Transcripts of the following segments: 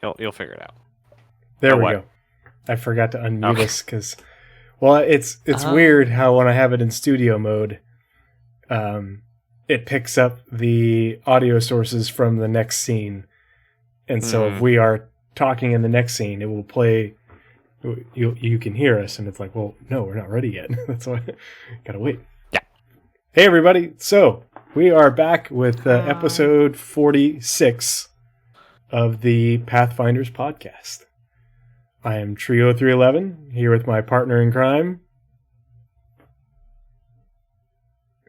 You'll figure it out. There we go. I forgot to unmute us because, well, it's weird how when I have it in studio mode, it picks up the audio sources from the next scene, and so if we are talking in the next scene, it will play. You can hear us, and it's like, well, no, we're not ready yet. That's why gotta wait. Yeah. Hey, everybody! So we are back with episode 46 of the Pathfinders podcast. I am Tree0311 here with my partner in crime,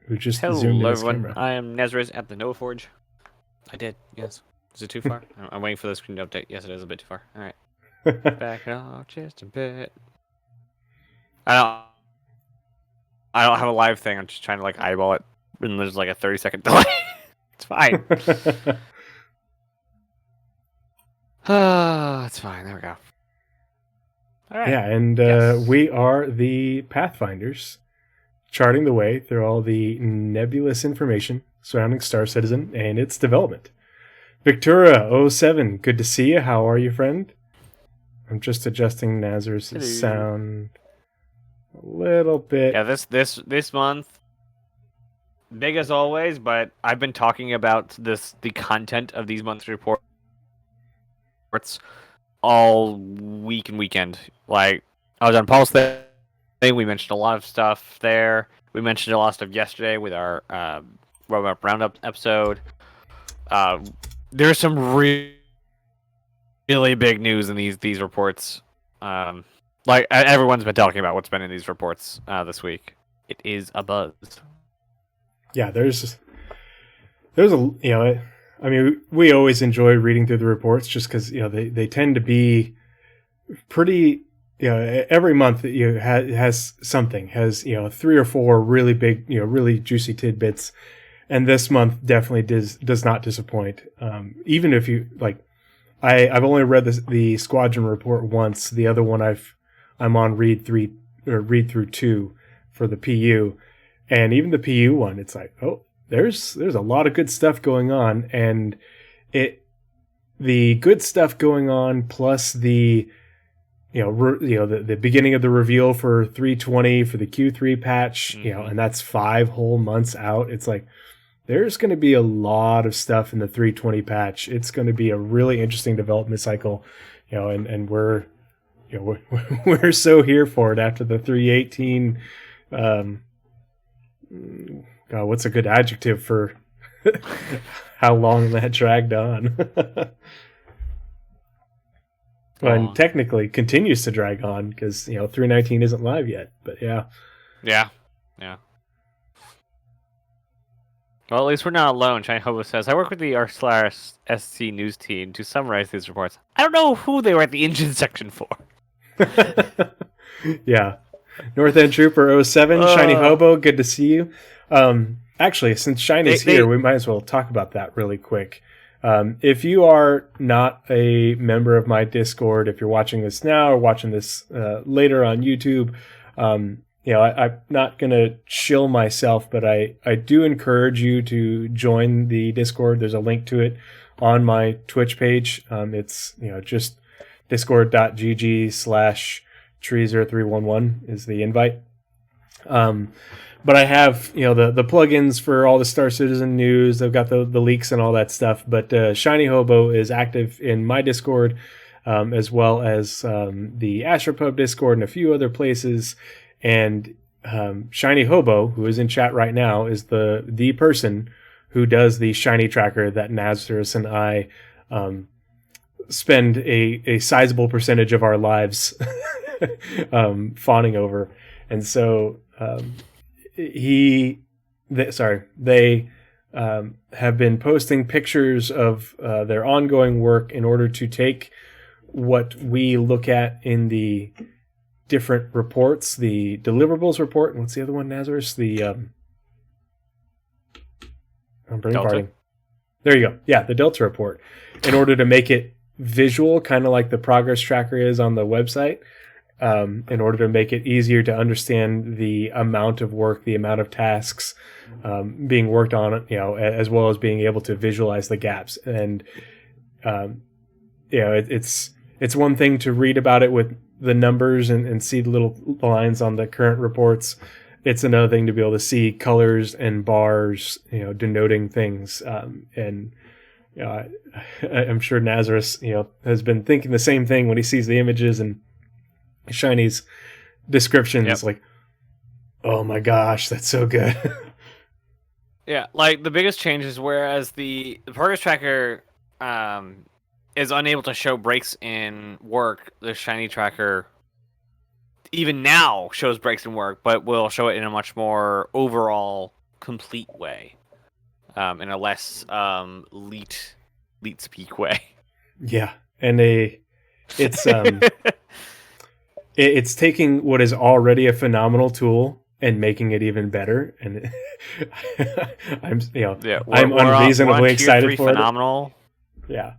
who just zoomed in his camera. I am Nazeris at the Noah Forge. I did. Yes. Is it too far? I'm waiting for the screen to update. Yes, it is a bit too far. All right. Back it off just a bit. I don't have a live thing. I'm just trying to eyeball it, and there's a 30-second delay. It's fine. It's fine. There we go. All right. Yeah, and we are the Pathfinders, charting the way through all the nebulous information surrounding Star Citizen and its development. Victura07, good to see you. How are you, friend? I'm just adjusting Nazeris' sound a little bit. Yeah, this month, big as always, but I've been talking about the content of these monthly reports all week and weekend. I was on Paul's thing. We mentioned a lot of stuff there. We mentioned a lot of stuff yesterday with our Roadmap Roundup episode. There's some really big news in these reports. Everyone's been talking about what's been in these reports this week. It is a buzz. Yeah, there's a I mean, we always enjoy reading through the reports just because they tend to be pretty. Every month has something, has 3 or 4 really big, really juicy tidbits, and this month definitely does not disappoint. Even if you I've only read the Squadron report once. The other one I'm on read through 2 for the PU, and even the PU one, it's like, oh, there's a lot of good stuff going on, and the good stuff going on plus the the beginning of the reveal for 320 for the Q3 patch, and that's 5 whole months out. It's like there's going to be a lot of stuff in the 320 patch. It's going to be a really interesting development cycle, and we're we're so here for it after the 318. God, what's a good adjective for how long that dragged on? And technically continues to drag on because 319 isn't live yet. But yeah. Well, at least we're not alone. Shiny Hobo says, I work with the r/SC news team to summarize these reports. I don't know who they were at the engine section for. Yeah. North End Trooper 07, Shiny Hobo, good to see you. Actually, since Shiny's here, we might as well talk about that really quick. If you are not a member of my Discord, if you're watching this now or watching this later on YouTube, I'm not going to shill myself, but I do encourage you to join the Discord. There's a link to it on my Twitch page. It's just discord.gg/Tree0311 is the invite. But I have, the plugins for all the Star Citizen news. They've got the leaks and all that stuff. But Shiny Hobo is active in my Discord, as well as the Astropub Discord and a few other places. And Shiny Hobo, who is in chat right now, is the person who does the Shiny Tracker that Nazeris and I spend a sizable percentage of our lives fawning over. And so they have been posting pictures of their ongoing work in order to take what we look at in the different reports, the deliverables report, and what's the other one, Nazeris? I'm brain farting. There you go. Yeah, the Delta report. In order to make it visual, kind of like the progress tracker is on the website, in order to make it easier to understand the amount of work, the amount of tasks being worked on, as well as being able to visualize the gaps. And it's one thing to read about it with the numbers and see the little lines on the current reports. It's another thing to be able to see colors and bars, denoting things. And I'm sure Nazeris, has been thinking the same thing when he sees the images and Shiny's descriptions. Yep. Like, oh my gosh, that's so good. Yeah, like the biggest change is whereas the progress tracker is unable to show breaks in work, the Shiny tracker even now shows breaks in work, but will show it in a much more overall complete way, in a less leet speak way. Yeah, and it's it's taking what is already a phenomenal tool and making it even better. And I'm I'm unreasonably excited for phenomenal. It. Yeah,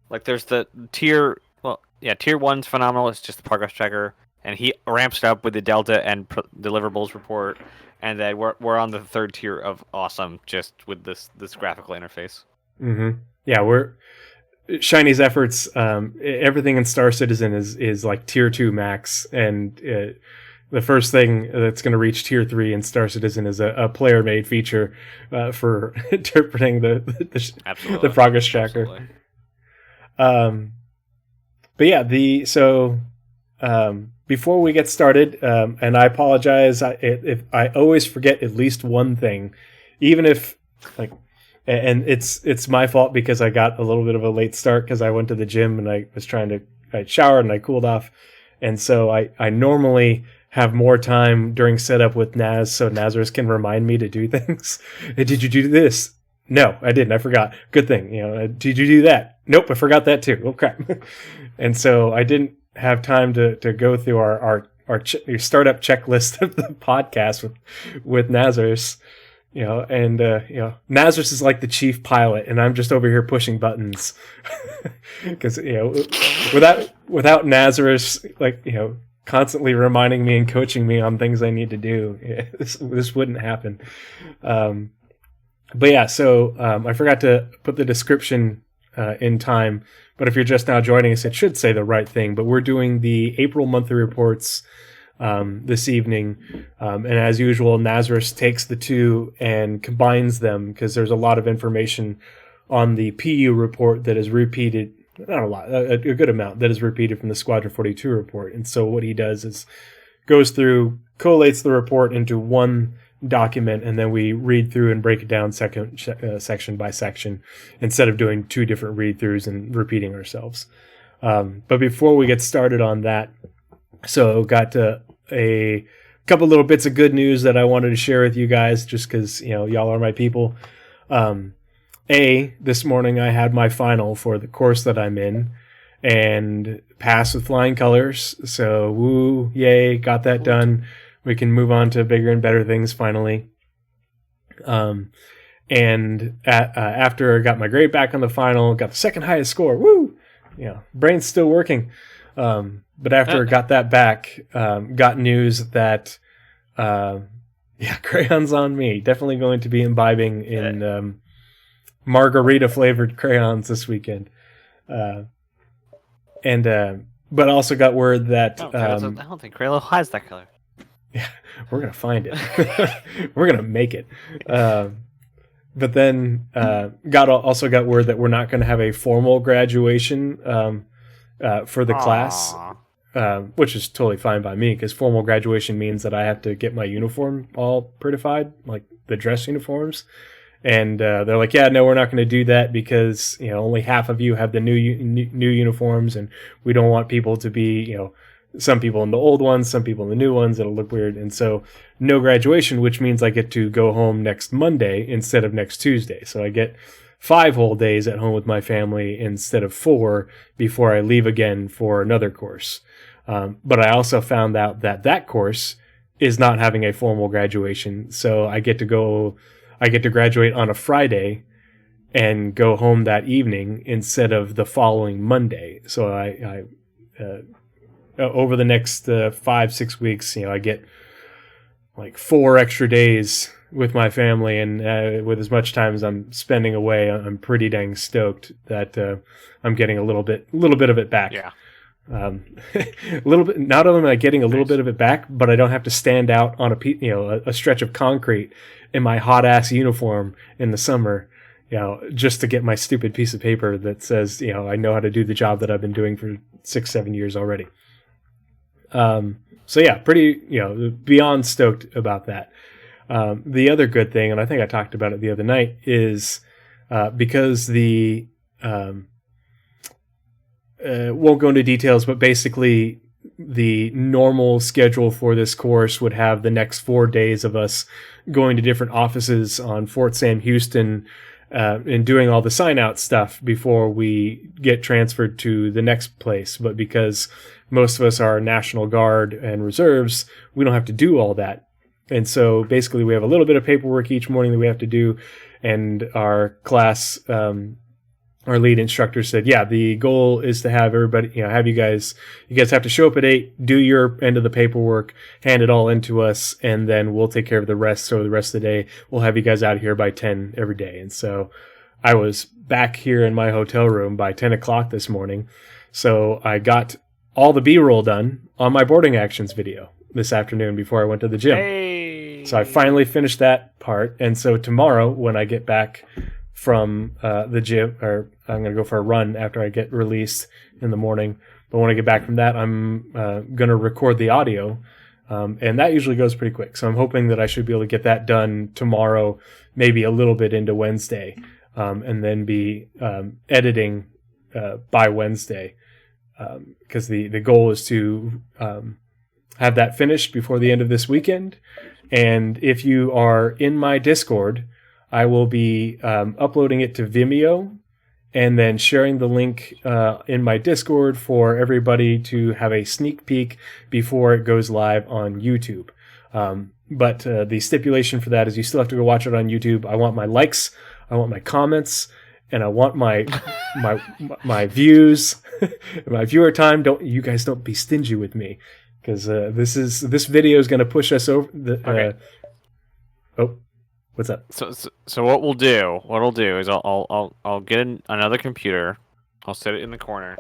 like there's the tier. Well, yeah, tier 1's phenomenal. It's just the progress tracker, and he ramps it up with the Delta and deliverables report, and then we're on the third tier of awesome, just with this graphical interface. Mm-hmm. Yeah, Shiny's efforts. Everything in Star Citizen is like tier 2 max, and the first thing that's going to reach tier 3 in Star Citizen is a player made feature for interpreting the progress tracker. Absolutely. But yeah, before we get started, and I apologize if I always forget at least one thing, even if and it's my fault because I got a little bit of a late start because I went to the gym and I showered and I cooled off, and so I normally have more time during setup with Naz, so Nazeris can remind me to do things. Did you do this? No, I didn't. I forgot. Good thing. Did you do that? Nope, I forgot that too. Oh crap! And so I didn't have time to go through our startup checklist of the podcast with Nazeris. Nazeris is like the chief pilot, and I'm just over here pushing buttons because without Nazeris, constantly reminding me and coaching me on things I need to do, this wouldn't happen. But yeah, so I forgot to put the description in time, but if you're just now joining us, it should say the right thing. But we're doing the April monthly reports this evening, and as usual, Nazeris takes the two and combines them because there's a lot of information on the PU report that is repeated. Not a lot, a good amount that is repeated from the Squadron 42 report. And so what he does is goes through, collates the report into one document, and then we read through and break it down section by section instead of doing two different read-throughs and repeating ourselves. But before we get started on that, so got a couple little bits of good news that I wanted to share with you guys just because, y'all are my people. This morning I had my final for the course that I'm in and passed with flying colors. So woo, yay, got that done. We can move on to bigger and better things finally. And after I got my grade back on the final, got the second highest score. Woo! Brain's still working. But after I got that back, got news that crayons on me. Definitely going to be imbibing in margarita flavored crayons this weekend, but also got word that I don't think Kralo has that color. Yeah, we're gonna find it. We're gonna make it. But then also got word that we're not going to have a formal graduation for the class, which is totally fine by me because formal graduation means that I have to get my uniform all prettified, like the dress uniforms. And they're like, yeah, no, we're not going to do that because only half of you have the new uniforms, and we don't want people to be some people in the old ones, some people in the new ones. It'll look weird, and so no graduation, which means I get to go home next Monday instead of next Tuesday. So I get 5 whole days at home with my family instead of 4 before I leave again for another course. But I also found out that course is not having a formal graduation, so I get to graduate on a Friday and go home that evening instead of the following Monday. So I over the next 5-6 weeks, I get like 4 extra days with my family, and with as much time as I'm spending away, I'm pretty dang stoked that I'm getting a little bit of it back. Yeah. A little bit. Not only am I getting a little bit of it back, but I don't have to stand out on a stretch of concrete in my hot ass uniform in the summer, just to get my stupid piece of paper that says, I know how to do the job that I've been doing for 6-7 years already. So yeah, pretty, beyond stoked about that. The other good thing, and I think I talked about it the other night, is because the won't go into details, but basically the normal schedule for this course would have the next 4 days of us going to different offices on Fort Sam Houston and doing all the sign out stuff before we get transferred to the next place. But because most of us are National Guard and reserves, we don't have to do all that. And so basically we have a little bit of paperwork each morning that we have to do. And our class, our lead instructor said, yeah, the goal is to have everybody, have you guys have to show up at 8, do your end of the paperwork, hand it all into us, and then we'll take care of the rest. So the rest of the day, we'll have you guys out here by 10 every day. And so I was back here in my hotel room by 10 o'clock this morning. So I got all the B-roll done on my boarding actions video this afternoon before I went to the gym. Hey. So I finally finished that part. And so tomorrow when I get back from the gym, or I'm going to go for a run after I get released in the morning. But when I get back from that, I'm going to record the audio. And that usually goes pretty quick. So I'm hoping that I should be able to get that done tomorrow, maybe a little bit into Wednesday, and then be editing by Wednesday. Because the goal is to have that finished before the end of this weekend. And if you are in my Discord, I will be uploading it to Vimeo and then sharing the link in my Discord for everybody to have a sneak peek before it goes live on YouTube. But the stipulation for that is you still have to go watch it on YouTube. I want my likes, I want my comments, and I want my my views, my viewer time. You guys don't be stingy with me, because this video is going to push us over. Okay. Oh. What's up? So what I'll do is I'll get another computer. I'll set it in the corner.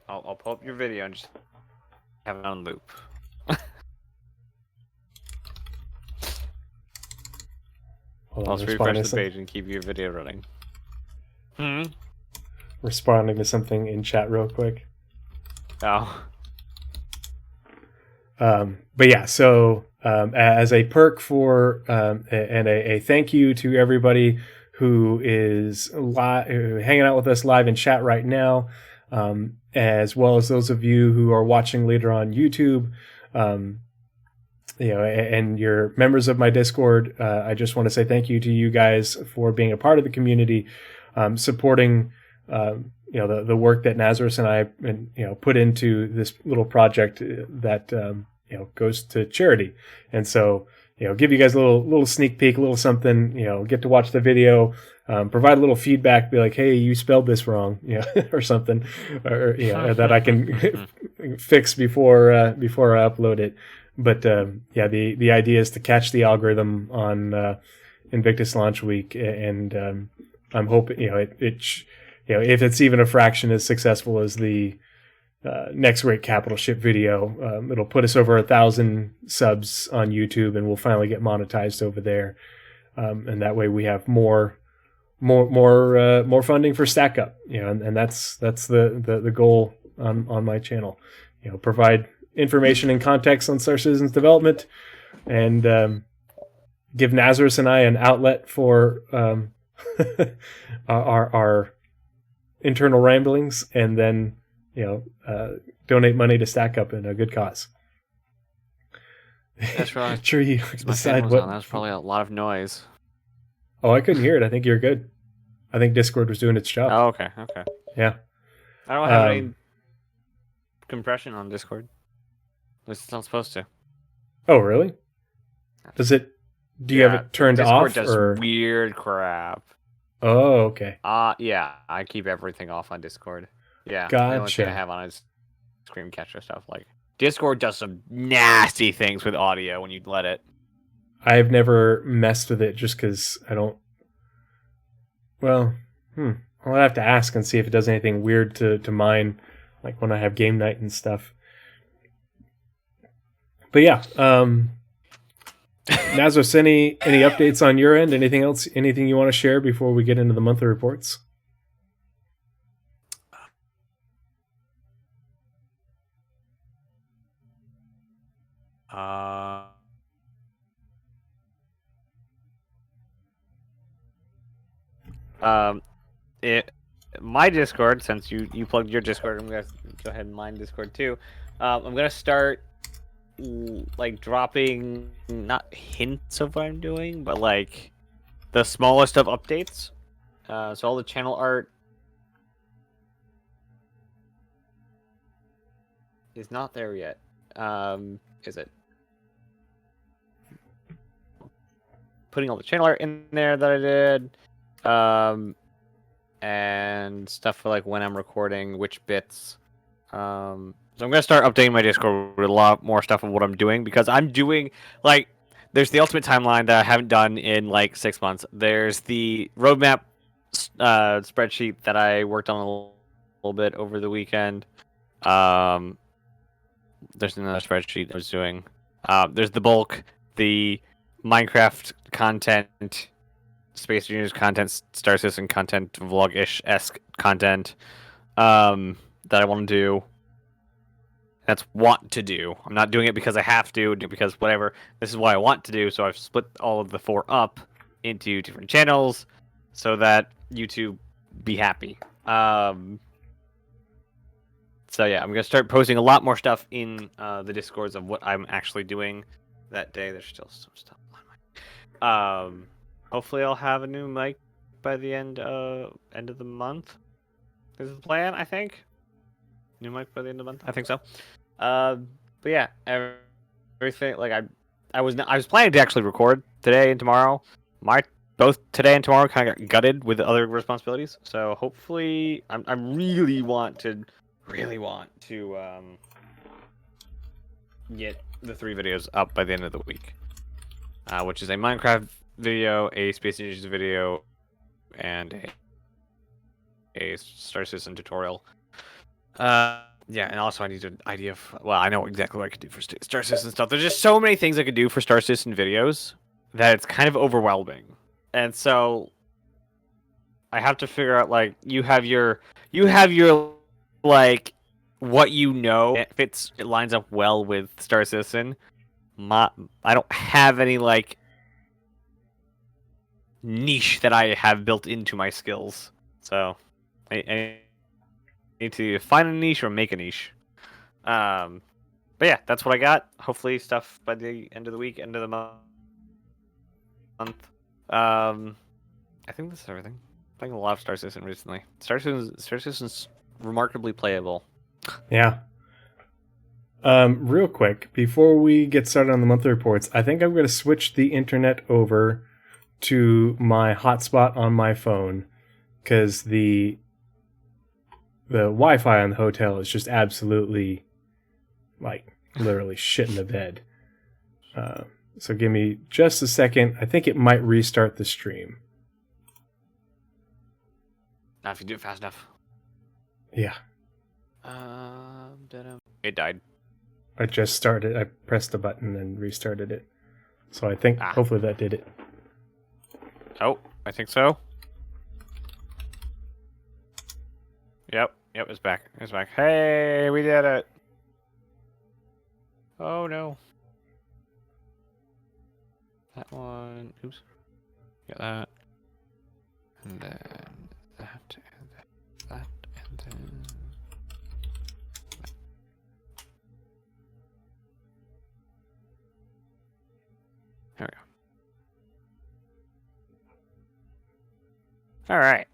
I'll pull up your video and just have it on loop. I'll just refresh the page and keep your video running. Responding to something in chat real quick. Oh. But yeah, so as a perk for and a thank you to everybody who is hanging out with us live in chat right now, as well as those of you who are watching later on YouTube, and you're members of my Discord. I just want to say thank you to you guys for being a part of the community, supporting the work that Nazeris and I put into this little project that goes to charity. And so give you guys a little sneak peek, a little something, get to watch the video, provide a little feedback, be like, hey, you spelled this wrong, or something, or that I can fix before I upload it. But the idea is to catch the algorithm on Invictus launch week, and I'm hoping if it's even a fraction as successful as the next great capital ship video, it'll put us over 1,000 subs on YouTube, and we'll finally get monetized over there. And that way we have more funding for Stack Up, and that's the goal on my channel. Provide information and context on Star Citizen's development, and give Nazeris and I an outlet for our internal ramblings, and then donate money to Stack Up in a good cause. That's right. Tree, decide what. That's probably a lot of noise. Oh, I couldn't hear it. I think you're good. I think Discord was doing its job. Oh, okay. Yeah. I don't have any compression on Discord. At least it's not supposed to. Oh, really? Does it? Do you have it turned Discord off? Does or weird crap. Oh, okay. Yeah. I keep everything off on Discord. Yeah. Gotcha. The only thing I have on is Screamcatcher stuff. Like Discord does some nasty things with audio when you let it. I've never messed with it just because I don't. Well, I'll have to ask and see if it does anything weird to mine, like when I have game night and stuff. But yeah, Nazeris, any updates on your end? Anything else? Anything you want to share before we get into the monthly reports? My Discord, since you plugged your Discord, I'm gonna go ahead and mine Discord too. I'm gonna start like dropping not hints of what I'm doing, but like the smallest of updates. So all the channel art is not there yet. Is it? Putting all the channel art in there that I did. And stuff for like when I'm recording, which bits. So I'm gonna start updating my Discord with a lot more stuff of what I'm doing, because I'm doing like there's the ultimate timeline that I haven't done in like 6 months. There's the roadmap spreadsheet that I worked on a little bit over the weekend. There's another spreadsheet I was doing. There's the bulk, the Minecraft content, Space Juniors content, Star Citizen content, vlog-ish-esque content that I want to do. That's want to do. I'm not doing it because I have to, because whatever. This is what I want to do, so I've split all of the 4 up into different channels so that YouTube be happy. So yeah, I'm going to start posting a lot more stuff in the Discords of what I'm actually doing that day. There's still some stuff on my... Hopefully I'll have a new mic by the end of the month. This is the plan, I think. New mic by the end of the month, I think so. But yeah, everything like I was planning to actually record today and tomorrow. Both today and tomorrow kind of got gutted with other responsibilities. So hopefully, I really want to get the 3 videos up by the end of the week, which is a Minecraft video, a Space Ninjas video, and a Star Citizen tutorial. Yeah, and also I need an idea of... Well, I know exactly what I could do for Star Citizen stuff. There's just so many things I could do for Star Citizen videos that it's kind of overwhelming. And so I have to figure out, like, you have your like, what you know, it lines up well with Star Citizen. I don't have any, like, niche that I have built into my skills. So I need to find a niche or make a niche. But yeah, that's what I got. Hopefully stuff by the end of the week, end of the month. I think this is everything. Playing a lot of Star Citizen recently. Star Citizen's remarkably playable. Yeah. Real quick, before we get started on the monthly reports, I think I'm going to switch the internet over to my hotspot on my phone, because the Wi-Fi on the hotel is just absolutely, like, literally shit in the bed. So give me just a second. I think it might restart the stream. Not if you do it fast enough. Yeah. It died. I just started. I pressed the button and restarted it. So I think hopefully that did it. Oh, I think so. Yep, it's back. It's back. Hey, we did it. Oh no. That one. Oops. Got that. And then that, and then that, and then... There we go. Alright.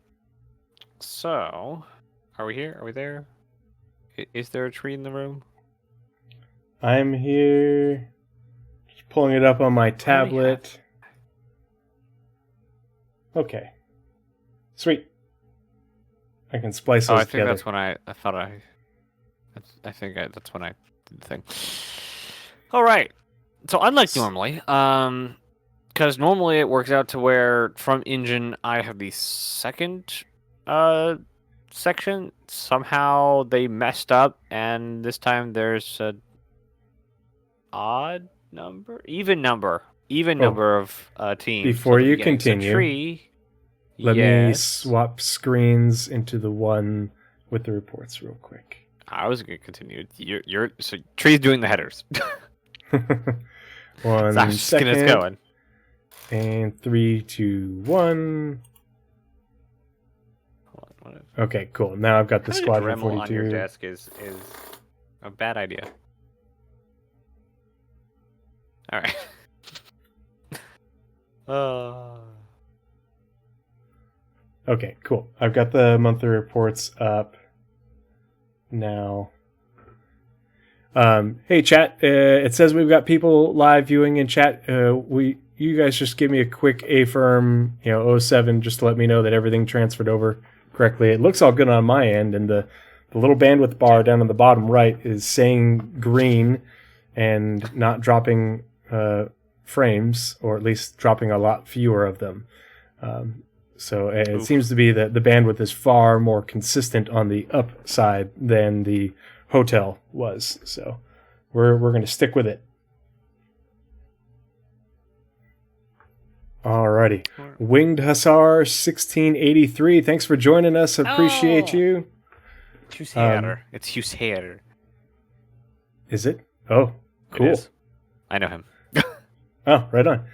So, are we here? Are we there? Is there a tree in the room? I'm here. Just pulling it up on my tablet. Okay. Sweet. I can splice those together. That's when I think that's when I did the thing. All right. So unlike normally, because normally it works out to where from engine I have the second section. Somehow they messed up, and this time there's a even number of teams. Before at the you beginning. So continue, Tree, let me yes. swap screens into the one with the reports real quick. I was gonna continue. So Tree's doing the headers. One So I'm just second. getting us going. And 3, 2, 1. Hold on, Okay, cool. Now I've got the having a Squadron Dremel 42. on your desk is a bad idea. All right. Okay, cool. I've got the monthly reports up now. Hey, chat. It says we've got people live viewing in chat. You guys just give me a quick affirm, 07, just to let me know that everything transferred over correctly. It looks all good on my end, and the little bandwidth bar down on the bottom right is saying green and not dropping frames, or at least dropping a lot fewer of them. So it seems to be that the bandwidth is far more consistent on the upside than the hotel was. So we're going to stick with it. Alrighty. Winged Hussar 1683. Thanks for joining us. Appreciate you. Hussar. It's Hussar. Is it? Oh, cool. It is. I know him. Oh, right on.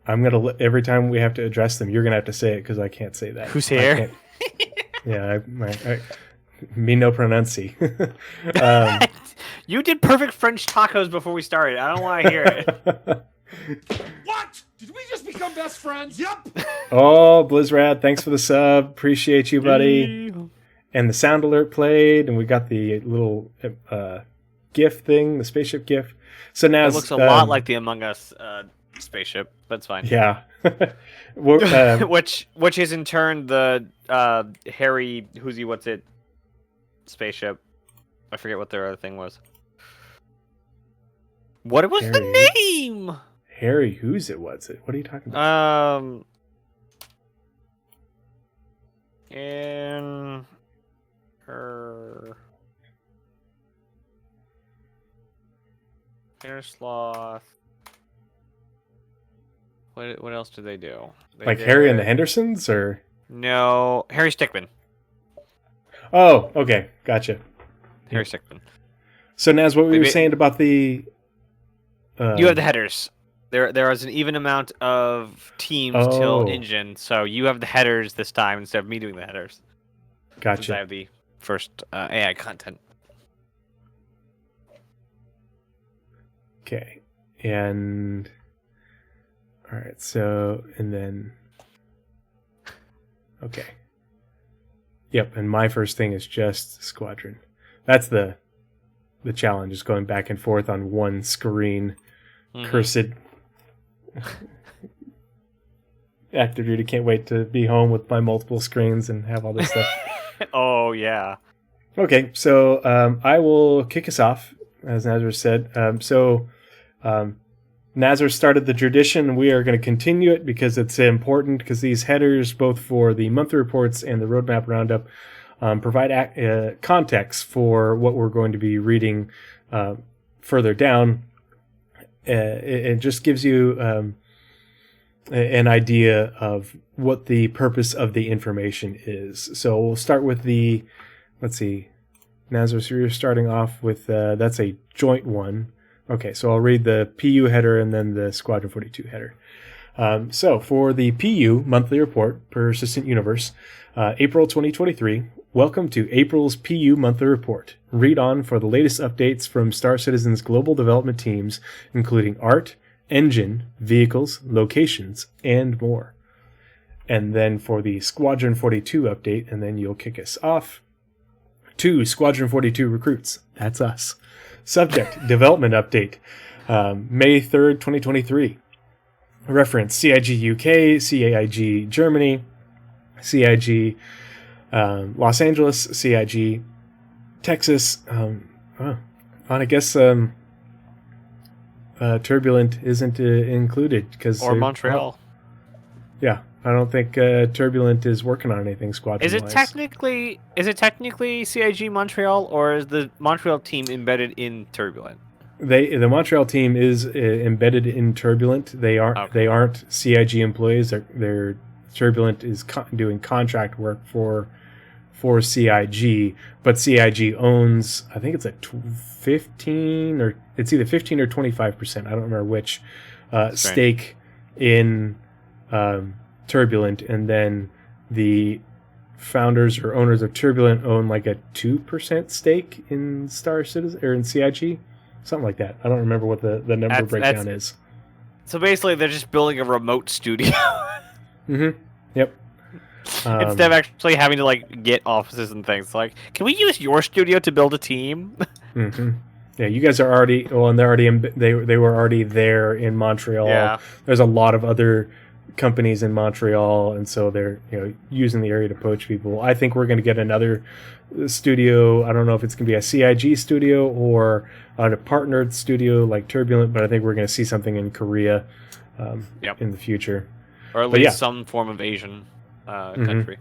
I'm gonna every time we have to address them, you're gonna have to say it because I can't say that. Hussar. Yeah, me no pronunci. You did perfect French tacos before we started. I don't want to hear it. What? Did we just become best friends? Yep. Oh, Blizzrad, thanks for the sub. Appreciate you, buddy. And the sound alert played, and we got the little GIF thing, the spaceship GIF. So now it looks a lot like the Among Us spaceship. That's fine. Yeah. Which is in turn the Harry what's it spaceship. I forget what their other thing was. What was the name? Harry who's it was it? What are you talking about? In her Air Sloth. What else do they do? Like Harry and the Hendersons, or no? Harry Stickmin. Oh, okay, gotcha. Harry Stickmin. So Naz, what we were saying about the you have the headers. There is an even amount of teams till engine, so you have the headers this time instead of me doing the headers. Gotcha. Since I have the first AI content. Okay, and all right. So and then okay. Yep, and my first thing is just Squadron. That's the challenge, is going back and forth on one screen. Mm-hmm. Cursed. Active Duty can't wait to be home with my multiple screens and have all this stuff. Oh, yeah. Okay, so I will kick us off, as Nazar said. Nazar started the tradition. We are going to continue it because it's important, because these headers, both for the monthly reports and the Roadmap Roundup, provide context for what we're going to be reading further down. It just gives you an idea of what the purpose of the information is. So we'll start with let's see, Nazar, so you're starting off with, that's a joint one. Okay, so I'll read the PU header and then the Squadron 42 header. So for the PU monthly report, Persistent Universe, April 2023, welcome to April's PU monthly report. Read on for the latest updates from Star Citizen's global development teams, including art, engine, vehicles, locations, and more. And then for the Squadron 42 update, and then you'll kick us off. 2 Squadron 42 recruits. That's us. Subject, development update, May 3rd, 2023. Reference, CIG UK, CAIG Germany, CIG Los Angeles, CIG Texas. I guess Turbulent isn't included because Or Montreal. Yeah, I don't think Turbulent is working on anything squadron. Is it technically CIG Montreal, or is the Montreal team embedded in Turbulent? The Montreal team is embedded in Turbulent. They aren't CIG employees. They're Turbulent is doing contract work for CIG, but CIG owns, I think it's like 15 or it's either 15 or 25%. I don't remember which stake in Turbulent, and then the founders or owners of Turbulent own like a 2% stake in Star Citizen or in CIG, something like that. I don't remember what the number breakdown is. So basically, they're just building a remote studio. Mm-hmm. Yep. Instead of actually having to like get offices and things, like, can we use your studio to build a team? Mm-hmm. Yeah, you guys are already and they're already they were already there in Montreal. Yeah. There's a lot of other companies in Montreal, and so they're using the area to poach people. I think we're going to get another studio. I don't know if it's going to be a CIG studio or a partnered studio like Turbulent, but I think we're going to see something in Korea in the future, or at least some form of Asian country.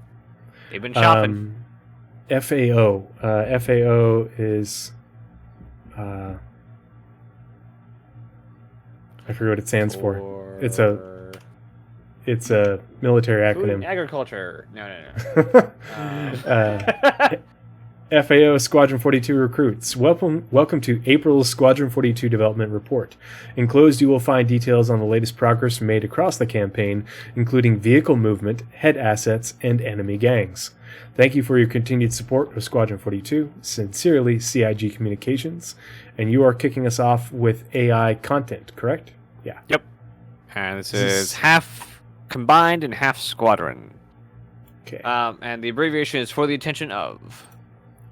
They've been shopping. FAO. FAO is I forget what it stands for. It's a military acronym. Food agriculture. No. FAO Squadron 42 recruits. Welcome to April's Squadron 42 development report. Enclosed, you will find details on the latest progress made across the campaign, including vehicle movement, head assets, and enemy gangs. Thank you for your continued support of Squadron 42. Sincerely, CIG Communications. And you are kicking us off with AI content, correct? Yeah. Yep. And this is half combined and half squadron. Okay. And the abbreviation is for the attention of.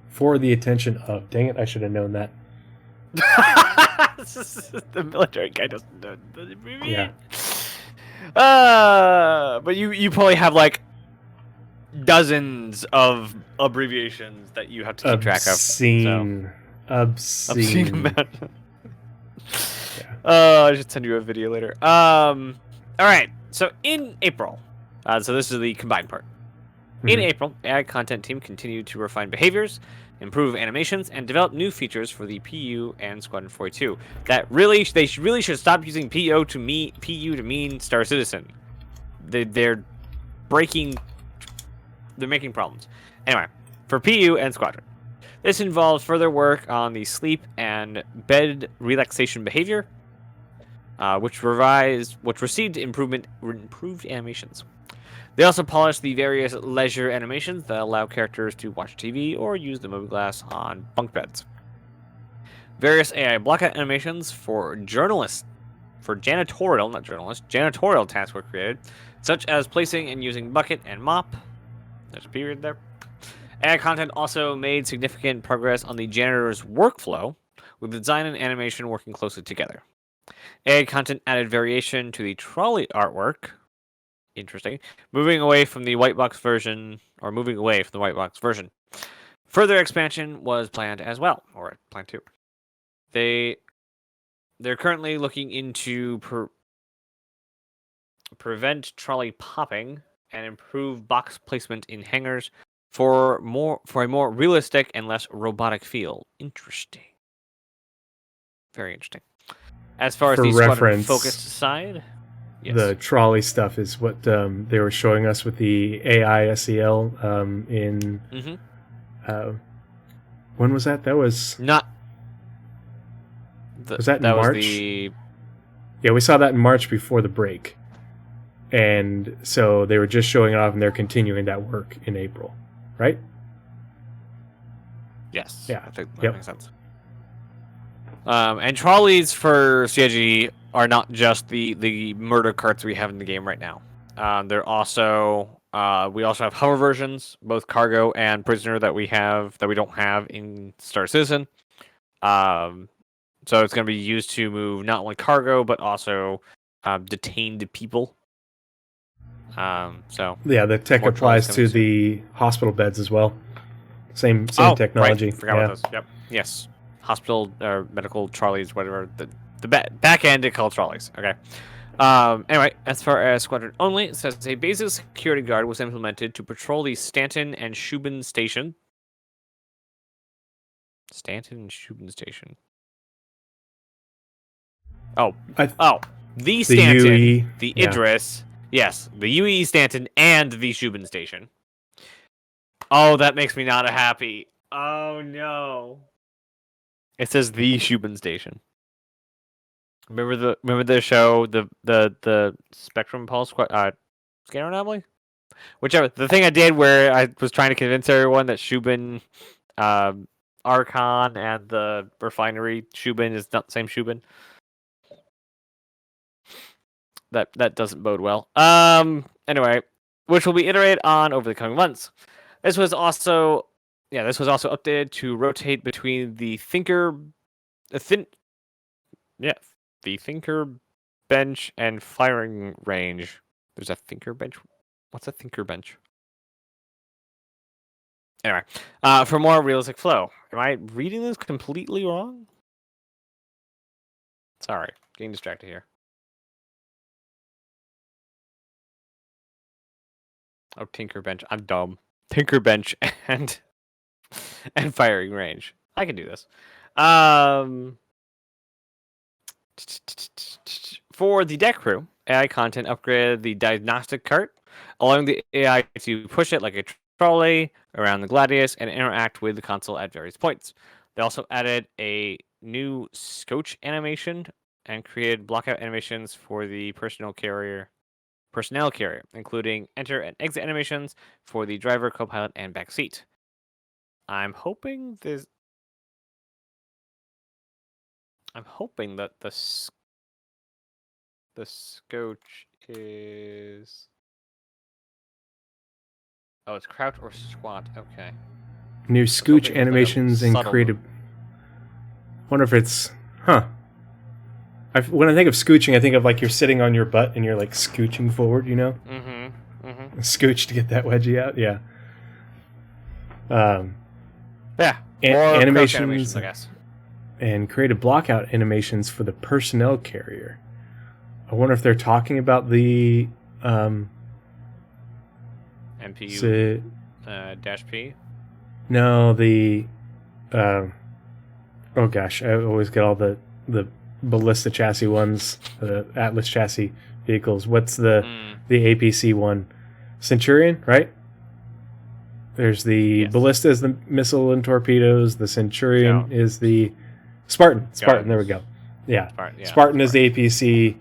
For the attention of. Dang it, I should have known that. The military guy doesn't know the abbreviation. Yeah. But you probably have like dozens of abbreviations that you have to keep track of. Obscene amount. I should send you a video later. All right. So in April, so this is the combined part. In April, AI content team continued to refine behaviors, improve animations, and develop new features for the PU and Squadron 42. They really should stop using PU to mean Star Citizen. They're making problems. Anyway, for PU and Squadron, this involves further work on the sleep and bed relaxation behavior, which received improved animations. They also polished the various leisure animations that allow characters to watch TV or use the movie glass on bunk beds. Various AI blockout animations for janitorial tasks were created, such as placing and using bucket and mop. There's a period there. AI content also made significant progress on the janitor's workflow, with design and animation working closely together. AI content added variation to the trolley artwork. Interesting. Moving away from the white box version. Further expansion was planned as well, or planned too. They're currently looking into prevent trolley popping and improve box placement in hangars for a more realistic and less robotic feel. Interesting. Very interesting. As far as the squadron focused side, yes. The trolley stuff is what they were showing us with the AI SEL in. When was that? That was not. Was that in March? Yeah, we saw that in March before the break, and so they were just showing it off, and they're continuing that work in April, right? Yes. Yeah. I think that makes sense. And trolleys for CIG are not just the murder carts we have in the game right now. They're also we also have hover versions, both cargo and prisoner that we don't have in Star Citizen. So it's going to be used to move not only cargo but also detained people. So yeah, the tech applies to the hospital beds as well. Same technology. Right. Forgot about those. Yep. Yes. Hospital or medical trolleys, whatever the back end, it called trolleys. Okay. Anyway, as far as Squadron only, it says a basic security guard was implemented to patrol the Stanton and Shubin station. Stanton and Shubin station. The Stanton, UE, the yeah. Idris, yes, the UE Stanton and the Shubin station. Oh, that makes me not happy. Oh no. It says the Shubin station. Remember the show, the Spectrum Pulse Scanner Anomaly? Whichever. The thing I did where I was trying to convince everyone that Shubin Archon and the refinery Shubin is not the same Shubin. That doesn't bode well. Anyway, which will be iterated on over the coming months. This was also updated to rotate between the Thinker bench and firing range. There's a Thinker bench. What's a Thinker bench? Anyway, for more realistic flow. Am I reading this completely wrong? Sorry, getting distracted here. Oh, Tinker bench. I'm dumb. Tinker bench and firing range. I can do this. For the deck crew, AI content upgraded the diagnostic cart, allowing the AI to push it like a trolley around the Gladius and interact with the console at various points. They also added a new scotch animation and created blockout animations for the personnel carrier, including enter and exit animations for the driver, co-pilot, and back seat. I'm hoping that the scotch is... Oh, it's crouch or squat. Okay. New scooch animations and subtle creative. Wonder if it's when I think of scooching, I think of like you're sitting on your butt and you're like scooching forward, you know? Mm-hmm. Mm-hmm. Scooch to get that wedgie out. Yeah. Yeah. Animations, I guess. and creative blockout animations for the personnel carrier. I wonder if they're talking about the MPU dash P. No, the oh gosh, I always get all the ballista chassis ones, the Atlas chassis vehicles. What's the APC one? Centurion, right? There's the ballista is the missile and torpedoes. The Centurion is the Spartan. Spartan, there we go. Yeah. Spartan is the APC,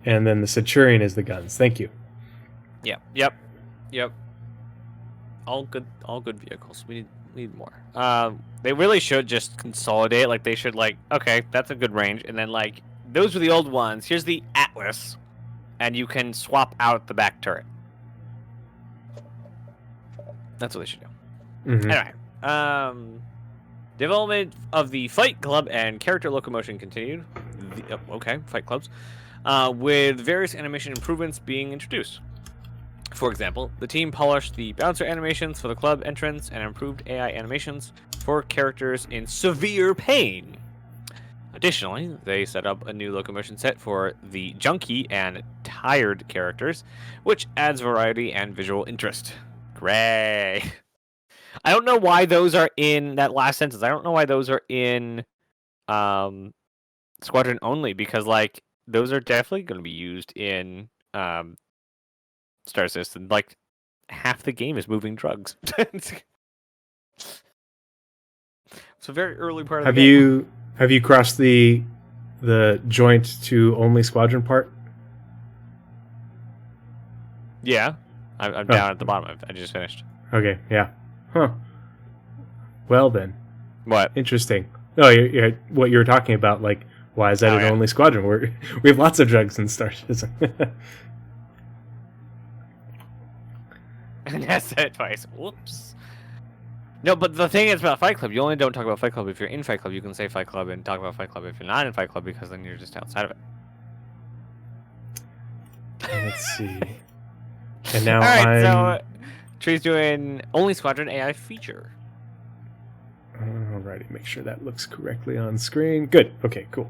and then the Centurion is the guns. Thank you. Yep. All good vehicles. We need more. They really should just consolidate. Like they should okay, that's a good range, and then those were the old ones. Here's the Atlas, and you can swap out the back turret. That's what they should do. Mm-hmm. Anyway, development of the Fight Club and character locomotion continued. Fight Clubs, with various animation improvements being introduced. For example, the team polished the bouncer animations for the club entrance and improved AI animations for characters in severe pain. Additionally, they set up a new locomotion set for the junkie and tired characters, which adds variety and visual interest. Gray. I don't know why those are in that last sentence. I don't know why those are in Squadron only, because those are definitely going to be used in Star Citizen. Half the game is moving drugs. It's a very early part of the game. Have you crossed the joint to only Squadron part? Yeah. I'm down at the bottom. I just finished. Okay, yeah. Huh. Well then. What? Interesting. No, you're, what you were talking about, why is that only Squadron? We have lots of drugs in Star Citizen. And I said it twice. Whoops. No, but the thing is about Fight Club, you only don't talk about Fight Club if you're in Fight Club. You can say Fight Club and talk about Fight Club if you're not in Fight Club, because then you're just outside of it. Let's see. And now Alright, so Tree's doing only Squadron AI feature. Alrighty, make sure that looks correctly on screen. Good. Okay, cool.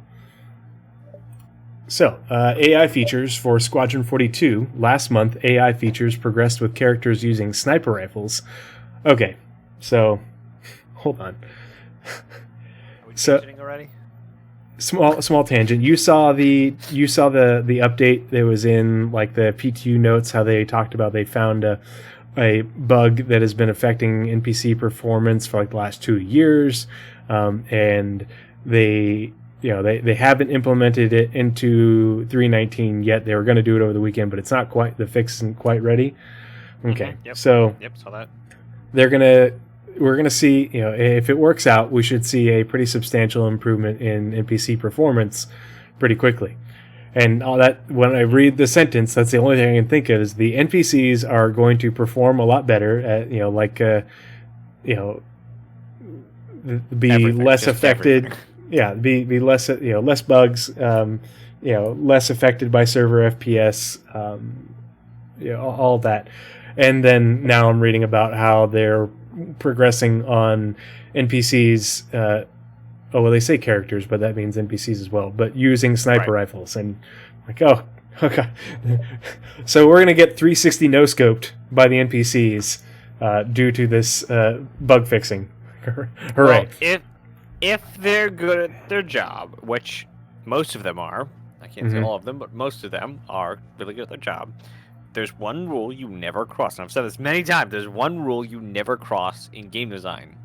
So, AI features for Squadron 42. Last month, AI features progressed with characters using sniper rifles. Okay, so hold on. Are we So- tangenting already? Small tangent. You saw the update that was in like the PTU notes. How they talked about they found a bug that has been affecting NPC performance for like the last 2 years, and they haven't implemented it into 3.19 yet. They were going to do it over the weekend, but it's not quite, the fix isn't quite ready. Okay, Yep. so Yep, saw that. we're gonna see, if it works out, we should see a pretty substantial improvement in NPC performance pretty quickly. And all that, when I read the sentence, that's the only thing I can think of is the NPCs are going to perform a lot better at, be Everything, less just affected. everything. Yeah, be less, less bugs, less affected by server FPS, all that. And then now I'm reading about how they're progressing on NPCs. They say characters, but that means NPCs as well. But using sniper rifles, and like, oh, okay. So we're gonna get 360 no scoped by the NPCs due to this bug fixing. Hooray! Well, if they're good at their job, which most of them are, I can't say all of them, but most of them are really good at their job. There's one rule you never cross, and I've said this many times. There's one rule you never cross in game design.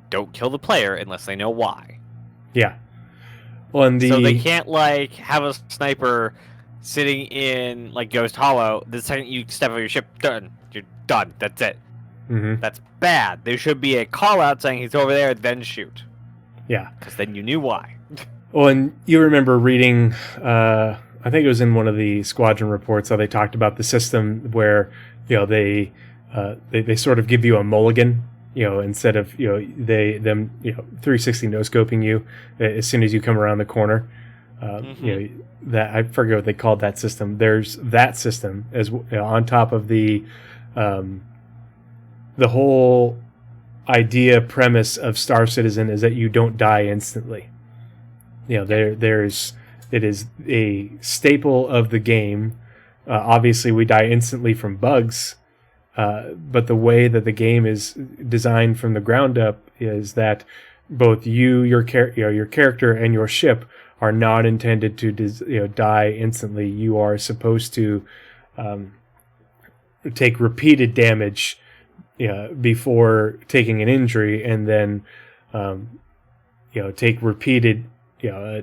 Don't kill the player unless they know why. Yeah. Well, and So they can't like have a sniper sitting in like Ghost Hollow. The second you step on your ship, done. You're done. That's it. That's bad. There should be a call out saying he's over there, then shoot. Yeah. Because then you knew why. Well, and you remember reading, I think it was in one of the Squadron reports, how they talked about the system where, they sort of give you a mulligan, instead of, 360 no scoping you as soon as you come around the corner. That, I forget what they called that system. There's that system as on top of the whole idea premise of Star Citizen is that you don't die instantly. It is a staple of the game. Obviously, we die instantly from bugs, but the way that the game is designed from the ground up is that both your character, and your ship are not intended to die instantly. You are supposed to take repeated damage before taking an injury, and then take repeated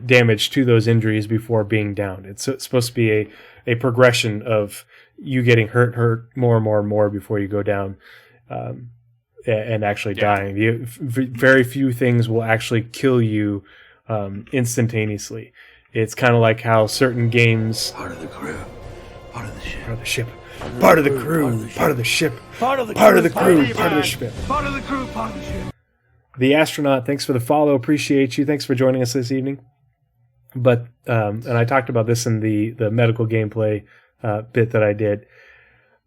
damage to those injuries before being downed. It's supposed to be a progression of you getting hurt more and more and more before you go down and actually dying. Very few things will actually kill you instantaneously. It's kind of like how certain games... Part of the crew, part of the ship. Part of the ship. Part of the crew, part of the ship. Part of the Part of the crew, crew, part of the ship. Part of the crew, part of the ship. The Astronaut, thanks for the follow. Appreciate you. Thanks for joining us this evening. But and I talked about this in the medical gameplay bit that I did.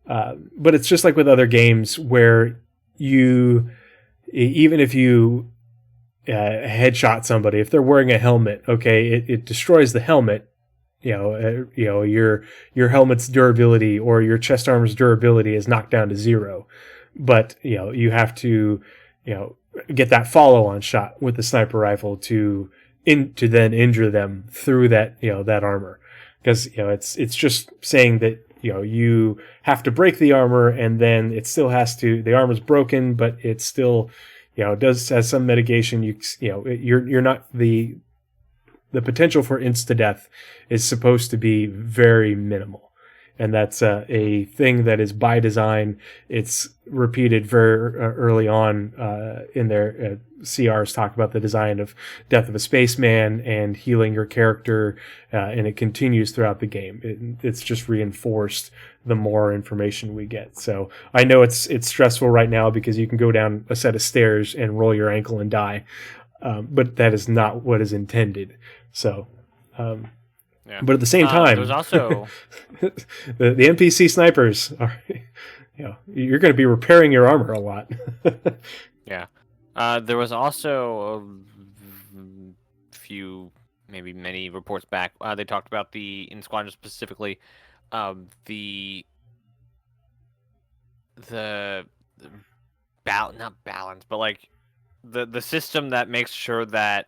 But it's just like with other games where you, even if you headshot somebody, if they're wearing a helmet, okay, it destroys the helmet. Your helmet's durability or your chest armor's durability is knocked down to 0. But you have to get that follow-on shot with the sniper rifle to then injure them through that that armor, because it's just saying that you have to break the armor, and then it still has to, the armor's broken, but it still has some mitigation. You're not, the potential for insta death is supposed to be very minimal. And that's a thing that is by design. It's repeated very early on in their CRs talk about the design of Death of a Spaceman and healing your character, and it continues throughout the game. It's just reinforced the more information we get. So I know it's stressful right now because you can go down a set of stairs and roll your ankle and die, but that is not what is intended. So. Yeah. But at the same time, there's also the NPC snipers are, you're going to be repairing your armor a lot. Yeah. There was also a few maybe many reports back, they talked about in Squadron specifically, the not balance, but like the system that makes sure that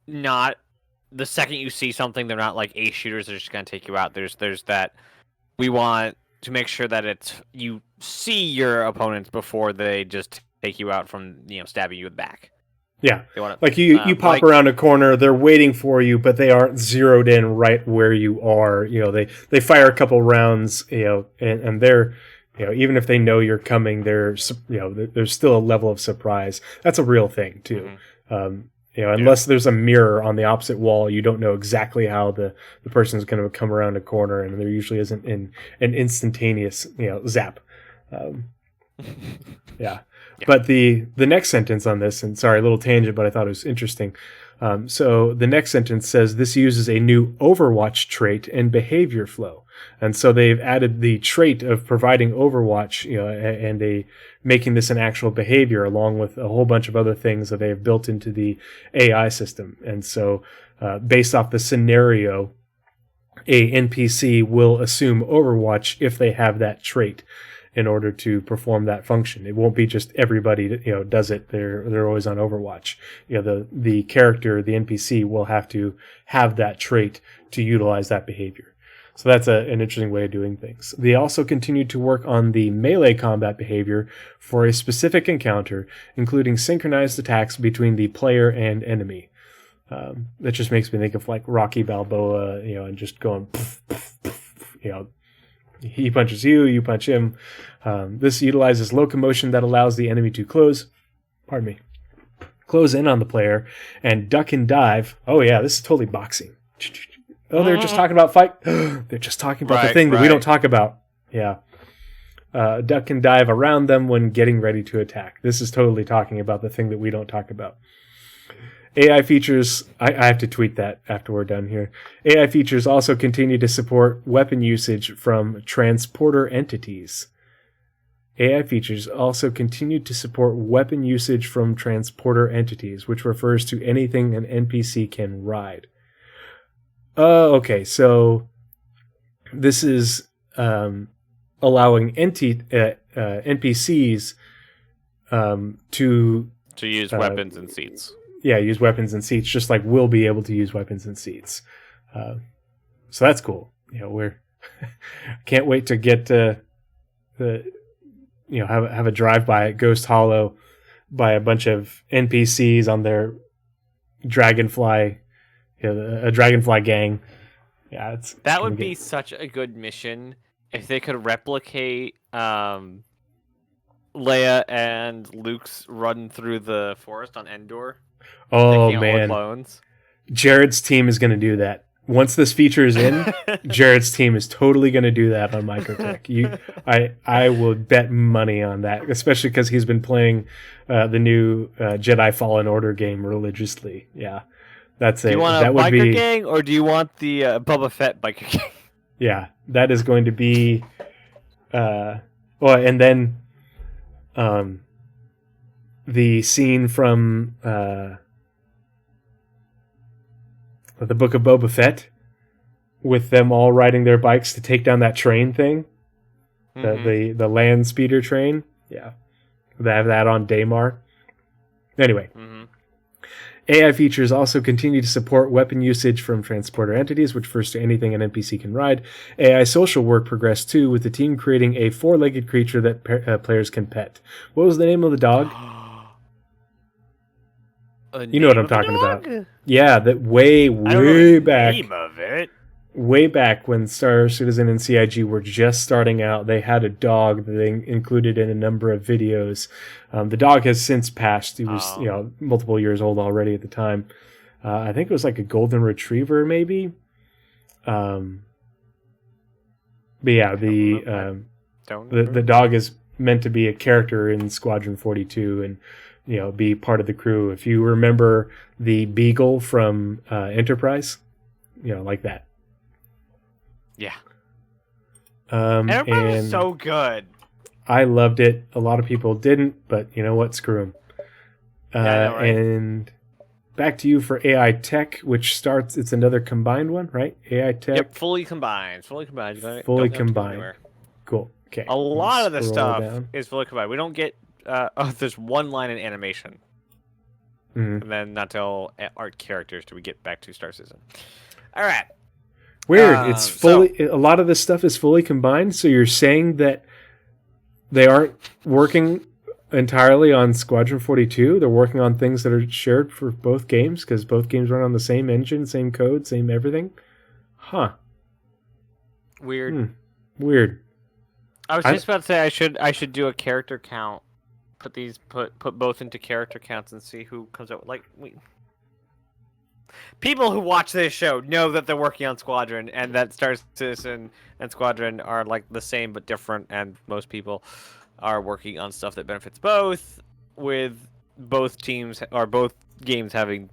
not the second you see something, they're not like ace shooters. They're just gonna take you out. There's that we want to make sure that you see your opponents before they just take you out from stabbing you in the back. Yeah, wanna, like you pop around a corner, they're waiting for you, but they aren't zeroed in right where you are. They fire a couple rounds, and they're, even if they know you're coming, there's still a level of surprise. That's a real thing too. Mm-hmm. Unless there's a mirror on the opposite wall, you don't know exactly how the person's going to come around a corner, and there usually isn't an instantaneous zap. Yeah. But the next sentence on this, and sorry, a little tangent, but I thought it was interesting. So the next sentence says this uses a new Overwatch trait and behavior flow. And so they've added the trait of providing Overwatch, and making this an actual behavior, along with a whole bunch of other things that they've built into the AI system. And so based off the scenario, a NPC will assume Overwatch if they have that trait in order to perform that function. It won't be just everybody that, does it. They're always on Overwatch. The character, the NPC, will have to have that trait to utilize that behavior. So that's an interesting way of doing things. They also continued to work on the melee combat behavior for a specific encounter, including synchronized attacks between the player and enemy. That just makes me think of like Rocky Balboa, and just going, he punches you, you punch him. This utilizes locomotion that allows the enemy to close in on the player and duck and dive. Oh yeah, this is totally boxing. Oh, they're just talking about fight. They're just talking about the thing that we don't talk about. Yeah. Duck and dive around them when getting ready to attack. This is totally talking about the thing that we don't talk about. AI features, I have to tweet that after we're done here. AI features also continue to support weapon usage from transporter entities. AI features also continue to support weapon usage from transporter entities, which refers to anything an NPC can ride. Okay, so this is allowing NPCs to use weapons and seats. Yeah, use weapons and seats, just like we'll be able to use weapons and seats. So that's cool. We're can't wait to get have a drive by at Ghost Hollow by a bunch of NPCs on their Dragonfly, a Dragonfly gang. Yeah, that would be such a good mission if they could replicate Leia and Luke's run through the forest on Endor. Oh man, clones. Jared's team is going to do that. Once this feature is in, Jared's team is totally going to do that on Microtech. I will bet money on that, especially because he's been playing the new Jedi Fallen Order game religiously. Yeah, that's it. Do you want a biker gang, or do you want the Boba Fett biker gang? Yeah, that is going to be. And then, the scene from the Book of Boba Fett, with them all riding their bikes to take down that train thing, the land speeder train. Yeah, they have that on Daymar. Anyway, AI features also continue to support weapon usage from transporter entities, which refers to anything an NPC can ride. AI social work progressed too, with the team creating a four-legged creature that players can pet. What was the name of the dog? You know what I'm talking about. Yeah, that way back. Name of it. Way back when Star Citizen and CIG were just starting out, they had a dog that they included in a number of videos. The dog has since passed. He was, multiple years old already at the time. I think it was like a golden retriever, maybe. But yeah, the dog is meant to be a character in Squadron 42 and be part of the crew. If you remember the Beagle from Enterprise, like that. Yeah. Enterprise was so good. I loved it. A lot of people didn't, but you know what? Screw them. Yeah, I know, right? And back to you for AI Tech, which starts. It's another combined one, right? AI Tech. Yep, fully combined. Fully combined. Fully Don't have to go combined. anywhere. Cool. Okay. A lot of the Scroll stuff down. is fully combined. We don't get. There's one line in animation, Mhm. and then not till art characters do we get back to Star Citizen. All right. Weird. It's fully. A lot of this stuff is fully combined. So you're saying that they aren't working entirely on Squadron 42. They're working on things that are shared for both games because both games run on the same engine, same code, same everything. Huh. Weird. Weird. I was just about to say I should do a character count. Put both into character counts and see who comes out. People who watch this show know that they're working on Squadron and that Star Citizen and Squadron are like the same but different, and most people are working on stuff that benefits both, with both teams or both games having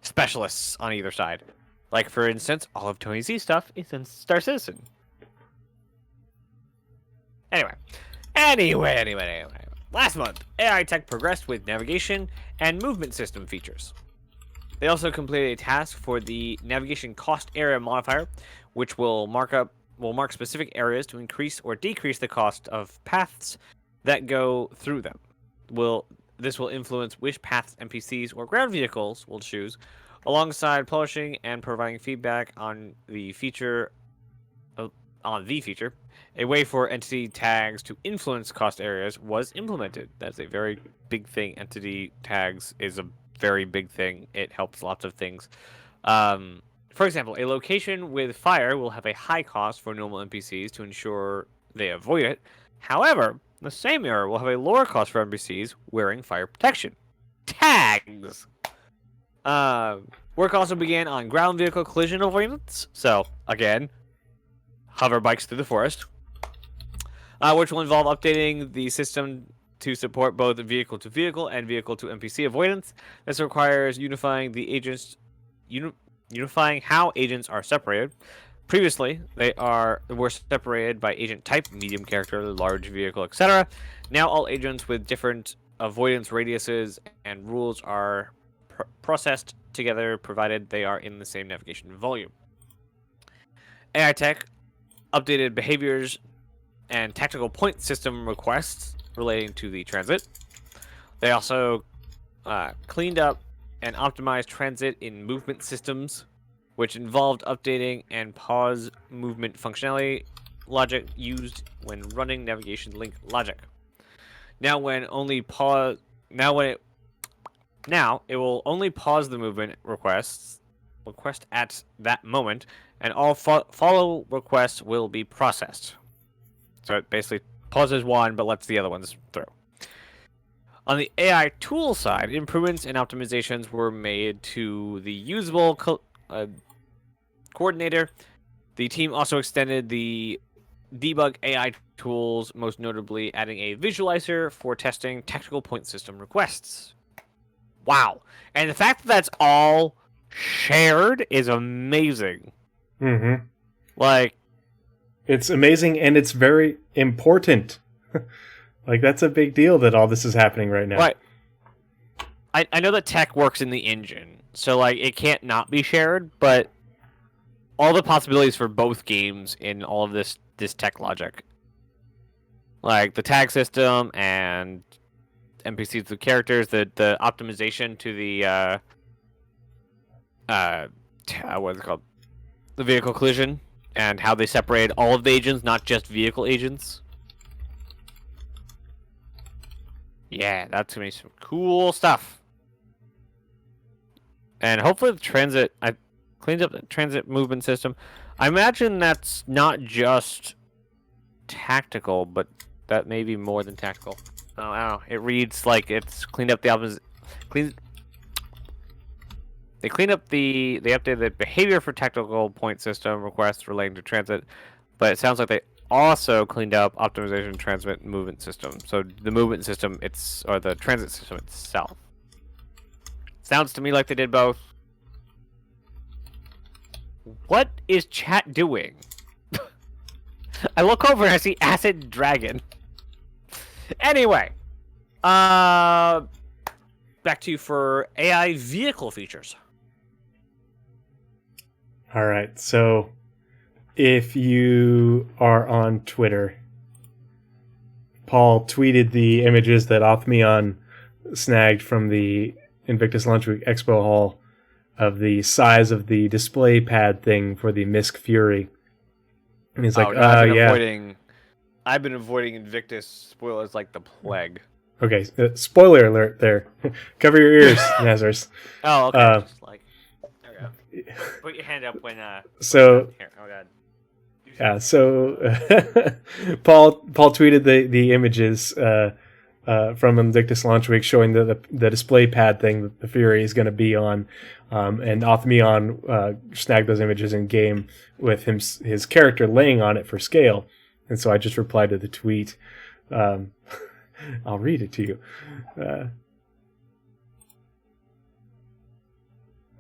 specialists on either side. Like, for instance, all of Tony Z's stuff is in Star Citizen. Anyway. Last month, AI Tech progressed with navigation and movement system features. They also completed a task for the navigation cost area modifier, which will mark specific areas to increase or decrease the cost of paths that go through them. This will influence which paths NPCs or ground vehicles will choose, alongside publishing and providing feedback on the feature. A way for entity tags to influence cost areas was implemented. That's a very big thing. Entity tags is a very big thing. It helps lots of things. For example, a location with fire will have a high cost for normal NPCs to ensure they avoid it. However, the same area will have a lower cost for NPCs wearing fire protection. Tags! Work also began on ground vehicle collision avoidance. So, again, hover bikes through the forest. Which will involve updating the system to support both vehicle-to-vehicle and vehicle-to-NPC avoidance. This requires unifying how agents are separated. Previously, were separated by agent type, medium character, large vehicle, etc. Now all agents with different avoidance radiuses and rules are processed together, provided they are in the same navigation volume. AI Tech updated behaviors and tactical point system requests relating to the transit. They also cleaned up and optimized transit in movement systems, which involved updating and pause movement functionality logic used when running navigation link logic. Now it will only pause the movement request at that moment, and all follow requests will be processed. So it basically pauses one, but lets the other ones through. On the AI tool side, improvements and optimizations were made to the usable coordinator. The team also extended the debug AI tools, most notably adding a visualizer for testing tactical point system requests. Wow. And the fact that that's all shared is amazing. Mm-hmm. It's amazing, and it's very important. That's a big deal that all this is happening right now. Right. I know that tech works in the engine, so it can't not be shared, but all the possibilities for both games in all of this tech logic. The tag system and NPCs with characters, the optimization to the what is it called? The vehicle collision, and how they separate all of the agents, not just vehicle agents. Yeah, that's gonna be some cool stuff. And hopefully the transit, I cleaned up the transit movement system. I imagine that's not just tactical, but that may be more than tactical. Oh, I don't know. It reads like it's cleaned up the opposite. They updated the behavior for tactical point system requests relating to transit, but it sounds like they also cleaned up optimization transmit movement system. So the movement system, or the transit system itself. Sounds to me like they did both. What is chat doing? I look over and I see Acid Dragon. Anyway, back to you for AI vehicle features. All right. So if you are on Twitter, Paul tweeted the images that Othmion snagged from the Invictus Launch Week Expo Hall of the size of the display pad thing for the Misk Fury. And he's like, I've been avoiding Invictus spoilers like the plague. Okay, spoiler alert there. Cover your ears, Nazeris. Oh, okay. Just like, there we go. Put your hand up when... So... Here. Oh, God. Yeah, so Paul tweeted the images from Invictus Launch Week showing the display pad thing that the Fury is going to be on, and Othmion snagged those images in game with his character laying on it for scale, and so I just replied to the tweet. I'll read it to you.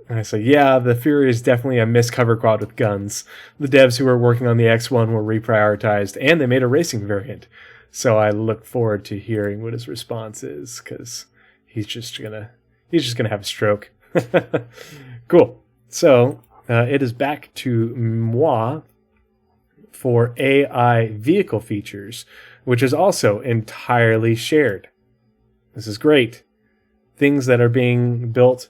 And I say, yeah, the Fury is definitely a missed cover quad with guns. The devs who were working on the X1 were reprioritized, and they made a racing variant. So I look forward to hearing what his response is, because he's just gonna have a stroke. Cool. So it is back to moi for AI vehicle features, which is also entirely shared. This is great. Things that are being built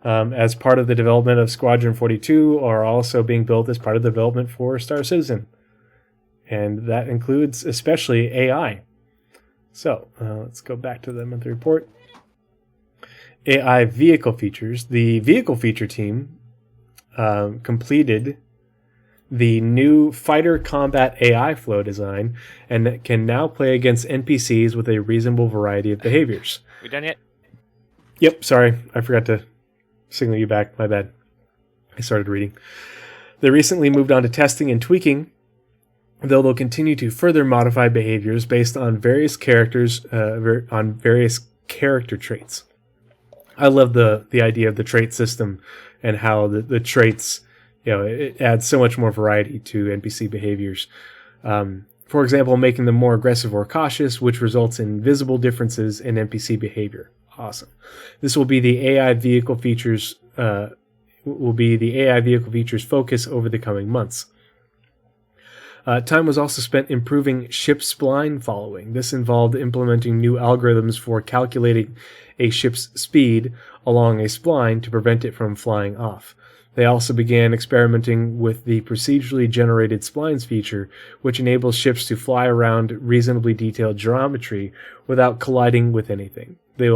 as part of the development of Squadron 42 are also being built as part of the development for Star Citizen. And that includes especially AI. So let's go back to the monthly report. AI vehicle features. The vehicle feature team completed the new fighter combat AI flow design and can now play against NPCs with a reasonable variety of behaviors. We done yet? Yep, sorry. I forgot to signal you back. My bad. I started reading. They recently moved on to testing and tweaking, though they'll continue to further modify behaviors based on various characters, on various character traits. I love the idea of the trait system and how the traits, it adds so much more variety to NPC behaviors. For example, making them more aggressive or cautious, which results in visible differences in NPC behavior. Awesome. This will be the AI vehicle features. Focus over the coming months. Time was also spent improving ship spline following. This involved implementing new algorithms for calculating a ship's speed along a spline to prevent it from flying off. They also began experimenting with the procedurally generated splines feature, which enables ships to fly around reasonably detailed geometry without colliding with anything. This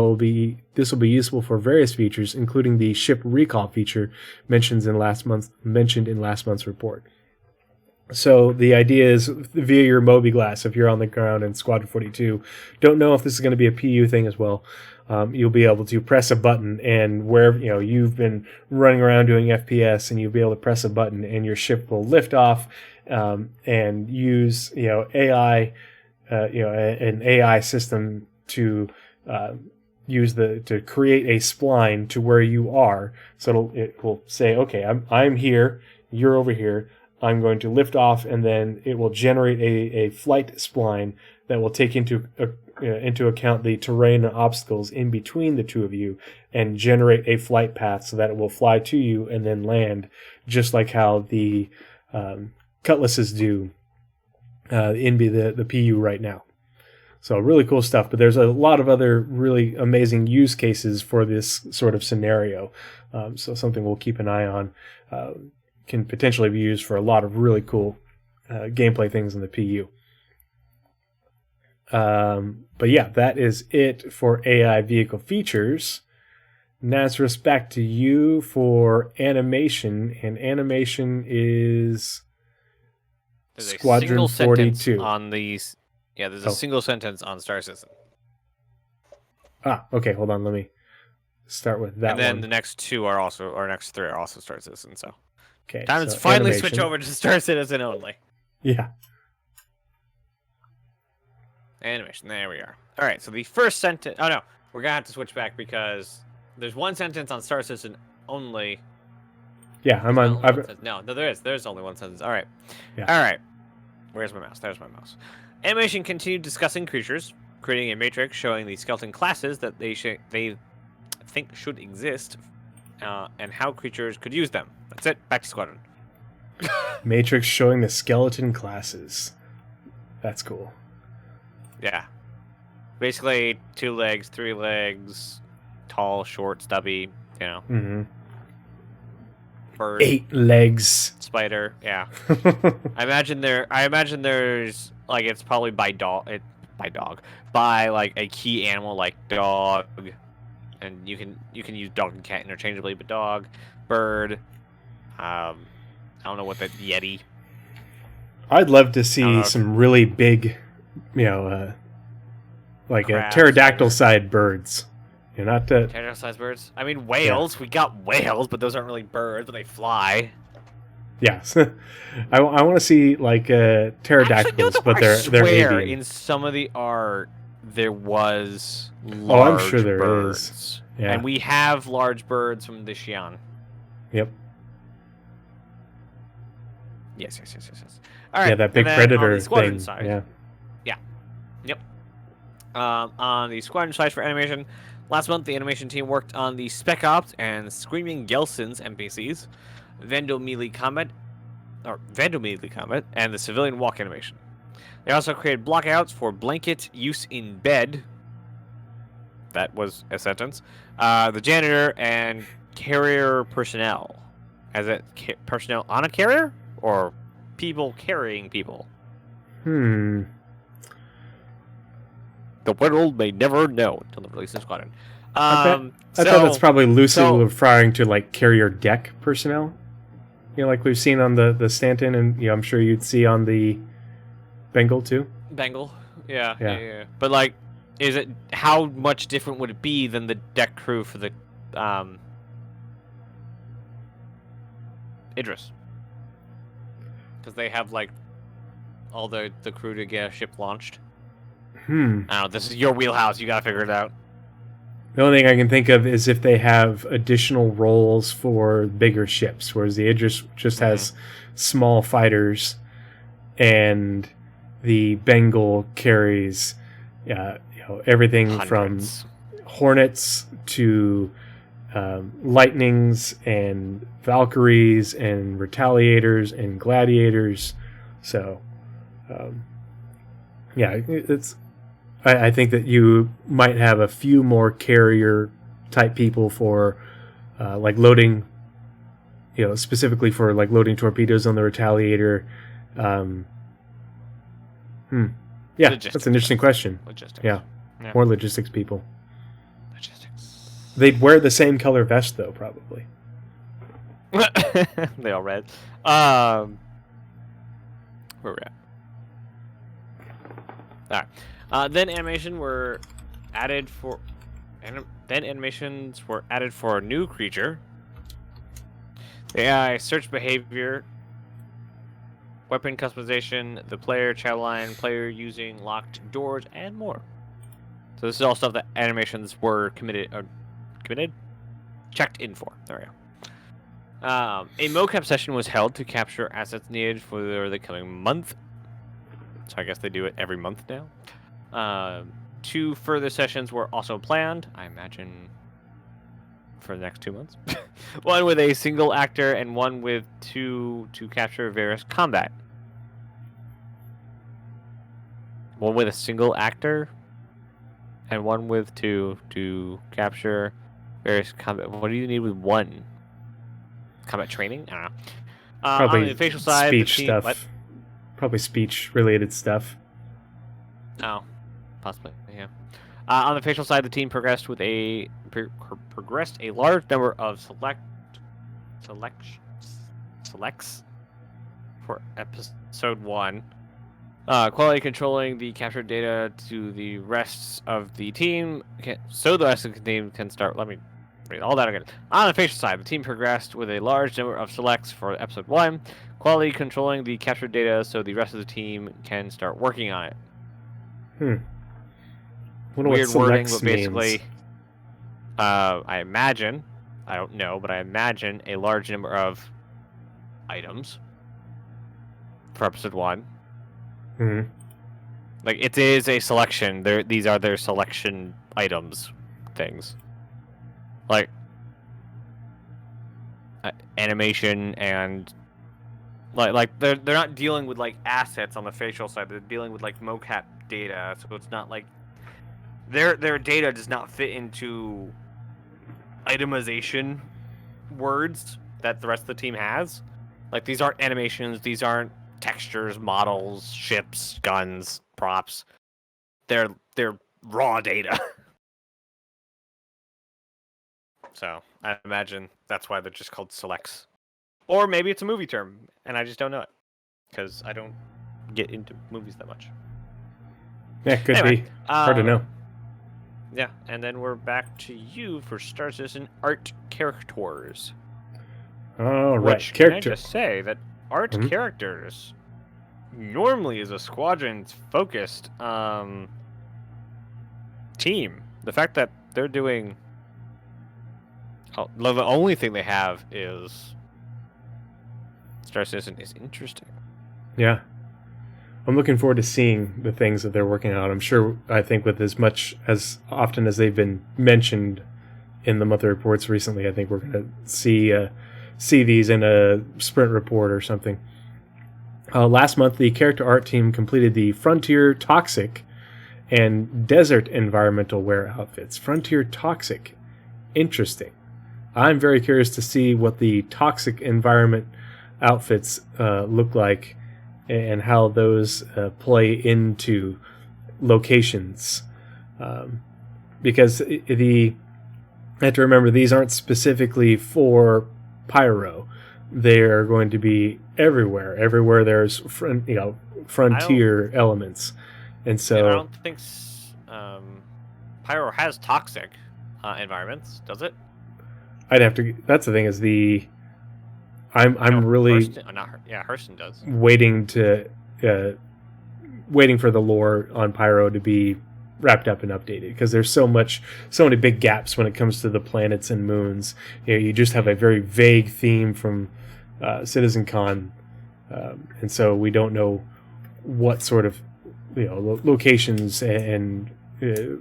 will be useful for various features, including the ship recall feature mentioned in last month's report. So the idea is via your Moby Glass, if you're on the ground in Squadron 42, don't know if this is going to be a PU thing as well. You'll be able to press a button, and wherever you've been running around doing FPS, and you'll be able to press a button, and your ship will lift off and use AI, an AI system to to create a spline to where you are. So it will say, okay, I'm here, you're over here. I'm going to lift off, and then it will generate a flight spline that will take into account the terrain and obstacles in between the two of you and generate a flight path so that it will fly to you and then land, just like how the cutlasses do in the PU right now. So really cool stuff, but there's a lot of other really amazing use cases for this sort of scenario. So something we'll keep an eye on. Can potentially be used for a lot of really cool gameplay things in the PU. But yeah, that is it for AI vehicle features. Nazeris, back to you for animation, and animation is Squadron 42. On these, there's a single sentence on Star Citizen. Okay, hold on, let me start with that. And then one. The next three are also Star Citizen. So. Okay, Time to finally switch over to Star Citizen only. Yeah. Animation. There we are. All right. So the first sentence. Oh no, we're gonna have to switch back because there's one sentence on Star Citizen only. Yeah, I'm on. No, there is. There's only one sentence. All right. Yeah. All right. Where's my mouse? There's my mouse. Animation continued discussing creatures, creating a matrix showing the skeleton classes that they think should exist, and how creatures could use them. That's it. Back to Squadron. Matrix showing the skeleton classes. That's cool. Yeah. Basically, 2 legs, 3 legs, tall, short, stubby, you know. Mm-hmm. Bird. 8 legs. Spider, yeah. I imagine there's like it's probably by like a key animal like dog, and you can use dog and cat interchangeably, but dog, bird, I don't know what the Yeti. I'd love to see some really big, like Crabs, pterodactyl-sized birds. You're not pterodactyl-sized birds. I mean whales. Yeah. We got whales, but those aren't really birds, but they fly. Yes, I want to see like pterodactyls, but they're avian. In some of the art there was large I'm sure there birds. Is. Yeah. And we have large birds from the Xi'an. Yep. Yes. All right. Yeah, that big predator thing. Side, yeah. Yep. On the Squadron side for animation, last month the animation team worked on the Spec Ops and Screaming Gelson's NPCs, Vandal Melee Combat, and the Civilian Walk animation. They also created blockouts for blanket use in bed. That was a sentence. The janitor and carrier personnel. As it personnel on a carrier or people carrying people? The world may never know until the release of Squadron. I thought that's probably loosely referring to like carrier deck personnel. Like we've seen on the Stanton, and I'm sure you'd see on the Bengal too. Bengal, yeah. But like, is it how much different would it be than the deck crew for the Idris? Because they have like all the crew to get a ship launched. I don't know. This is your wheelhouse. You gotta figure it out. The only thing I can think of is if they have additional roles for bigger ships, whereas the Idris just has small fighters, and the Bengal carries, everything Hundreds. From Hornets to Lightnings and Valkyries and Retaliators and Gladiators. So, it's. I think that you might have a few more carrier type people for like loading, specifically for like loading torpedoes on the Retaliator. Yeah, logistics. That's an interesting question. Logistics. Yeah, more logistics people. Logistics. They'd wear the same color vest though, probably. They all red. Where we're at? All right. Then animations were added for a new creature. The AI search behavior, weapon customization, the player chat line, player using locked doors, and more. So this is all stuff that animations were checked in for. There we go. A mocap session was held to capture assets needed for the coming month. So I guess they do it every month now. 2 further sessions were also planned, I imagine, for the next 2 months. One with a single actor and one with 2 to capture various combat. One with a single actor and one with 2 to capture various combat. What do you need with 1? Combat training? I don't know. Probably on the facial side, speech stuff. What? Probably speech-related stuff. Oh. Possibly, yeah. On the facial side, the team progressed with a large number of selects for episode 1. Quality controlling the captured data to the rest of the team, so the rest of the team can start. Let me read all that again. On the facial side, the team progressed with a large number of selects for episode 1. Quality controlling the captured data so the rest of the team can start working on it. Weird wording, but basically, I imagine, I don't know, but I imagine a large number of items for episode 1. Like, it is a selection. These are their selection items things. like animation and like they're not dealing with like assets on the facial side. They're dealing with like mocap data, so it's not like their data does not fit into itemization words that the rest of the team has. Like, these aren't animations, these aren't textures, models, ships, guns, props. They're raw data. So I imagine that's why they're just called selects. Or maybe it's a movie term and I just don't know it because I don't get into movies that much. Yeah, could Anyway, be. Hard to know. Yeah, and then we're back to you for Star Citizen art characters. All right, Which, can I just say that art characters normally is a squadron's focused team. The fact that they're doing... Oh, the only thing they have is Star Citizen is interesting. Yeah. I'm looking forward to seeing the things that they're working on. I'm sure, I think with as much, as often as they've been mentioned in the monthly reports recently, I think we're going to see these in a sprint report or something. Last month, the character art team completed the Frontier Toxic and Desert Environmental Wear outfits. Frontier Toxic. Interesting. I'm very curious to see what the Toxic Environment outfits look like and how those play into locations. Because I have to remember, these aren't specifically for Pyro. They're going to be everywhere. Everywhere there's frontier elements. And so... Yeah, I don't think Pyro has toxic environments, does it? I'd have to... That's the thing, is the... I'm really Hurston does. waiting for the lore on Pyro to be wrapped up and updated, because there's so many big gaps when it comes to the planets and moons. You just have a very vague theme from CitizenCon, and so we don't know what sort of locations and very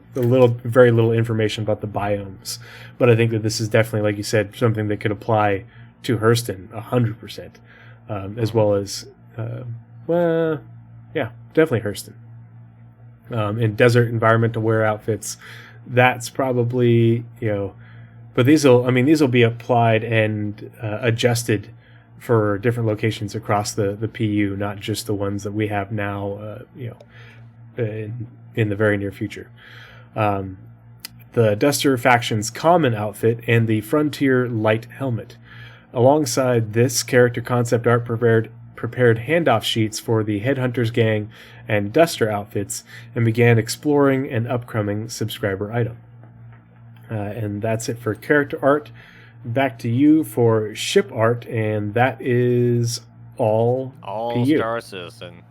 little information about the biomes. But I think that this is definitely, like you said, something that could apply to Hurston 100%, as well as definitely Hurston. In desert environmental wear outfits, that's probably but these will be applied and adjusted for different locations across the PU, not just the ones that we have now in the very near future. The Duster faction's common outfit and the Frontier light helmet. Alongside this, character concept art prepared handoff sheets for the Headhunters gang and Duster outfits and began exploring an upcoming subscriber item. And that's it for character art. Back to you for ship art, and that is all PU. Star Citizen.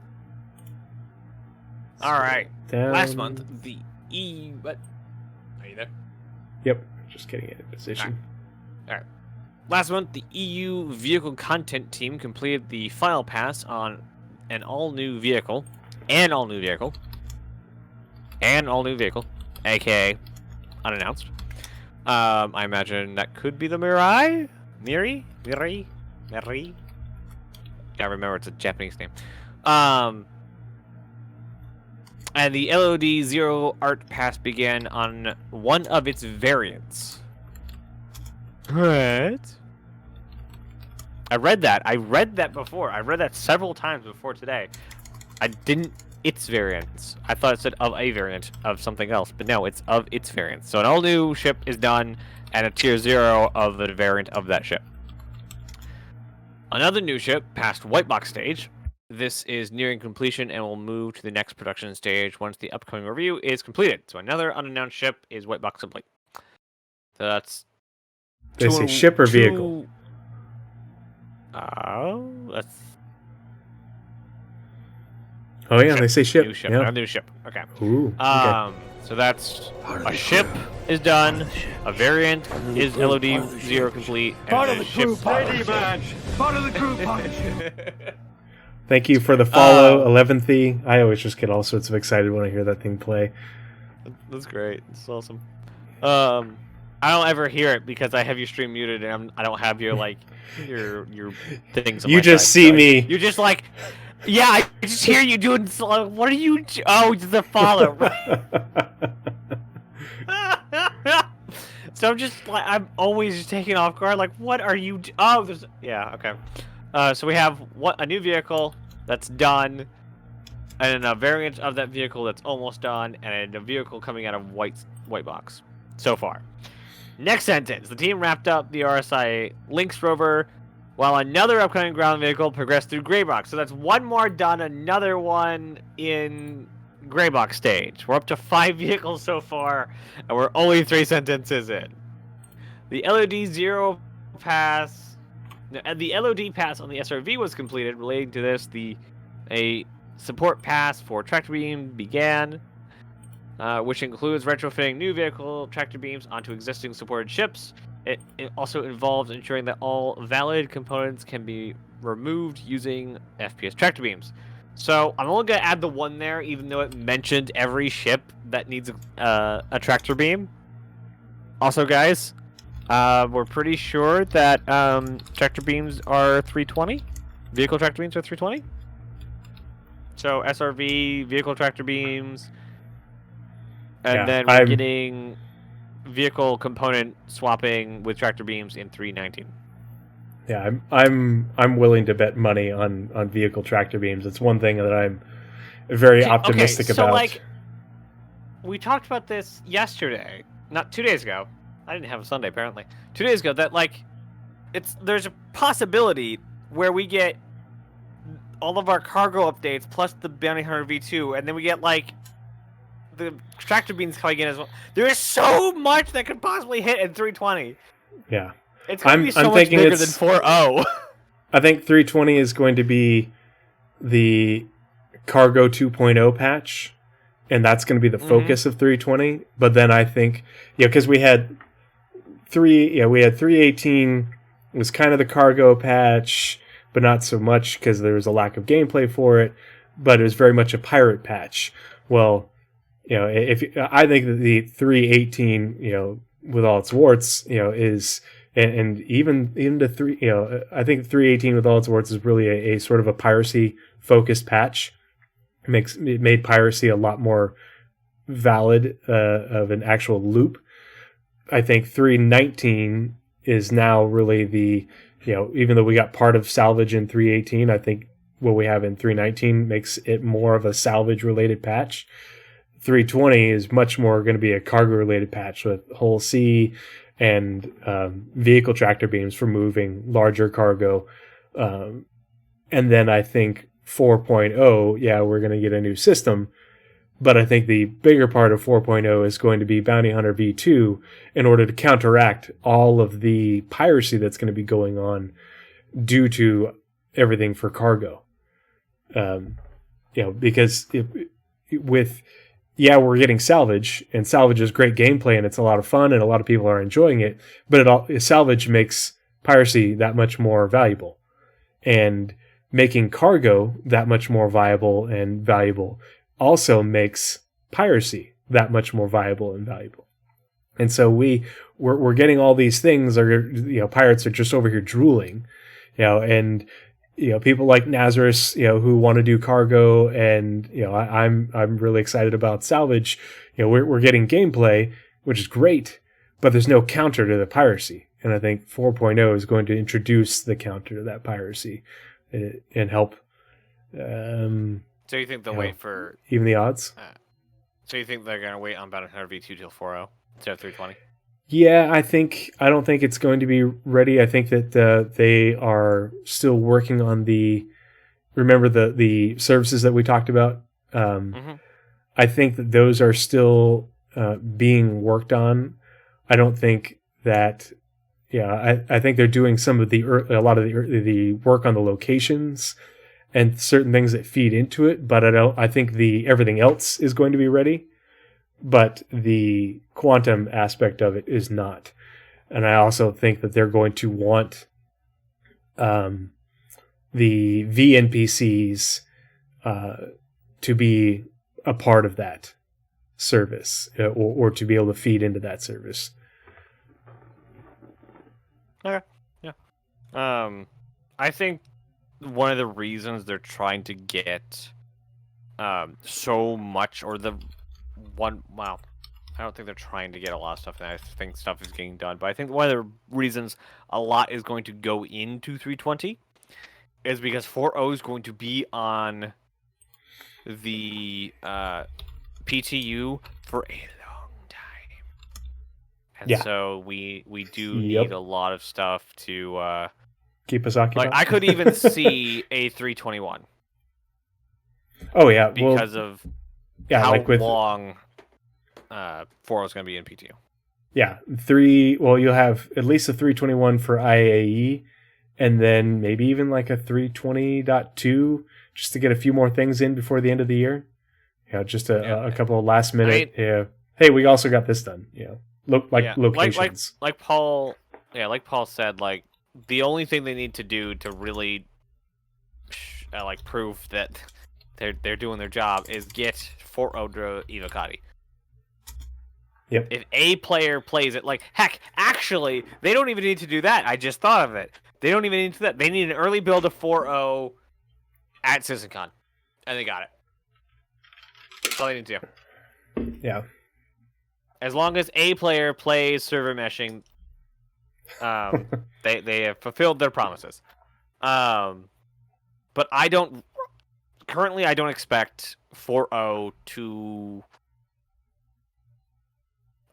All right. Last month, the What? Are you there? Yep. Just getting it in position. All right. Last month, the EU vehicle content team completed the final pass on an all-new vehicle, aka unannounced. I imagine that could be the Mirai? Miri? Gotta remember it's a Japanese name. And the LOD 0 art pass began on one of its variants. What? I read that before. I read that several times before today. I didn't... Its variants. I thought it said of a variant of something else, but no, it's of its variant. So an all-new ship is done, and a tier 0 of the variant of that ship. Another new ship passed white box stage. This is nearing completion and will move to the next production stage once the upcoming review is completed. So another unannounced ship is white box complete. So that's... They say ship or vehicle? That's... Oh yeah, they say ship. New ship. Yeah. A new ship. Okay. Ooh, okay. So that's a ship is done. A variant is LOD 0 complete. Part of the crew party badge. Part of the crew party. Thank you for the follow, 11th. I always just get all sorts of excited when I hear that thing play. That's great. It's awesome. I don't ever hear it because I have your stream muted and I don't have your your things. On You my just side, see so me. You're just like, yeah, I just hear you doing. What are you? Oh, the follow. Right? So I'm just like, I'm always just taken off guard. Like, what are you? Oh, there's okay. So we have a new vehicle that's done, and a variant of that vehicle that's almost done, and a vehicle coming out of white box so far. Next sentence: the team wrapped up the RSI Lynx rover, while another upcoming ground vehicle progressed through gray box. So that's one more done, another one in gray box stage. We're up to 5 vehicles so far, and we're only 3 sentences in. The LOD 0 pass, the LOD pass on the SRV was completed. Relating to this, a support pass for tractor beam began, which includes retrofitting new vehicle tractor beams onto existing supported ships. It also involves ensuring that all valid components can be removed using FPS tractor beams. So I'm only going to add the one there, even though it mentioned every ship that needs a tractor beam. Also, guys, we're pretty sure that tractor beams are 320. Vehicle tractor beams are 320. So SRV, vehicle tractor beams, and then we're getting vehicle component swapping with tractor beams in 319. Yeah, I'm willing to bet money on vehicle tractor beams. It's one thing that I'm very optimistic about. So like, we talked about this yesterday, not 2 days ago. I didn't have a Sunday apparently. 2 days ago, that like, there's a possibility where we get all of our cargo updates plus the Bounty Hunter V2, and then we get like the tractor beams coming in as well. There is so much that could possibly hit in 320. Yeah. It's going to be so much bigger than 4.0. I think 320 is going to be the Cargo 2.0 patch, and that's going to be the focus of 320. But then I think, because we had 318 was kind of the cargo patch, but not so much because there was a lack of gameplay for it. But it was very much a pirate patch. Well, if I think that the 318, with all its warts, is. And even the 3, I think 318 with all its warts is really a sort of a piracy focused patch. It made piracy a lot more valid of an actual loop. I think 319 is now really the, even though we got part of salvage in 318, I think what we have in 319 makes it more of a salvage related patch. 320 is much more going to be a cargo related patch with Hull C and vehicle tractor beams for moving larger cargo. And then I think 4.0, we're going to get a new system. But I think the bigger part of 4.0 is going to be Bounty Hunter V2 in order to counteract all of the piracy that's going to be going on due to everything for cargo. Because we're getting salvage, and salvage is great gameplay, and it's a lot of fun, and a lot of people are enjoying it. But salvage makes piracy that much more valuable, and making cargo that much more viable and valuable also makes piracy that much more viable and valuable. And so we're getting all these things. Pirates are just over here drooling, and. People like Nazeris, who want to do cargo, and I'm really excited about salvage. We're getting gameplay, which is great, but there's no counter to the piracy, and I think 4.0 is going to introduce the counter to that piracy and help. So you think they'll wait for even the odds? So you think they're going to wait on Bounty Hunter V2 till 4.0 instead of 320? Yeah, I don't think it's going to be ready. I think that they are still working on remember the services that we talked about? I think that those are still being worked on. I don't think that, I think they're doing a lot of the work on the locations and certain things that feed into it, but I think everything else is going to be ready. But the quantum aspect of it is not. And I also think that they're going to want the VNPCs to be a part of that service or to be able to feed into that service. Okay. Yeah. I think one of the reasons they're trying to get so much, or the one, well, I don't think they're trying to get a lot of stuff, and I think stuff is getting done. But I think one of the reasons a lot is going to go into 320 is because 4.0 is going to be on the PTU for a long time, and so we do need a lot of stuff to keep us occupied. Like I could even see a 321. Oh yeah, because of how like with long 4 is going to be in PTU. Yeah, you'll have at least a 321 for IAE, and then maybe even like a 320.2 just to get a few more things in before the end of the year. Just a couple of last minute. Hey, we also got this done. Locations. Like Paul said, like the only thing they need to do to really prove that they're doing their job is get 4.0 to Evocati. Yep. If a player plays it, heck, actually, they don't even need to do that. I just thought of it. They don't even need to do that. They need an early build of 4.0 at CitizenCon, and they got it. That's all they need to do. Yeah. As long as a player plays server meshing, they have fulfilled their promises. But I don't expect 4.0 to.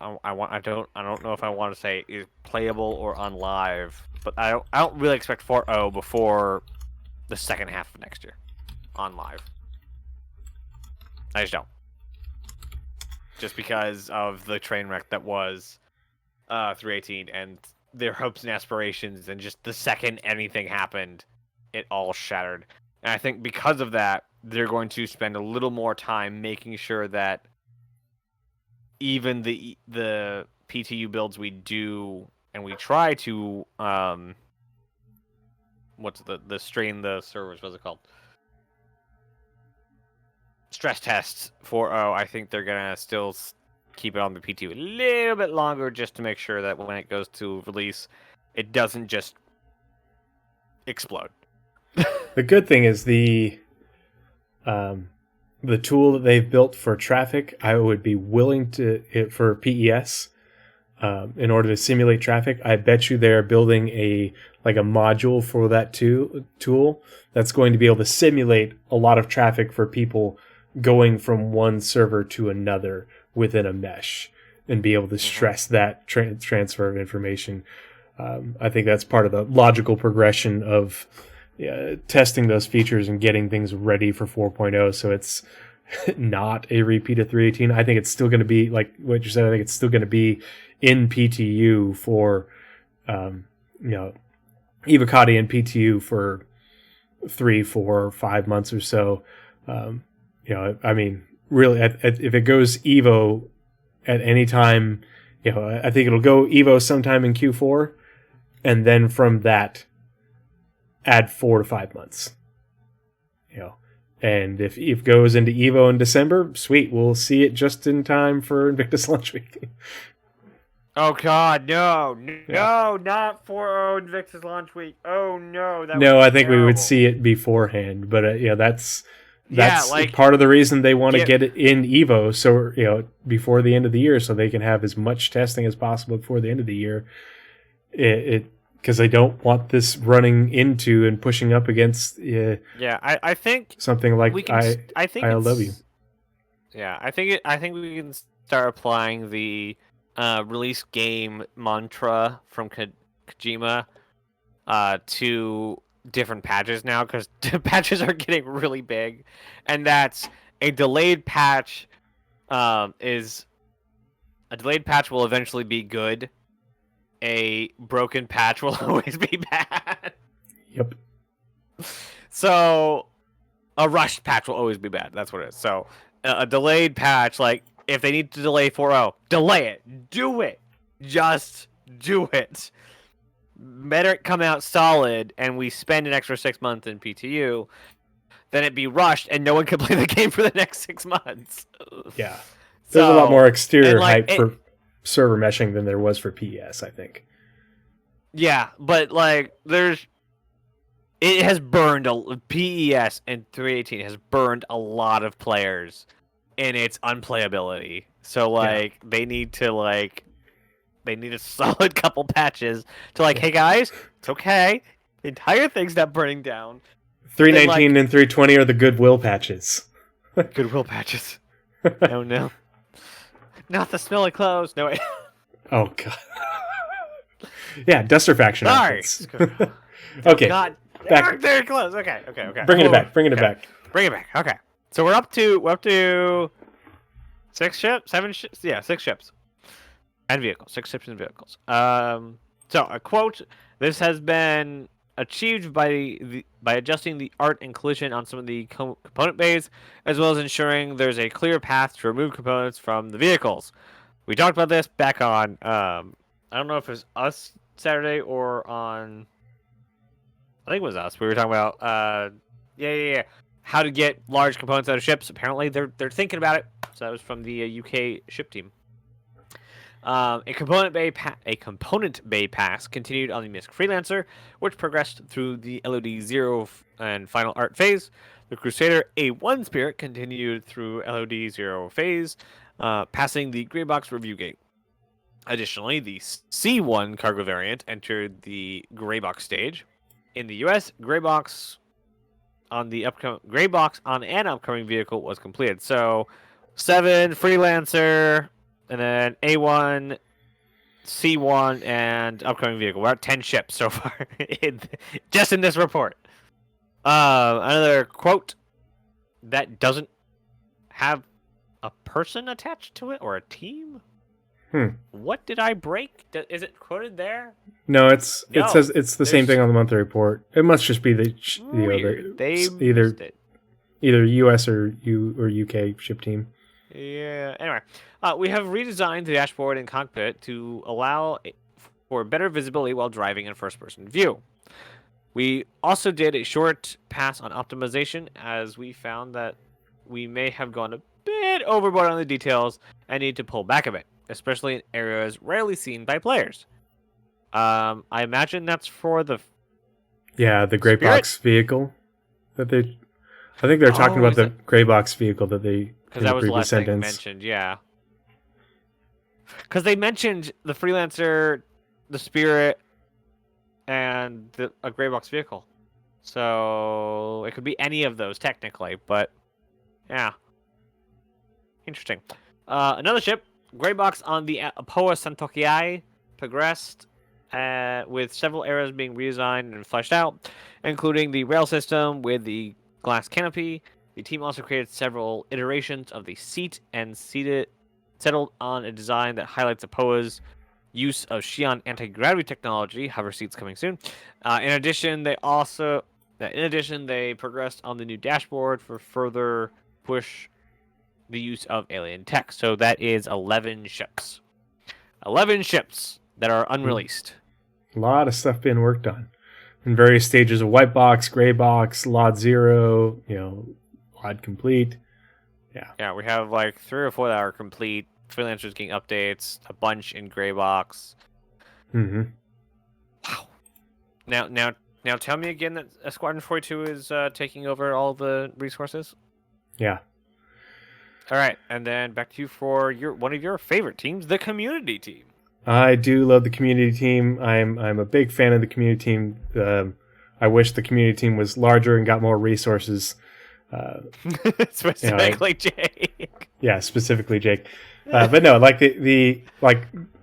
I don't know if I want to say is playable or on live, but I don't really expect 4.0 before the second half of next year on live. I just don't. Just because of the train wreck that was 318 and their hopes and aspirations, and just the second anything happened, it all shattered. And I think because of that, they're going to spend a little more time making sure that even the PTU builds we do, and we try to what's the strain the servers, what's it called? Stress tests 4.0, I think they're gonna still keep it on the PTU a little bit longer, just to make sure that when it goes to release, it doesn't just explode. The good thing is the tool that they've built for traffic, I would be willing to for PES in order to simulate traffic. I bet you they're building a module for that tool that's going to be able to simulate a lot of traffic for people going from one server to another within a mesh, and be able to stress that transfer of information. I think that's part of the logical progression of testing those features and getting things ready for 4.0, so it's not a repeat of 318. I think it's still going to be, like what you said, I think it's still going to be in PTU for Evocati and PTU for 3, 4, 5 months or so. I mean, really, if it goes Evo at any time, I think it'll go Evo sometime in Q4, and then from that, add 4 to 5 months. And if it goes into Evo in December, sweet, we'll see it just in time for Invictus Launch Week. Oh God, no, not 4.0 Invictus Launch Week. Oh no, I think we would see it beforehand, but that's part of the reason they want to get it in Evo, so before the end of the year, so they can have as much testing as possible before the end of the year. Because they don't want this running into and pushing up against. I think something like I think ILW. I think we can start applying the release game mantra from Kojima to different patches now, because patches are getting really big, and that's a delayed patch. A delayed patch will eventually be good. A broken patch will always be bad. Yep. So a rushed patch will always be bad. That's what it is. So a delayed patch, like if they need to delay 4.0, delay it. Do it. Just do it. Better it come out solid and we spend an extra 6 months in PTU than it be rushed and no one can play the game for the next 6 months. Yeah. There's a lot more exterior hype for server meshing than there was for PES, I think. Yeah, but like it has burned PES and 318 has burned a lot of players in its unplayability. So like they need a solid couple patches to like, hey guys, it's okay. The entire thing's not burning down. 319 and 320 are the goodwill patches. Goodwill patches. Oh no. Not the smelly clothes. No wait. Oh god. Yeah, Duster faction Sorry. outfits. Okay. God, back. they're close. Okay. Bringing it back. Bringing it back. Bring it back. Okay. So we're up to 6 ships, 7 ships. Yeah, 6 ships and vehicles. 6 ships and vehicles. So a quote: "This has been achieved by adjusting the art and collision on some of the component bays, as well as ensuring there's a clear path to remove components from the vehicles." We talked about this back on. I don't know if it was us Saturday or on. I think it was us. We were talking about. Yeah. How to get large components out of ships. Apparently, they're thinking about it. So that was from the UK ship team. A component bay pass continued on the Misk Freelancer, which progressed through the LOD 0 and final art phase. The Crusader A1 Spirit continued through LOD 0 phase, passing the Grey Box review gate. Additionally, the C1 cargo variant entered the Grey Box stage. In the US, Grey Box on an upcoming vehicle was completed. So 7 Freelancer, and then A1, C1, and upcoming vehicle. We're at 10 ships so far, just in this report. Another quote that doesn't have a person attached to it or a team. What did I break? Is it quoted there? No, it says it's the same thing on the monthly report. It must just be either US or UK ship team. Yeah. Anyway, we have redesigned the dashboard and cockpit to allow for better visibility while driving in first-person view. We also did a short pass on optimization, as we found that we may have gone a bit overboard on the details and need to pull back a bit, especially in areas rarely seen by players. I imagine that's for the Grey Box vehicle that they. I think they're talking about the Grey Box vehicle that they. Because that was the last thing mentioned, yeah. Because they mentioned the Freelancer, the Spirit, and a Grey Box vehicle. So it could be any of those technically, but yeah. Interesting. Another ship, Grey Box on the Apoa Santokiai, progressed with several areas being redesigned and fleshed out, including the rail system with the glass canopy. The team also created several iterations of the seat and settled on a design that highlights Apoa's use of Xi'an anti-gravity technology. Hover seats coming soon. In addition, they progressed on the new dashboard for further push the use of alien tech. So that is 11 ships. 11 ships that are unreleased. A lot of stuff being worked on in various stages of white box, gray box, LOD 0, LOD complete. Yeah, we have like 3 or 4 that are complete. Freelancers getting updates, a bunch in gray box. Mm-hmm. Wow. Now tell me again that Squadron 42 is taking over all the resources? Yeah. All right, and then back to you for one of your favorite teams, the community team. I do love the community team. I'm a big fan of the community team. I wish the community team was larger and got more resources. Specifically Jake. Yeah, specifically Jake. But no, like the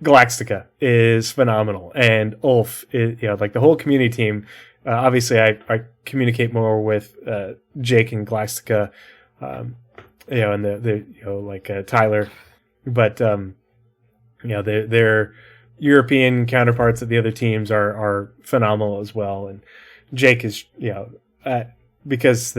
Galactica is phenomenal, and Ulf is, like the whole community team. Obviously, I communicate more with Jake and Galactica, and the Tyler, but their European counterparts of the other teams are phenomenal as well. And Jake is because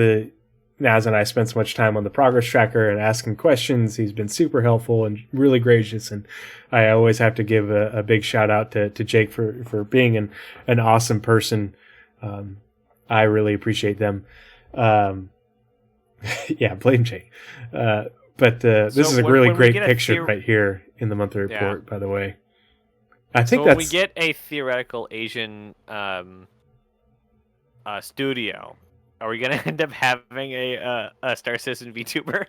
Naz and I spent so much time on the progress tracker and asking questions. He's been super helpful and really gracious, and I always have to give a big shout out to Jake for being an awesome person. I really appreciate them. Yeah, blame Jake. But this is a really great picture right here in the monthly report, by the way. I think when we that's get a theoretical Asian studio, are we gonna end up having a Star Citizen VTuber?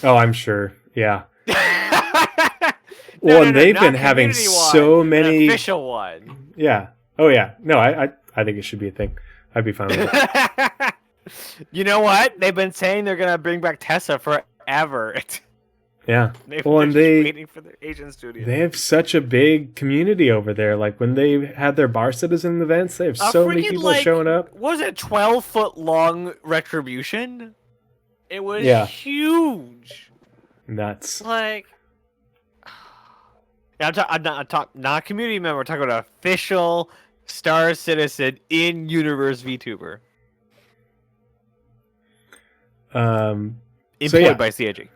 oh, I'm sure. Yeah. No, Well, and they've not been having community so one, many an official one. Yeah. Oh yeah. No, I think it should be a thing. I'd be fine with it. You know what? They've been saying they're gonna bring back Tessa forever. Yeah. They're Well, and just they waiting for their Asian studio. they have such a big community over there. Like when they had their Bar Citizen events, they have so many people showing up. What was it 12-foot long retribution? It was Yeah. huge. Nuts. Like, yeah, I'm not a community member. I'm talking about an official Star Citizen in universe VTuber. Employed yeah. by CIG.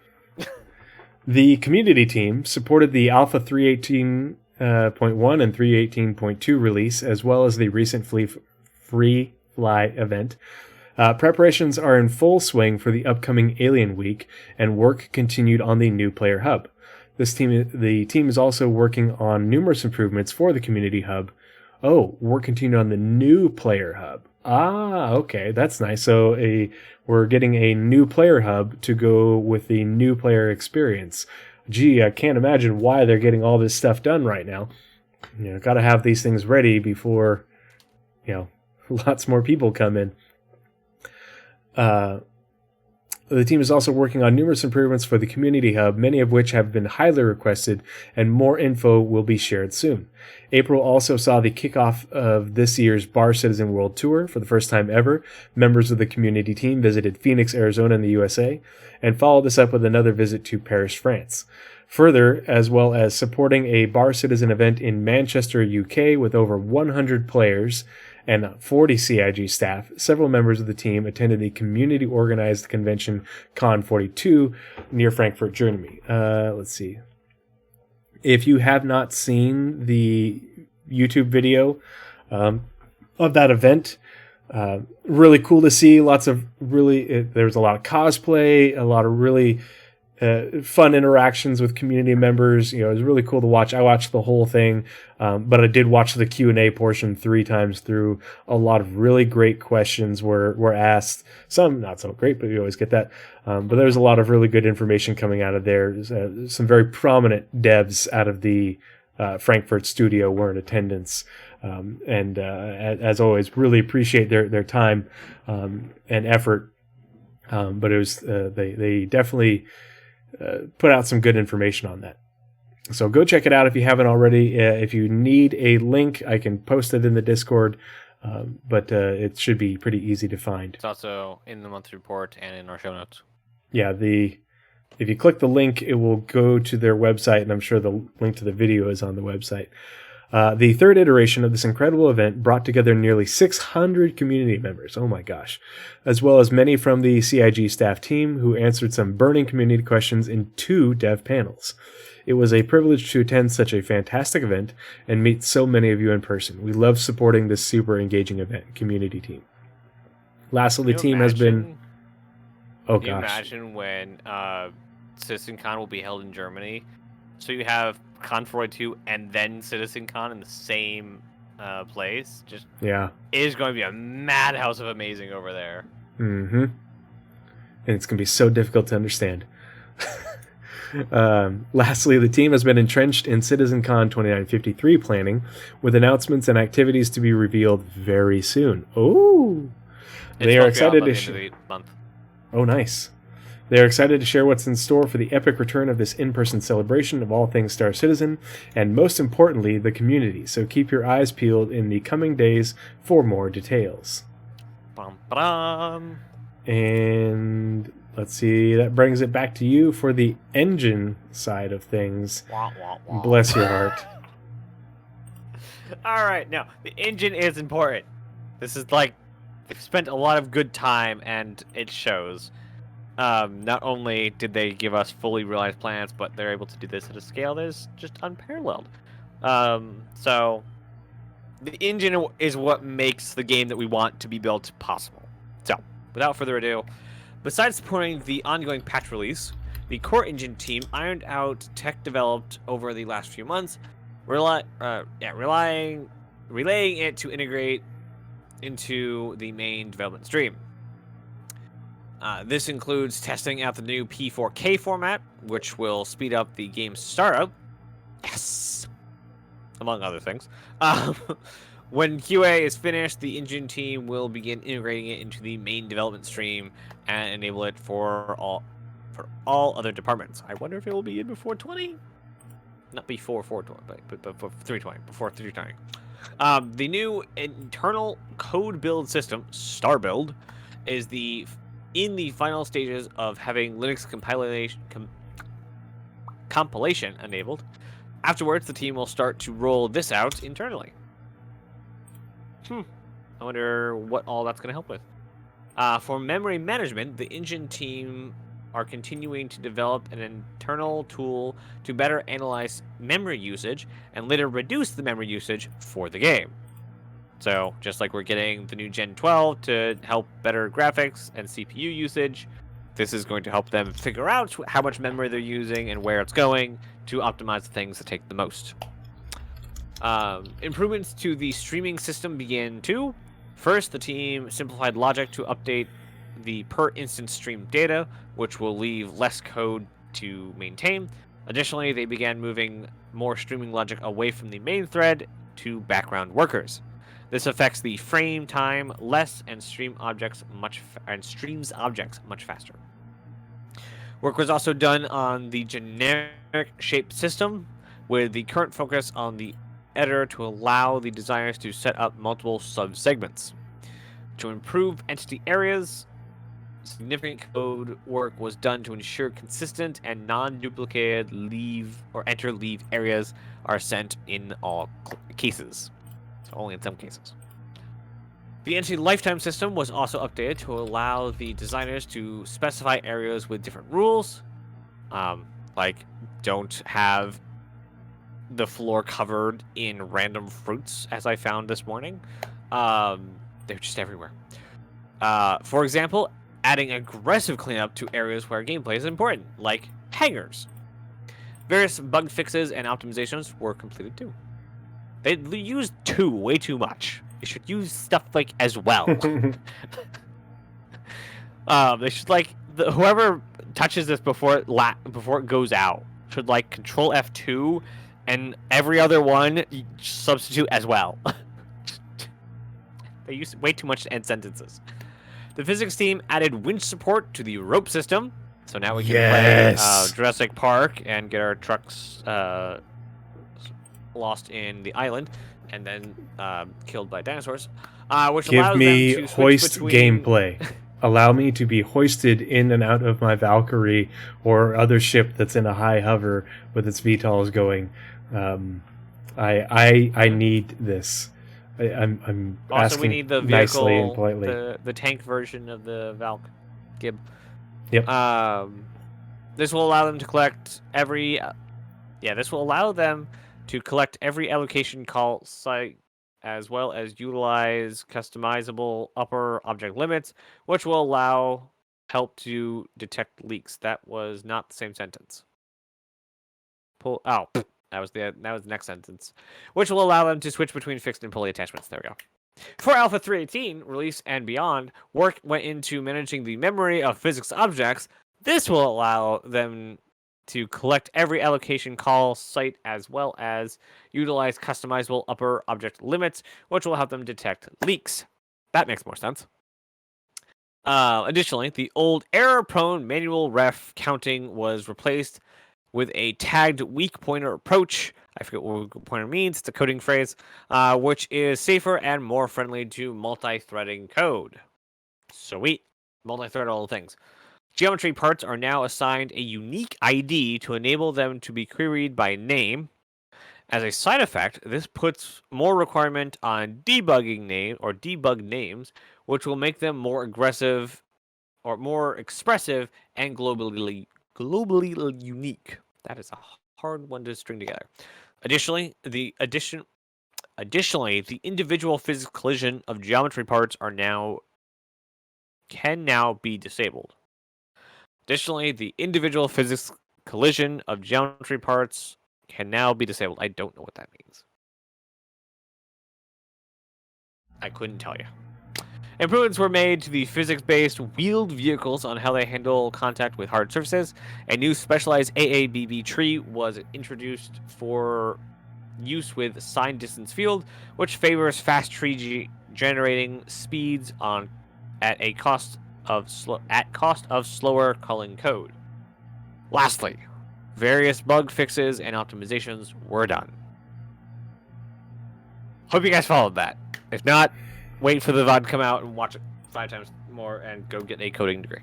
The community team supported the Alpha 318.1 and 318.2 release, as well as the recent Free Fly event. Preparations are in full swing for the upcoming Alien Week, and work continued on the new player hub. The team is also working on numerous improvements for the community hub. Oh, work continued on the new player hub. Ah, okay, that's nice. So we're getting a new player hub to go with the new player experience. Gee, I can't imagine why they're getting all this stuff done right now. You know, got to have these things ready before, lots more people come in. The team is also working on numerous improvements for the community hub, many of which have been highly requested, and more info will be shared soon. April also saw the kickoff of this year's Bar Citizen World Tour. For the first time ever, members of the community team visited Phoenix, Arizona in the USA, and followed this up with another visit to Paris, France. Further, as well as supporting a Bar Citizen event in Manchester, UK with over 100 players, and 40 CIG staff, several members of the team attended the community-organized convention Con 42 near Frankfurt, Germany. Let's see. If you have not seen the YouTube video of that event, really cool to see. Lots of there's a lot of cosplay, a lot of really fun interactions with community members. It was really cool to watch. I watched the whole thing, but I did watch the Q&A portion 3 times through. A lot of really great questions were asked. Some not so great, but you always get that. But there was a lot of really good information coming out of there. Some very prominent devs out of the Frankfurt studio were in attendance. And as always, really appreciate their time and effort. But it was they definitely put out some good information on that. So go check it out if you haven't already. If you need a link, I can post it in the Discord, but it should be pretty easy to find. It's also in the monthly report and in our show notes. Yeah, if you click the link, it will go to their website, and I'm sure the link to the video is on the website. The third iteration of this incredible event brought together nearly 600 community members, oh my gosh, as well as many from the CIG staff team who answered some burning community questions in 2 dev panels. It was a privilege to attend such a fantastic event and meet so many of you in person. We love supporting this super engaging event community team. Lastly, the team has been... Oh, Can you gosh. imagine when CitizenCon will be held in Germany? So you have Con 42 and then CitizenCon in the same place. It is going to be a madhouse of amazing over there. Mm-hmm. And it's going to be so difficult to understand. Lastly, the team has been entrenched in CitizenCon 2953 planning, with announcements and activities to be revealed very soon. Oh, they are excited to share. Oh, nice. They are excited to share what's in store for the epic return of this in-person celebration of all things Star Citizen, and most importantly, the community. So keep your eyes peeled in the coming days for more details. Bum-ba-dum. And let's see, that brings it back to you for the engine side of things. Wah, wah, wah. Bless your heart. All right, now, the engine is important. This is like, they've spent a lot of good time, and it shows. Not only did they give us fully realized plans, but they're able to do this at a scale that is just unparalleled. So, the engine is what makes the game that we want to be built possible. So, without further ado, besides supporting the ongoing patch release, the core engine team ironed out tech developed over the last few months relaying it to integrate into the main development stream. This includes testing out the new P4K format, which will speed up the game's startup. Yes! Among other things. When QA is finished, the engine team will begin integrating it into the main development stream and enable it for all other departments. I wonder if it will be in before 20? Not before 420, but before 320. Before 320. The new internal code build system, Star Build, is in the final stages of having Linux compilation enabled. Afterwards, the team will start to roll this out internally. I wonder what all that's going to help with. For memory management, the engine team are continuing to develop an internal tool to better analyze memory usage and later reduce the memory usage for the game. So, just like we're getting the new Gen 12 to help better graphics and CPU usage, this is going to help them figure out how much memory they're using and where it's going to optimize the things that take the most. Improvements to the streaming system begin too. First, the team simplified logic to update the per instance stream data, which will leave less code to maintain. Additionally, they began moving more streaming logic away from the main thread to background workers. This affects the frame time less and streams objects much faster. Work was also done on the generic shape system, with the current focus on the editor to allow the designers to set up multiple sub-segments. To improve entity areas, significant code work was done to ensure consistent and non-duplicated leave or enter-leave areas are sent in all cases. So only in some cases. The entity lifetime system was also updated to allow the designers to specify areas with different rules, like don't have the floor covered in random fruits, as I found this morning. They're just everywhere. For example, adding aggressive cleanup to areas where gameplay is important, like hangars. Various bug fixes and optimizations were completed too. They used way too much. They should use stuff like as well. They should whoever touches this before it goes out should control F2 and every other one substitute as well. They use way too much to end sentences. The physics team added winch support to the rope system, so now we can play Jurassic Park and get our trucks lost in the island and then killed by dinosaurs. Which Give allows me them to hoist switch between... gameplay. Allow me to be hoisted in and out of my Valkyrie or other ship that's in a high hover with its VTOLs going. I need this. I'm also, asking we need the nicely and vehicle, politely. the tank version of the Valk Gib. Yep. This will allow them to collect every. This will allow them to collect every allocation call site, as well as utilize customizable upper object limits, which will help to detect leaks. That was not the same sentence. That was the next sentence, which will allow them to switch between fixed and pulley attachments. There we go. For Alpha 318 release and beyond, work went into managing the memory of physics objects. This will allow them to collect every allocation call site as well as utilize customizable upper object limits, which will help them detect leaks. That makes more sense. Additionally, the old error-prone manual ref counting was replaced with a tagged weak pointer approach. I forget what weak pointer means. It's a coding phrase, which is safer and more friendly to multi-threading code. Sweet. Multi-thread all the things. Geometry parts are now assigned a unique ID to enable them to be queried by name. As a side effect, this puts more requirement on debug names, which will make them more aggressive or more expressive and globally unique. That is a hard one to string together. Additionally, the individual physics collision of geometry parts can now be disabled. Additionally, the individual physics collision of geometry parts can now be disabled. I don't know what that means. I couldn't tell you. Improvements were made to the physics-based wheeled vehicles on how they handle contact with hard surfaces. A new specialized AABB tree was introduced for use with signed distance field, which favors fast tree generating speeds at cost of slower culling code. Lastly, various bug fixes and optimizations were done. Hope you guys followed that. If not, wait for the VOD to come out and watch it 5 times more and go get a coding degree.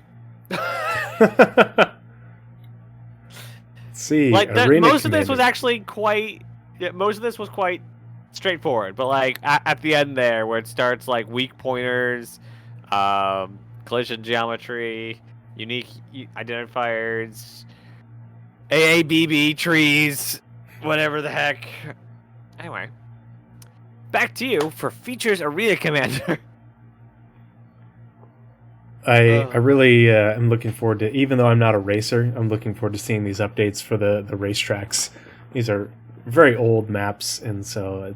Let's see, Like most of this was Commander. actually quite. Yeah, most of this was quite straightforward, but like at the end there, where it starts like weak pointers, collision geometry, unique identifiers, AABB trees, whatever the heck. Anyway, back to you for features Arena Commander. I really am looking forward to, even though I'm not a racer, I'm looking forward to seeing these updates for the racetracks. These are very old maps, and so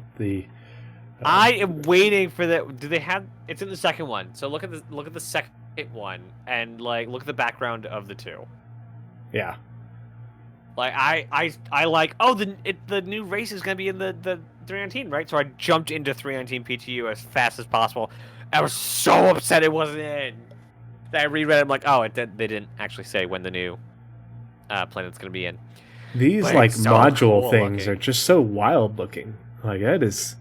I am waiting for that. Do they have? It's in the second one. So look at the second one, and like look at the background of the two. yeah. Like I like. Oh, the new race is gonna be in the 319, right? So I jumped into 319 PTU as fast as possible. I was so upset it wasn't in. That I reread it, I'm like, oh, they didn't actually say when the new planet's gonna be in. These But like it's so module cool things looking. are just so wild looking. Like that is,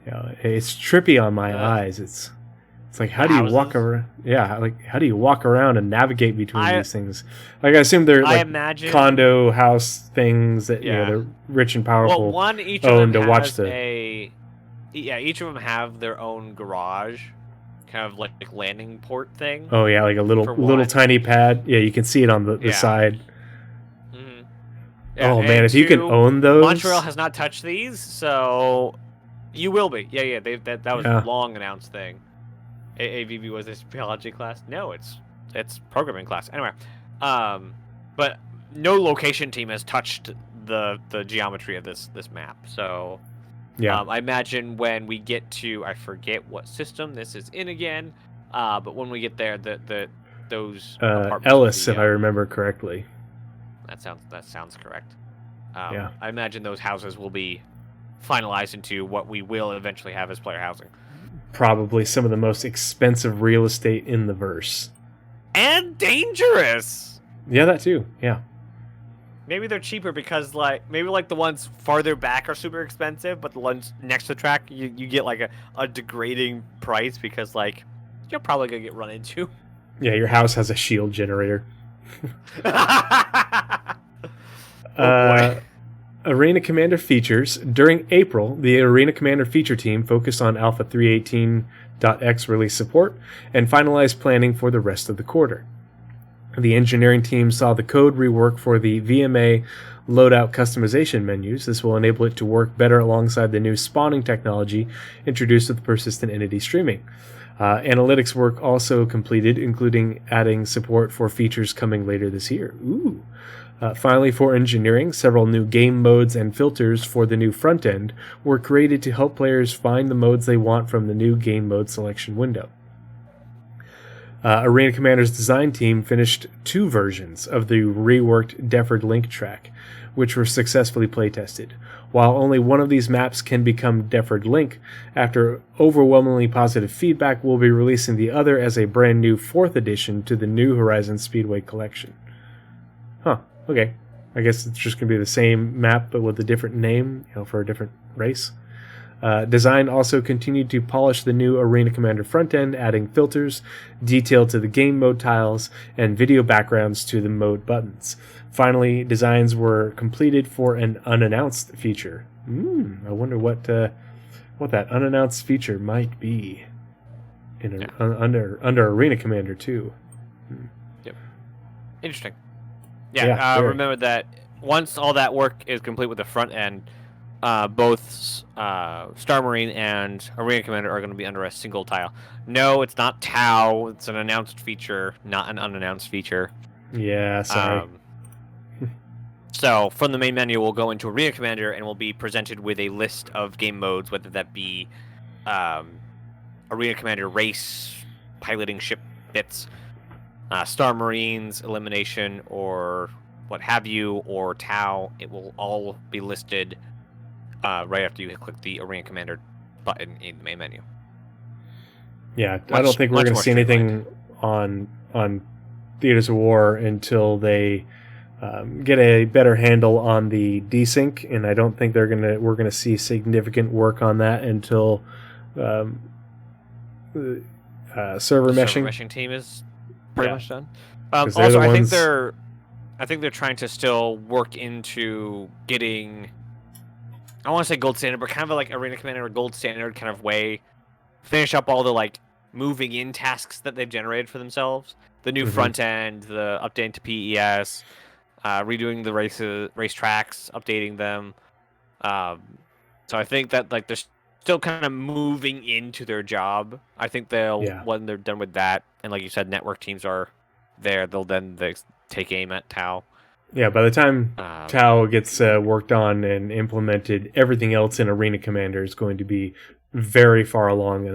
it's trippy on my eyes. It's like, how do you walk houses? around? Yeah, like how do you walk around and navigate between these things? Like I assume they're I like imagine condo house things that Yeah. they're rich and Well, powerful. one each own of them to watch has the- each of them have their own garage, kind of like landing port thing. Oh yeah, like a little For little one. tiny pad. Yeah, you can see it on the Yeah. side. Mhm. Oh and man, if you can two, own those. Montreal has not touched these, so you will be. Yeah. That was Yeah. a long announced thing. AAVB was this biology class? No, it's programming class. Anyway, but no location team has touched the geometry of this map. So Yeah. I imagine when we get to, I forget what system this is in again, but when we get there, those apartments will Ellis, be, if I remember correctly. that sounds correct. Yeah. I imagine those houses will be finalized into what we will eventually have as player housing. Probably some of the most expensive real estate in the verse. And dangerous. Yeah, that too. Yeah. Maybe they're cheaper because maybe the ones farther back are super expensive, but the ones next to the track you get like a degrading price because you're probably gonna get run into. Yeah, your house has a shield generator. Oh boy. Arena Commander features. During April, the Arena Commander feature team focused on Alpha 318.x release support and finalized planning for the rest of the quarter. The engineering team saw the code rework for the VMA loadout customization menus. This will enable it to work better alongside the new spawning technology introduced with persistent entity streaming. Analytics work also completed, including adding support for features coming later this year. Ooh. Finally, for engineering, several new game modes and filters for the new front end were created to help players find the modes they want from the new game mode selection window. Arena Commander's design team finished 2 versions of the reworked Deferred Link track, which were successfully playtested. While only one of these maps can become Deferred Link, after overwhelmingly positive feedback, we'll be releasing the other as a brand new 4th edition to the New Horizons Speedway collection. Huh. Okay. I guess it's just going to be the same map, but with a different name, for a different race. Design also continued to polish the new Arena Commander front end, adding filters, detail to the game mode tiles, and video backgrounds to the mode buttons. Finally, designs were completed for an unannounced feature. I wonder what that unannounced feature might be under Arena Commander 2. Yep. Interesting. Yeah, very. Remember that once all that work is complete with the front end, both Star Marine and Arena Commander are going to be under a single tile. No, it's not Tau. It's an announced feature, not an unannounced feature. Yeah, sorry. So from the main menu, we'll go into Arena Commander, and we'll be presented with a list of game modes, whether that be Arena Commander race, piloting ship bits, Star Marines, elimination, or what have you, or Tau. It will all be listed right after you click the Arena Commander button in the main menu. Yeah, I don't think we're going to see anything on Theaters of War until they get a better handle on the desync, and I don't think we're gonna see significant work on that until server meshing. Server meshing team is pretty much done. Also, I think they're trying to still work into getting, I want to say gold standard, but kind of like Arena Commander or gold standard kind of way. Finish up all the like moving in tasks that they've generated for themselves. The new front end, the update to PES, redoing the race tracks, updating them. So I think that like they're still kind of moving into their job. I think when they're done with that, and like you said, network teams are there, they'll take aim at Tau. Yeah, by the time Tau gets worked on and implemented, everything else in Arena Commander is going to be very far along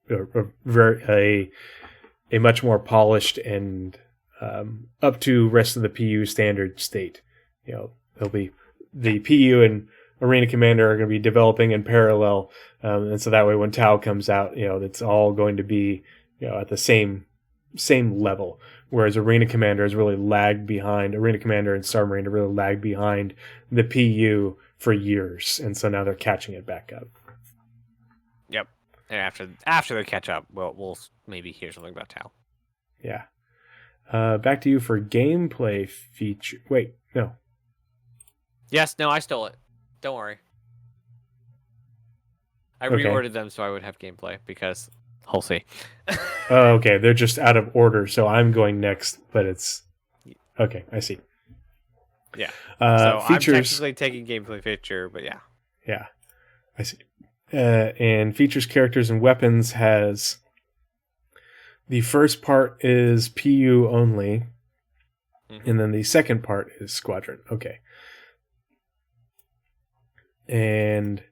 and a much more polished and up to rest of the PU standard state. There'll be the PU and Arena Commander are going to be developing in parallel, and so that way when Tau comes out, it's all going to be at the same level. Whereas Arena Commander has really lagged behind. Arena Commander and Star Marine have really lagged behind the PU for years, and so now they're catching it back up. Yep. And after they catch up, we'll maybe hear something about Tau. Yeah. Back to you for gameplay feature. Wait, no. Yes, no, I stole it. Don't worry. I reordered them so I would have gameplay because we'll see. Oh, okay. They're just out of order, so I'm going next, but it's okay. I see. Yeah. So features... I'm technically taking gameplay feature, but yeah. Yeah, I see. And features, characters, and weapons has the first part is PU only, and then the second part is Squadron. Okay. And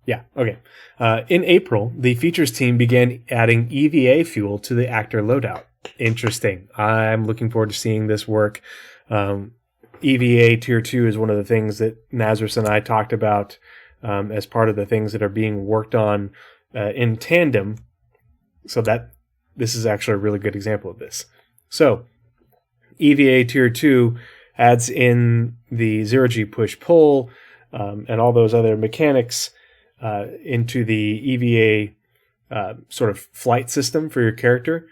yeah, okay. In April, the features team began adding EVA fuel to the actor loadout. Interesting. I'm looking forward to seeing this work. EVA Tier 2 is one of the things that Nazeris and I talked about as part of the things that are being worked on in tandem. So that this is actually a really good example of this. So EVA Tier 2 adds in the 0G push-pull and all those other mechanics into the EVA sort of flight system for your character.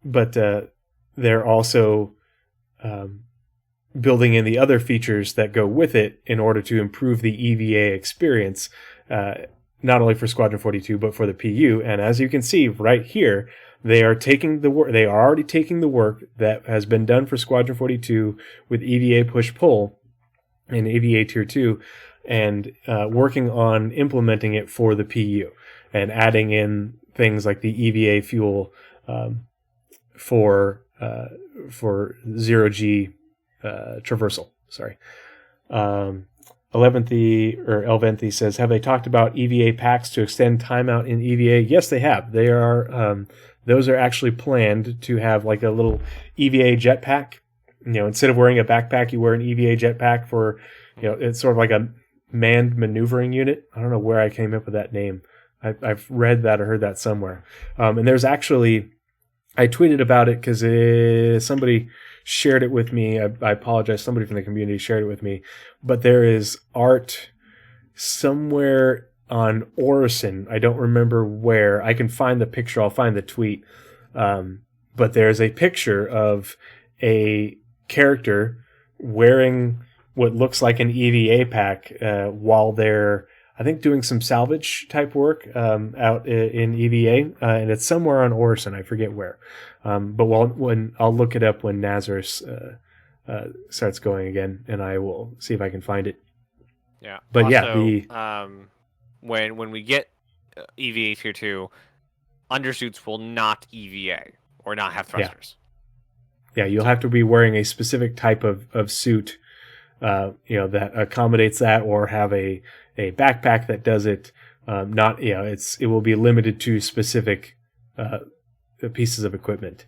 But they're also building in the other features that go with it in order to improve the EVA experience, not only for Squadron 42, but for the PU. And as you can see right here, they are taking the work. They are already taking the work that has been done for Squadron 42 with EVA push-pull and EVA Tier 2 and working on implementing it for the PU and adding in things like the EVA fuel for 0G traversal. Sorry. Elventhi says, have they talked about EVA packs to extend timeout in EVA? Yes, they have. They are. Those are actually planned to have like a little EVA jetpack. Instead of wearing a backpack, you wear an EVA jetpack for, it's sort of like a manned maneuvering unit. I don't know where I came up with that name. I've read that or heard that somewhere. And there's actually, I tweeted about it because somebody shared it with me. I apologize. Somebody from the community shared it with me. But there is art somewhere on Orison. I don't remember where. I can find the picture. I'll find the tweet. But there's a picture of a character wearing what looks like an EVA pack while they're, I think, doing some salvage type work out in EVA, and it's somewhere on Orison. I forget where. But when I'll look it up when Nazeris starts going again, and I will see if I can find it. Yeah. But also, when we get EVA Tier 2, undersuits will not EVA or not have thrusters. you'll have to be wearing a specific type of suit, that accommodates that, or have a backpack that does it. Not, it will be limited to specific pieces of equipment.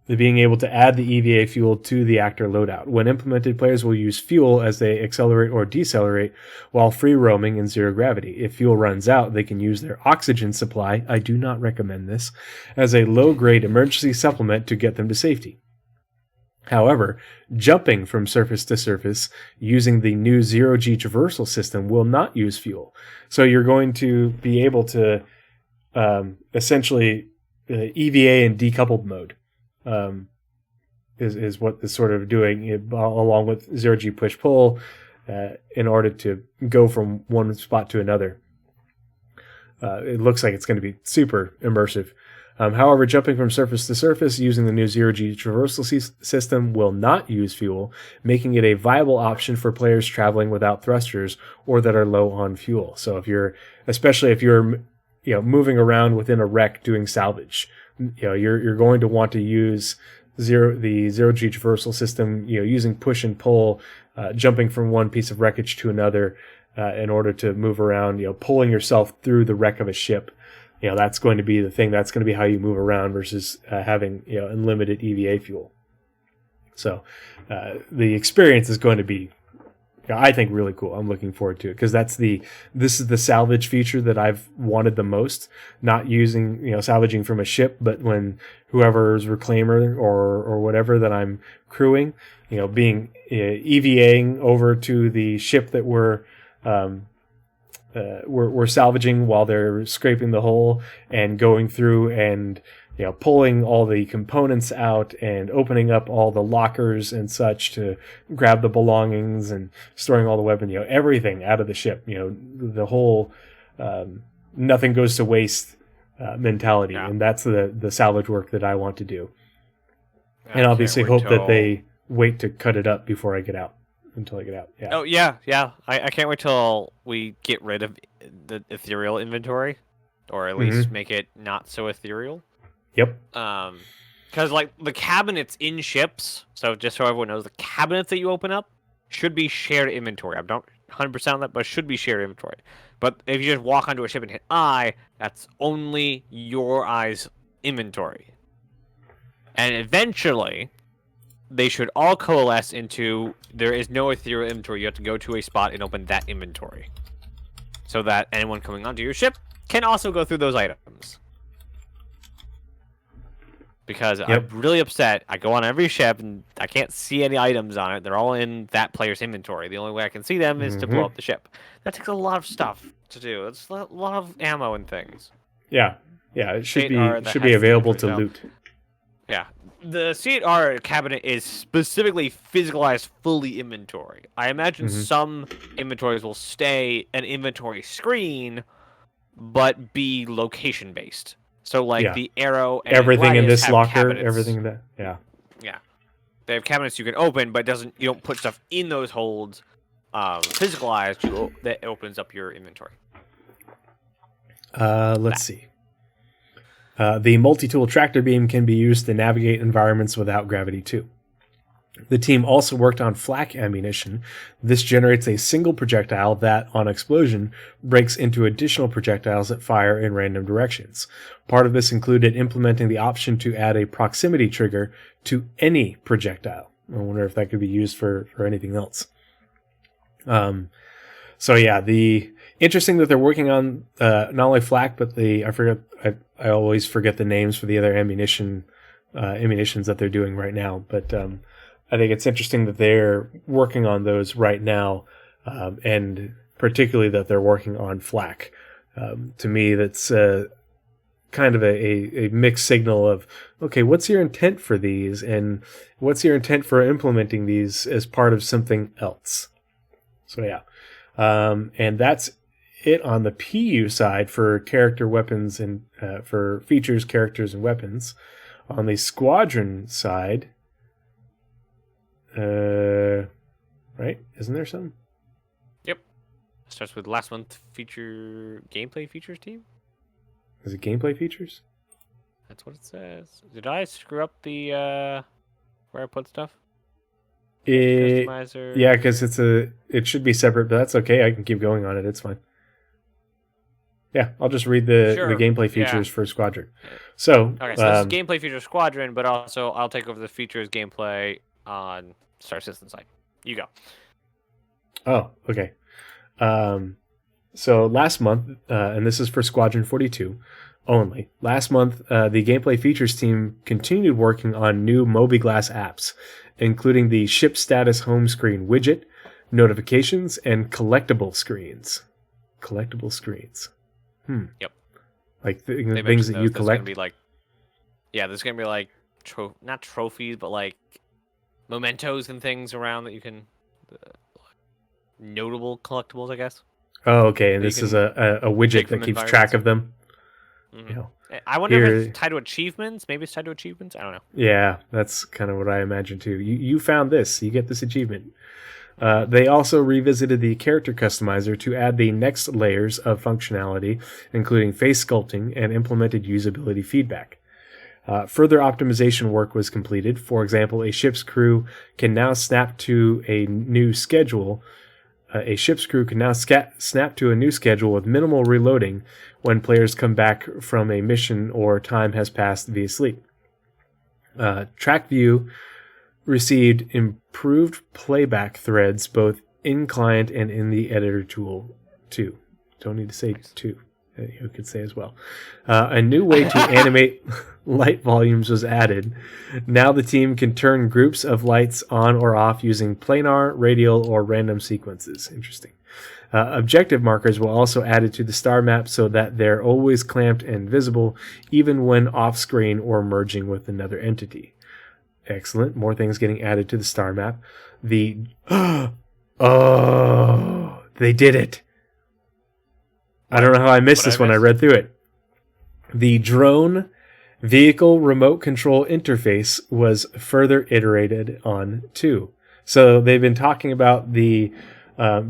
Being able to add the EVA fuel to the actor loadout. When implemented, players will use fuel as they accelerate or decelerate while free roaming in zero gravity. If fuel runs out, they can use their oxygen supply, I do not recommend this, as a low-grade emergency supplement to get them to safety. However, jumping from surface to surface using the new zero-G traversal system will not use fuel. So you're going to be able to essentially EVA in decoupled mode. Is what is sort of doing along with zero-G push-pull in order to go from one spot to another. It looks like it's going to be super immersive. However, jumping from surface to surface using the new zero-G traversal system will not use fuel, making it a viable option for players traveling without thrusters or that are low on fuel. So especially if you're moving around within a wreck doing salvage, you're going to want to use the zero-G traversal system, using push and pull, jumping from one piece of wreckage to another in order to move around, pulling yourself through the wreck of a ship. That's going to be the thing. That's going to be how you move around versus having unlimited EVA fuel. So the experience is going to be, I think, really cool. I'm looking forward to it because this is the salvage feature that I've wanted the most. Not using salvaging from a ship, but when whoever's reclaimer or whatever that I'm crewing, being EVAing over to the ship that we're salvaging while they're scraping the hull and going through and pulling all the components out and opening up all the lockers and such to grab the belongings and storing all the weapons, everything out of the ship, the whole nothing goes to waste mentality. Yeah. And that's the salvage work that I want to do. And obviously hope that they wait to cut it up before I get out. Until I get out. Yeah. Oh, yeah. I can't wait till we get rid of the ethereal inventory, or at least make it not so ethereal. Yep. Because the cabinets in ships, so just so everyone knows, the cabinets that you open up should be shared inventory. I'm not 100% on that, but it should be shared inventory. But if you just walk onto a ship and hit I, that's only your I's inventory. And eventually, they should all coalesce into there is no ethereal inventory. You have to go to a spot and open that inventory, so that anyone coming onto your ship can also go through those items. Because I'm really upset. I go on every ship and I can't see any items on it. They're all in that player's inventory. The only way I can see them is to blow up the ship. That takes a lot of stuff to do. It's a lot of ammo and things. Yeah. It should be available to loot. Yeah. The C8R cabinet is specifically physicalized fully inventory. I imagine some inventories will stay an inventory screen, but be location based. So the arrow and everything in this locker, cabinets. Everything that they have cabinets you can open, but you don't put stuff in those holds. Physicalized, that opens up your inventory. Let's see. The multi-tool tractor beam can be used to navigate environments without gravity too. The team also worked on flak ammunition. This generates a single projectile that, on explosion, breaks into additional projectiles that fire in random directions. Part of this included implementing the option to add a proximity trigger to any projectile. I wonder if that could be used for anything else. Interesting that they're working on not only flak, but I always forget the names for the other ammunitions that they're doing right now. But I think it's interesting that they're working on those right now, and particularly that they're working on flak. To me, that's kind of a mixed signal of, okay, what's your intent for these, and what's your intent for implementing these as part of something else? So yeah, and that's it on the PU side for character weapons and for features, characters, and weapons. On the Squadron side, right? Isn't there some? Yep. Starts with last month gameplay features team. Is it gameplay features? That's what it says. Did I screw up the where I put stuff? Customizer. Yeah, because it should be separate, but that's okay. I can keep going on it. It's fine. Yeah, I'll just read the gameplay features for Squadron. So, okay, so this is gameplay features Squadron, but also I'll take over the features gameplay on Star Citizen side. You go. Oh, okay. So last month, and this is for Squadron 42 only. Last month, the gameplay features team continued working on new mobiGlas apps, including the ship status home screen widget, notifications, and collectible screens. Collectible screens. Yep. Like things that you collect. There's gonna be like not trophies, but like mementos and things around that you can notable collectibles, I guess. Oh, okay. And this is a widget that keeps track of them. Mm-hmm. You know, I wonder if it's tied to achievements. Maybe it's tied to achievements. I don't know. Yeah, that's kind of what I imagine too. You found this. You get this achievement. They also revisited the character customizer to add the next layers of functionality, including face sculpting, and implemented usability feedback. Further optimization work was completed. For example, a ship's crew can now snap to a new schedule. A ship's crew can now snap to a new schedule with minimal reloading when players come back from a mission or time has passed via sleep. Track view received improved playback threads both in client and in the editor tool too. Don't need to say two. You could say as well. A new way to animate light volumes was added. Now the team can turn groups of lights on or off using planar, radial, or random sequences. Interesting. Objective markers were also added to the star map so that they're always clamped and visible, even when off-screen or merging with another entity. Excellent. More things getting added to the star map. Oh, they did it. I don't know how I missed this when I read through it. The drone vehicle remote control interface was further iterated on too. So they've been talking about the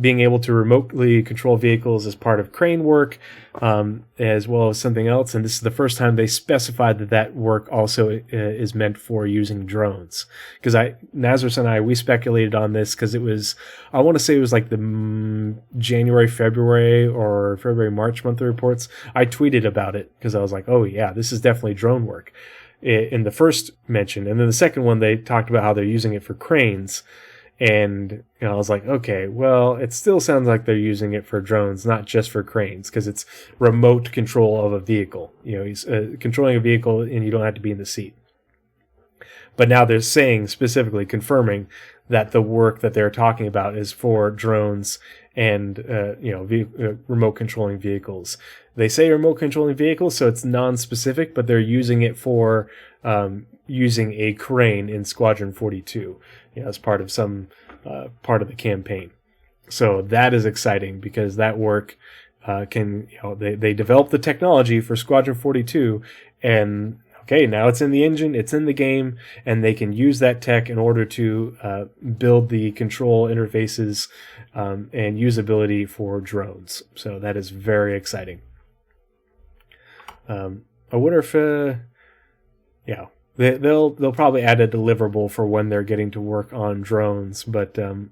being able to remotely control vehicles as part of crane work, as well as something else. And this is the first time they specified that work also is meant for using drones. Because Nazeris and I, we speculated on this because it was, I want to say it was like the January, February, or February, March monthly reports. I tweeted about it because I was like, oh yeah, this is definitely drone work in the first mention. And then the second one, they talked about how they're using it for cranes. And I was like, okay, well, it still sounds like they're using it for drones, not just for cranes, because it's remote control of a vehicle. He's controlling a vehicle, and you don't have to be in the seat. But now they're saying, specifically confirming, that the work that they're talking about is for drones and remote controlling vehicles. They say remote controlling vehicles, so it's non-specific, but they're using it for using a crane in Squadron 42. As part of some part of the campaign. So that is exciting because that work can, they developed the technology for Squadron 42, and okay, now it's in the engine, it's in the game, and they can use that tech in order to build the control interfaces and usability for drones. So that is very exciting. I wonder if, They'll probably add a deliverable for when they're getting to work on drones, but I'm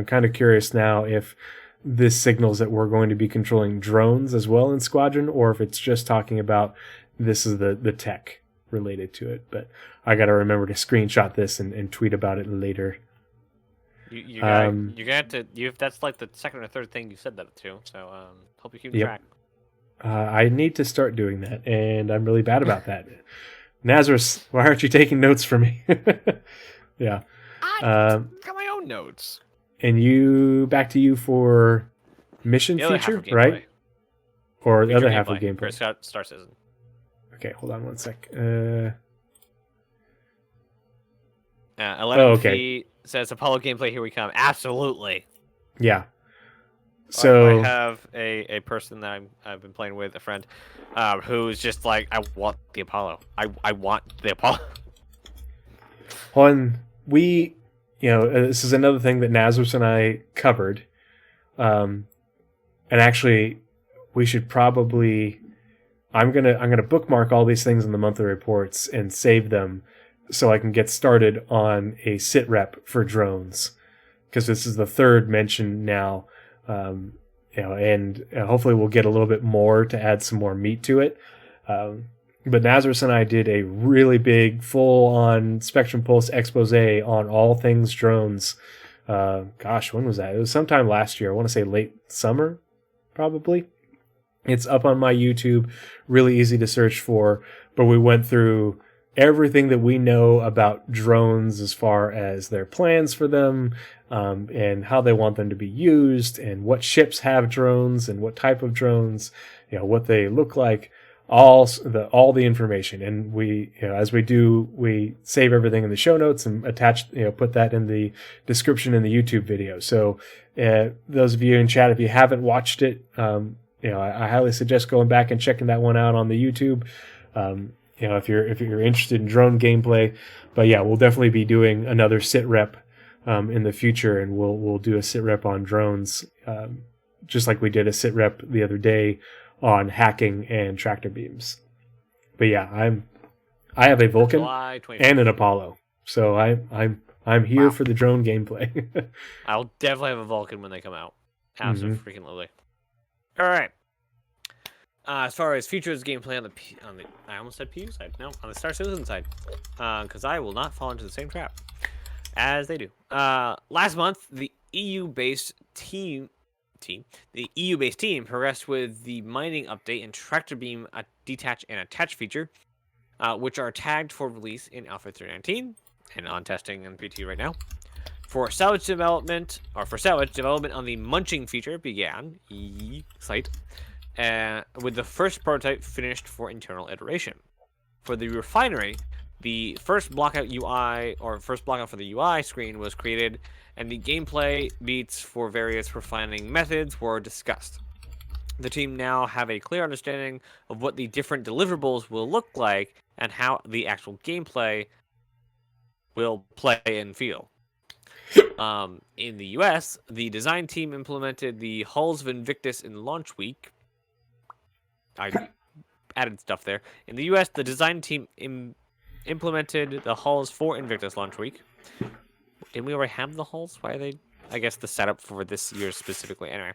kind of curious now if this signals that we're going to be controlling drones as well in Squadron, or if it's just talking about this is the tech related to it. But I got to remember to screenshot this and tweet about it later. You're gonna have to. That's like the second or third thing you said that to. So hope you keep track. I need to start doing that, and I'm really bad about that. Nazeris, why aren't you taking notes for me? Yeah. I got my own notes. And back to you for mission feature, right? Or the other half of gameplay. Star Citizen. Okay, hold on one sec. 11 says Apollo gameplay, here we come. Absolutely. Yeah. So I have a person that I've been playing with, a friend, who's just like, I want the Apollo. I want the Apollo. This is another thing that Nazeris and I covered, and actually, we should probably I'm gonna bookmark all these things in the monthly reports and save them so I can get started on a sit rep for drones, because this is the third mention now. And hopefully we'll get a little bit more to add some more meat to it. But Nazeris and I did a really big, full-on Spectrum Pulse expose on all things drones. When was that? It was sometime last year. I want to say late summer, probably. It's up on my YouTube, really easy to search for. But we went through everything that we know about drones as far as their plans for them, and how they want them to be used, and what ships have drones, and what type of drones, what they look like. All the information, and we, as we do, we save everything in the show notes and attach, put that in the description in the YouTube video. So, those of you in chat, if you haven't watched it, I highly suggest going back and checking that one out on the YouTube. If you're interested in drone gameplay, but yeah, we'll definitely be doing another sit rep in the future, and we'll do a sit rep on drones, just like we did a sit rep the other day on hacking and tractor beams. But yeah, I have a Vulcan and an Apollo, so I'm here for the drone gameplay. I'll definitely have a Vulcan when they come out. Absolutely. All right. As far as features gameplay on the I almost said PU side. No, on the Star Citizen side, because I will not fall into the same trap as they do. Last month, the EU-based team progressed with the mining update and tractor beam detach and attach feature, which are tagged for release in Alpha 3.19 and on testing in PT right now. For salvage development on the munching feature began site, with the first prototype finished for internal iteration. For the refinery, the first blockout for the UI screen was created, and the gameplay beats for various refining methods were discussed. The team now have a clear understanding of what the different deliverables will look like and how the actual gameplay will play and feel. In the US, the design team implemented the hulls of Invictus in launch week. I added stuff there. In the US, the design team implemented the hulls for Invictus launch week. Didn't we already have the hulls? Why are they? I guess the setup for this year specifically. Anyway,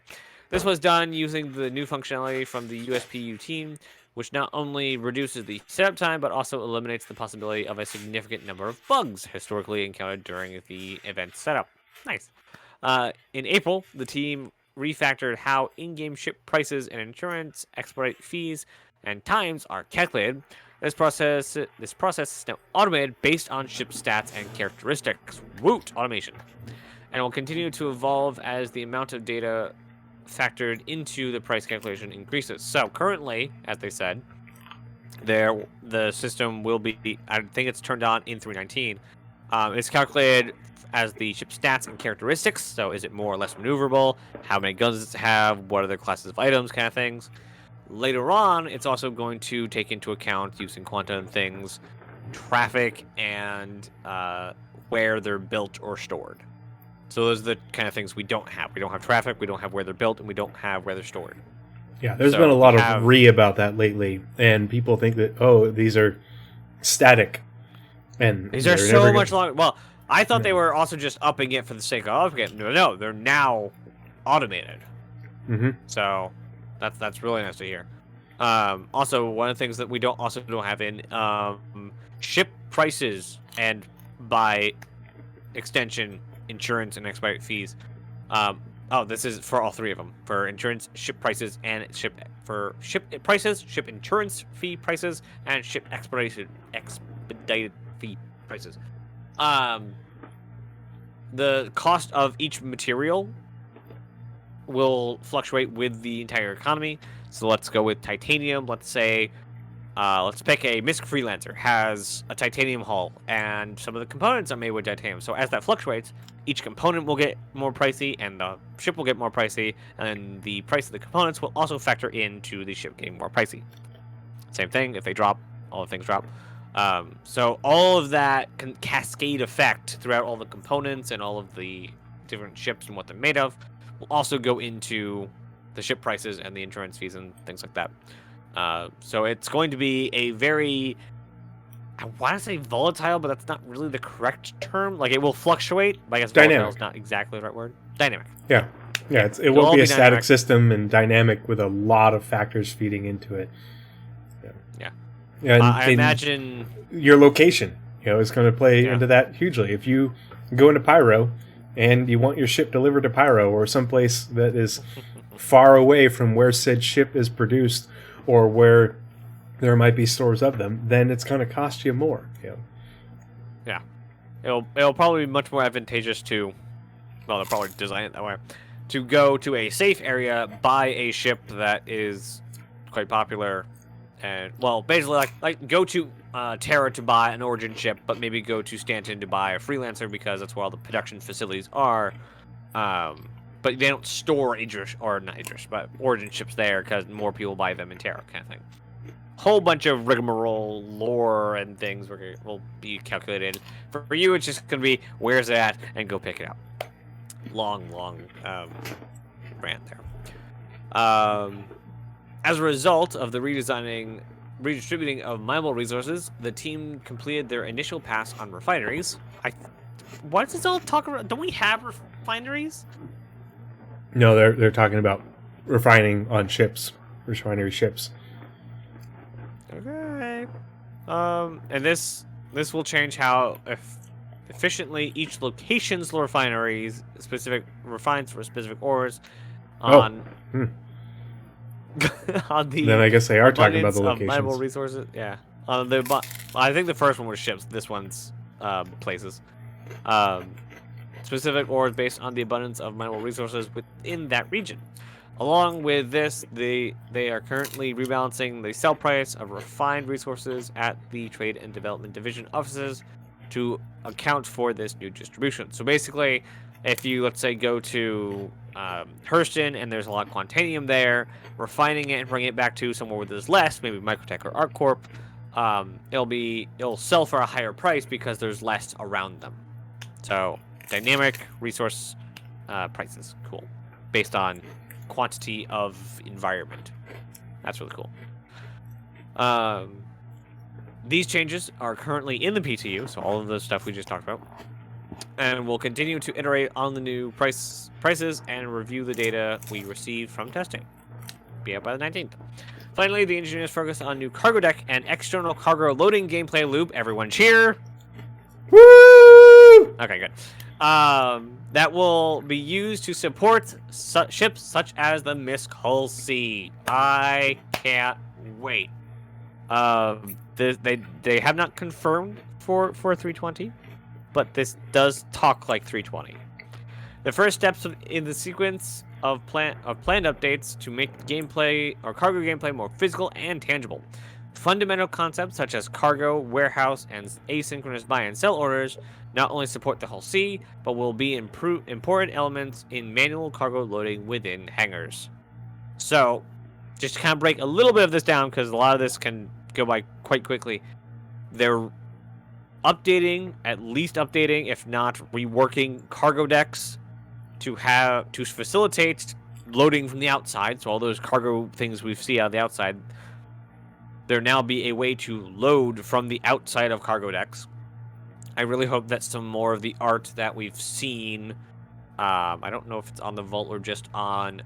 this was done using the new functionality from the USPU team, which not only reduces the setup time, but also eliminates the possibility of a significant number of bugs historically encountered during the event setup. Nice. In April, the team refactored how in-game ship prices and insurance, expedite fees, and times are calculated. This process is now automated based on ship stats and characteristics. Woot! Automation. And will continue to evolve as the amount of data factored into the price calculation increases. So currently, as they said, the system will be, I think it's turned on in 3.19. It's calculated as the ship stats and characteristics. So is it more or less maneuverable? How many guns does it have? What other classes of items, kind of things. Later on, it's also going to take into account, using quantum things, traffic, and where they're built or stored. So those are the kind of things we don't have. We don't have traffic, we don't have where they're built, and we don't have where they're stored. Yeah, there's been a lot of about that lately, and people think that, these are static. And these are so much longer. Well, I thought they were also just upping it for the sake of upping it. No, they're now automated. Mm-hmm. So that's really nice to hear. Also, one of the things that we don't have in ship prices, and by extension, insurance and expedite fees. This is for all three of them: for insurance, ship prices, and ship prices, ship insurance fee prices, and ship expedited fee prices. The cost of each material will fluctuate with the entire economy. So let's go with titanium. Let's say, let's pick a MISC Freelancer has a titanium hull, and some of the components are made with titanium. So as that fluctuates, each component will get more pricey, and the ship will get more pricey, and the price of the components will also factor into the ship getting more pricey. Same thing, if they drop, all the things drop. So all of that can cascade effect throughout all the components and all of the different ships and what they're made of will also go into the ship prices and the insurance fees and things like that. So it's going to be a very, I want to say volatile, but that's not really the correct term. Like, it will fluctuate. But I guess volatile Dynamic. is not exactly the right word. Dynamic. Yeah. Yeah, it It'll won't all be be a static dynamic. system and dynamic with a lot of factors feeding into it. Yeah. And I imagine... your location, is going to play Yeah. into that hugely. If you go into Pyro and you want your ship delivered to Pyro or someplace that is far away from where said ship is produced or where there might be stores of them, then it's going to cost you more. Yeah. It'll probably be much more advantageous to... Well, they'll probably design it that way. To go to a safe area, buy a ship that is quite popular, and, well, basically, like go to Terra to buy an Origin ship, but maybe go to Stanton to buy a Freelancer because that's where all the production facilities are. But they don't store Idris, or not Idris, but Origin ships there because more people buy them in Terra, kind of thing. Whole bunch of rigmarole, lore, and things will be calculated. For you, it's just going to be, where's it at, and go pick it up. Long rant there. As a result of the redistributing of mineable resources, the team completed their initial pass on refineries. What does this all talk about? Don't we have refineries? No, they're talking about refining on ships, refinery ships. Okay. And this will change how efficiently each location's refineries refines for specific ores on on the then I guess they are talking about abundance the of mineable locations. resources. Yeah. I think the first one was ships. This one's places. Specific ores based on the abundance of mineral resources within that region. Along with this, they are currently rebalancing the sell price of refined resources at the Trade and Development Division offices to account for this new distribution. So basically, if you, let's say, go to Hurston and there's a lot of Quantanium there, refining it and bringing it back to somewhere where there's less, maybe Microtech or ArcCorp, it'll sell for a higher price because there's less around them. So dynamic resource prices, cool, based on quantity of environment. That's really cool. These changes are currently in the PTU, so all of the stuff we just talked about, and we'll continue to iterate on the new prices and review the data we received from testing. Be out by the 19th. Finally, the engineers focus on new cargo deck and external cargo loading gameplay loop. Everyone cheer! Woo! Okay, good. That will be used to support ships such as the Misk Hull C. I can't wait. They have not confirmed for 320, but this does talk like 320. The first steps in the sequence of planned updates to make gameplay or cargo gameplay more physical and tangible. Fundamental concepts such as cargo, warehouse, and asynchronous buy and sell orders not only support the Hull C, but will be important elements in manual cargo loading within hangars. So, just to kind of break a little bit of this down, because a lot of this can go by quite quickly. They're at least updating, if not reworking cargo decks to facilitate loading from the outside. So all those cargo things we see out of the outside, there now be a way to load from the outside of cargo decks. I really hope that some more of the art that we've seen, I don't know if it's on the Vault or just on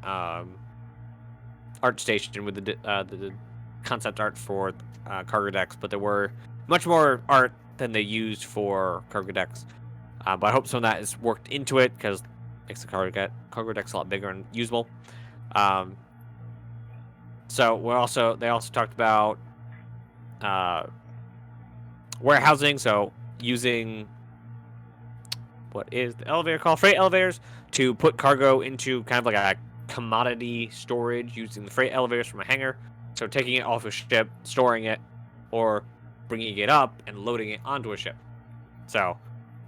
ArtStation with the concept art for cargo decks, but there were much more art than they used for cargo decks. But I hope some of that is worked into it because it makes the cargo decks a lot bigger and usable. So they also talked about warehousing, so using what is the elevator called? Freight elevators to put cargo into kind of like a commodity storage using the freight elevators from a hangar. So taking it off a ship, storing it, or bringing it up and loading it onto a ship. So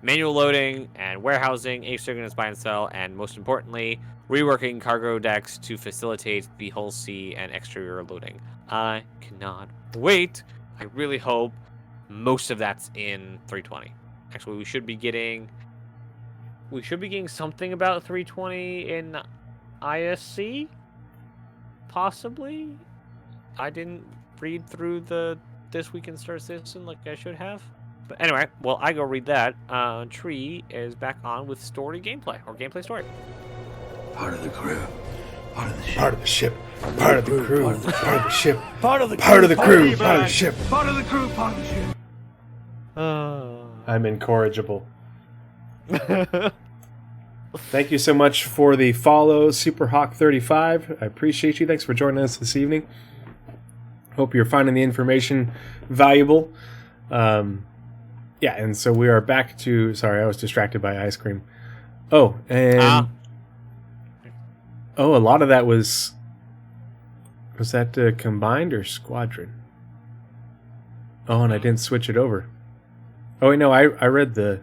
manual loading and warehousing, asynchronous buy and sell, and most importantly, reworking cargo decks to facilitate the Hull C and exterior loading. I cannot wait. I really hope most of that's in 320. Actually, we should be getting something about 320 in ISC, possibly. I didn't read through the This Week in Star Citizen like I should have. But anyway, well, I go read that. Tree is back on with story gameplay, or gameplay story. Part of the crew. Part of the ship. Part of the ship. Part of the crew. Part of the ship. Part of the Part of the crew. Part Part of the ship. Part of the crew. Part of the ship. I'm incorrigible. Thank you so much for the follow, Superhawk35. I appreciate you. Thanks for joining us this evening. Hope you're finding the information valuable. Yeah, and so we are back to... Sorry, I was distracted by ice cream. Oh, and... Oh, a lot of that was... Was that combined or squadron? Oh, and I didn't switch it over. Oh, wait, no, I read the...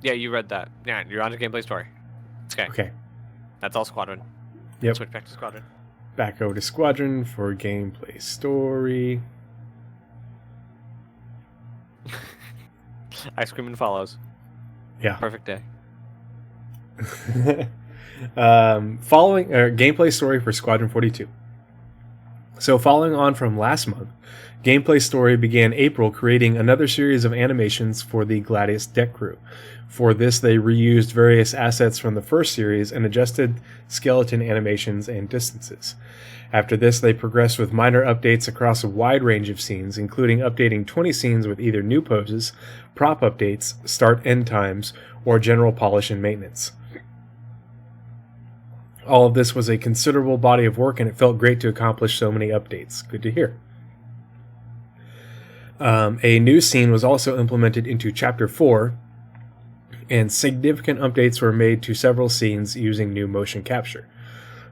Yeah, you read that. Yeah, you're on to gameplay story. It's okay. Okay. That's all Squadron. Yep. Switch back to Squadron. Back over to Squadron for gameplay story. Ice cream and follows. Yeah. Perfect day. Following gameplay story for Squadron 42. So following on from last month, gameplay story began April creating another series of animations for the Gladius deck crew. For this, they reused various assets from the first series and adjusted skeleton animations and distances. After this, they progressed with minor updates across a wide range of scenes, including updating 20 scenes with either new poses, prop updates, start-end times, or general polish and maintenance. All of this was a considerable body of work, and it felt great to accomplish so many updates. Good to hear. A new scene was also implemented into Chapter 4, and significant updates were made to several scenes using new motion capture.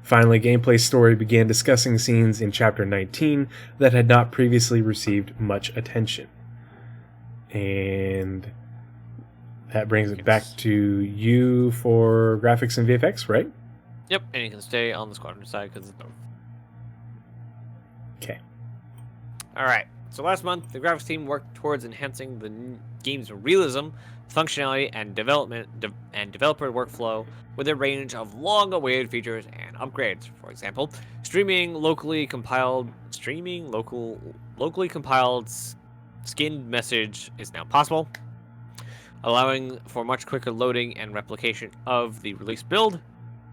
Finally, gameplay story began discussing scenes in Chapter 19 that had not previously received much attention. And that brings it back to you for graphics and VFX, right? Yep, and you can stay on the Squadron side because it's both. Okay. Alright, so last month, the graphics team worked towards enhancing the game's realism, functionality, and developer workflow with a range of long-awaited features and upgrades. For example, streaming locally compiled skinned message is now possible, allowing for much quicker loading and replication of the release build.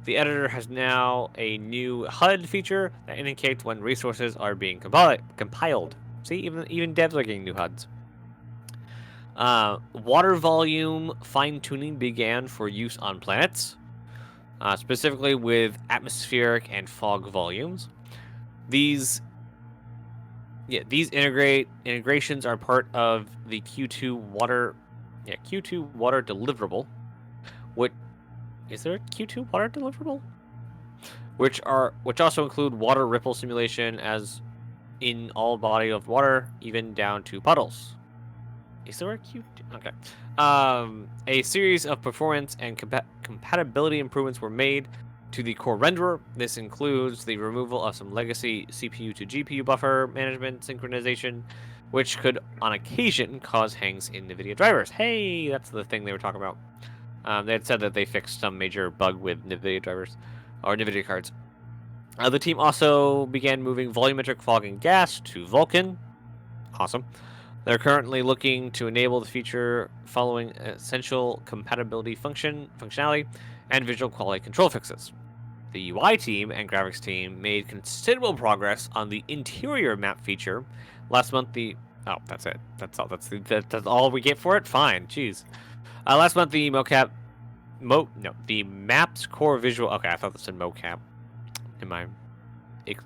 The editor has now a new HUD feature that indicates when resources are being compiled. See, even devs are getting new HUDs. Water volume fine-tuning began for use on planets, specifically with atmospheric and fog volumes. These integrations are part of the Q2 water deliverable. Is there a Q2 water deliverable? Which also include water ripple simulation as in all body of water, even down to puddles. Is there a Q2? Okay. A series of performance and compatibility improvements were made to the core renderer. This includes the removal of some legacy CPU to GPU buffer management synchronization, which could on occasion cause hangs in NVIDIA drivers. Hey, that's the thing they were talking about. They had said that they fixed some major bug with NVIDIA drivers, or NVIDIA cards. The team also began moving volumetric fog and gas to Vulkan. Awesome. They're currently looking to enable the feature following essential compatibility functionality and visual quality control fixes. The UI team and graphics team made considerable progress on the interior map feature. Last month, Oh, that's it. That's all. That's all we get for it? Fine. Jeez. Last month, the the map's core visual... Okay, I thought this said mocap.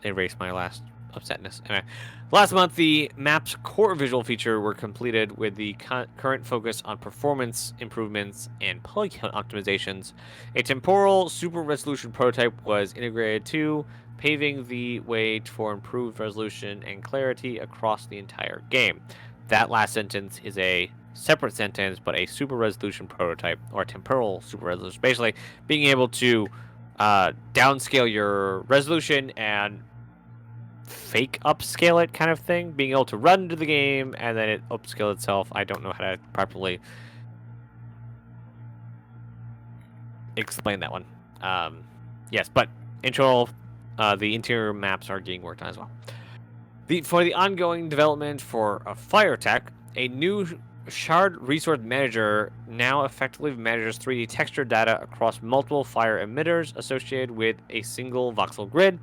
Erase my last upsetness. Anyway, last month, the map's core visual feature were completed with the current focus on performance improvements and polygon optimizations. A temporal super resolution prototype was integrated too, paving the way for improved resolution and clarity across the entire game. That last sentence is a separate sentence, but a super resolution prototype, or a temporal super resolution, basically being able to downscale your resolution and fake upscale it kind of thing, being able to run into the game and then it upscale itself. I don't know how to properly explain that one. Yes, but internal The interior maps are getting worked on as well. For the ongoing development for a fire tech, a new Shard Resource Manager now effectively manages 3D texture data across multiple fire emitters associated with a single voxel grid.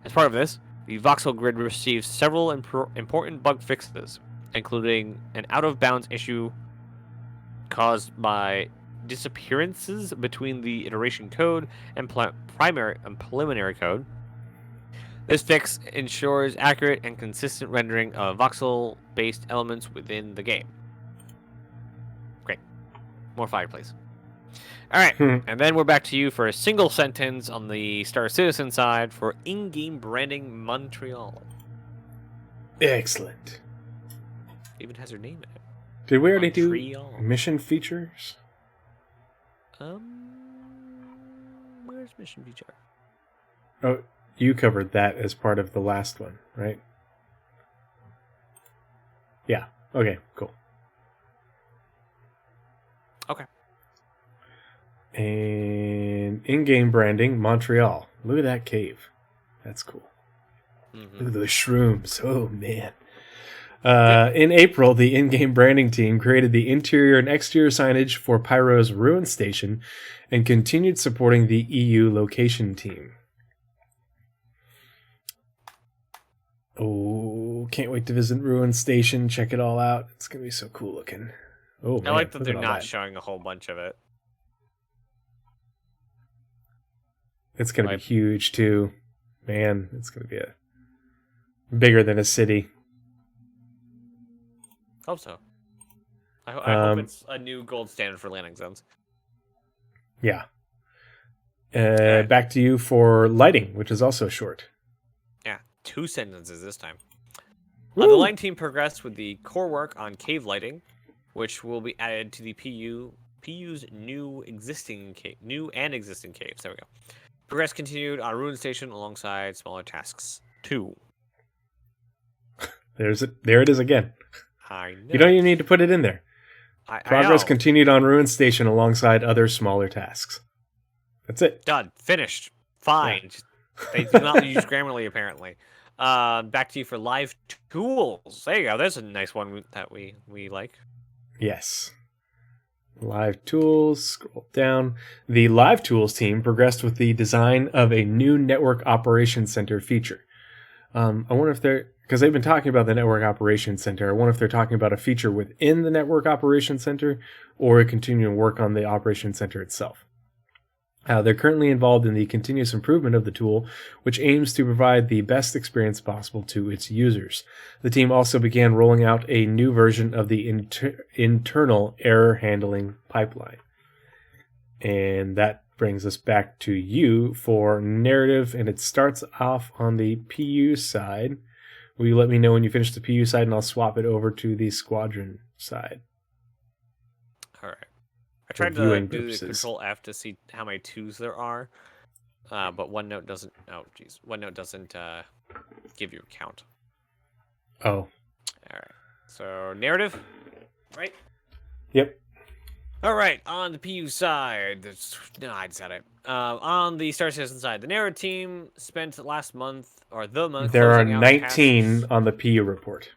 As part of this, the voxel grid receives several important bug fixes, including an out-of-bounds issue caused by disappearances between the iteration code and primary and preliminary code. This fix ensures accurate and consistent rendering of voxel-based elements within the game. Great. More fire, please. All right, and then we're back to you for a single sentence on the Star Citizen side for in-game branding Montreal. Excellent. Even has her name in it. Did we already Montreal. do mission features? Where's mission feature? Oh, you covered that as part of the last one, right? Yeah. Okay, cool. Okay. And in-game branding, Montreal. Look at that cave. That's cool. Mm-hmm. Look at those shrooms. Oh, man. In April, the in-game branding team created the interior and exterior signage for Pyro's Ruin Station and continued supporting the EU location team. Oh, can't wait to visit Ruin Station. Check it all out. It's going to be so cool looking. Oh, I man, like that look they're at all not that. showing a whole bunch of it. It's going to be huge, too. Man, it's going to be bigger than a city. Hope so. I hope it's a new gold standard for landing zones. Yeah. Back to you for lighting, which is also short. Yeah, 2 sentences this time. Woo! The lighting team progressed with the core work on cave lighting, which will be added to the PU's new and existing caves. There we go. Progress continued on Ruin Station alongside smaller tasks too. There it is again. I know. You don't even need to put it in there. Progress I know. continued on Ruin Station alongside other smaller tasks. That's it. Done. Finished. Fine. They do not use Grammarly, apparently. Back to you for live tools. There you go. There's a nice one that we like. Yes. Live tools. Scroll down. The live tools team progressed with the design of a new network operations center feature. I wonder if because they've been talking about the network operations center. I wonder if they're talking about a feature within the network operations center or continuing work on the operations center itself. They're currently involved in the continuous improvement of the tool, which aims to provide the best experience possible to its users. The team also began rolling out a new version of the internal error handling pipeline. And that brings us back to you for narrative, and it starts off on the PU side. Will you let me know when you finish the PU side, and I'll swap it over to the Squadron side? All right. I tried to do the Control F to see how many 2s there are, but OneNote doesn't. Oh, geez, OneNote doesn't give you a count. Oh. All right. So narrative, right? Yep. All right. On the PU side, I said it. On the Star Citizen side, the narrative team spent last month or the month. There are closing out 19 tasks. on the PU report.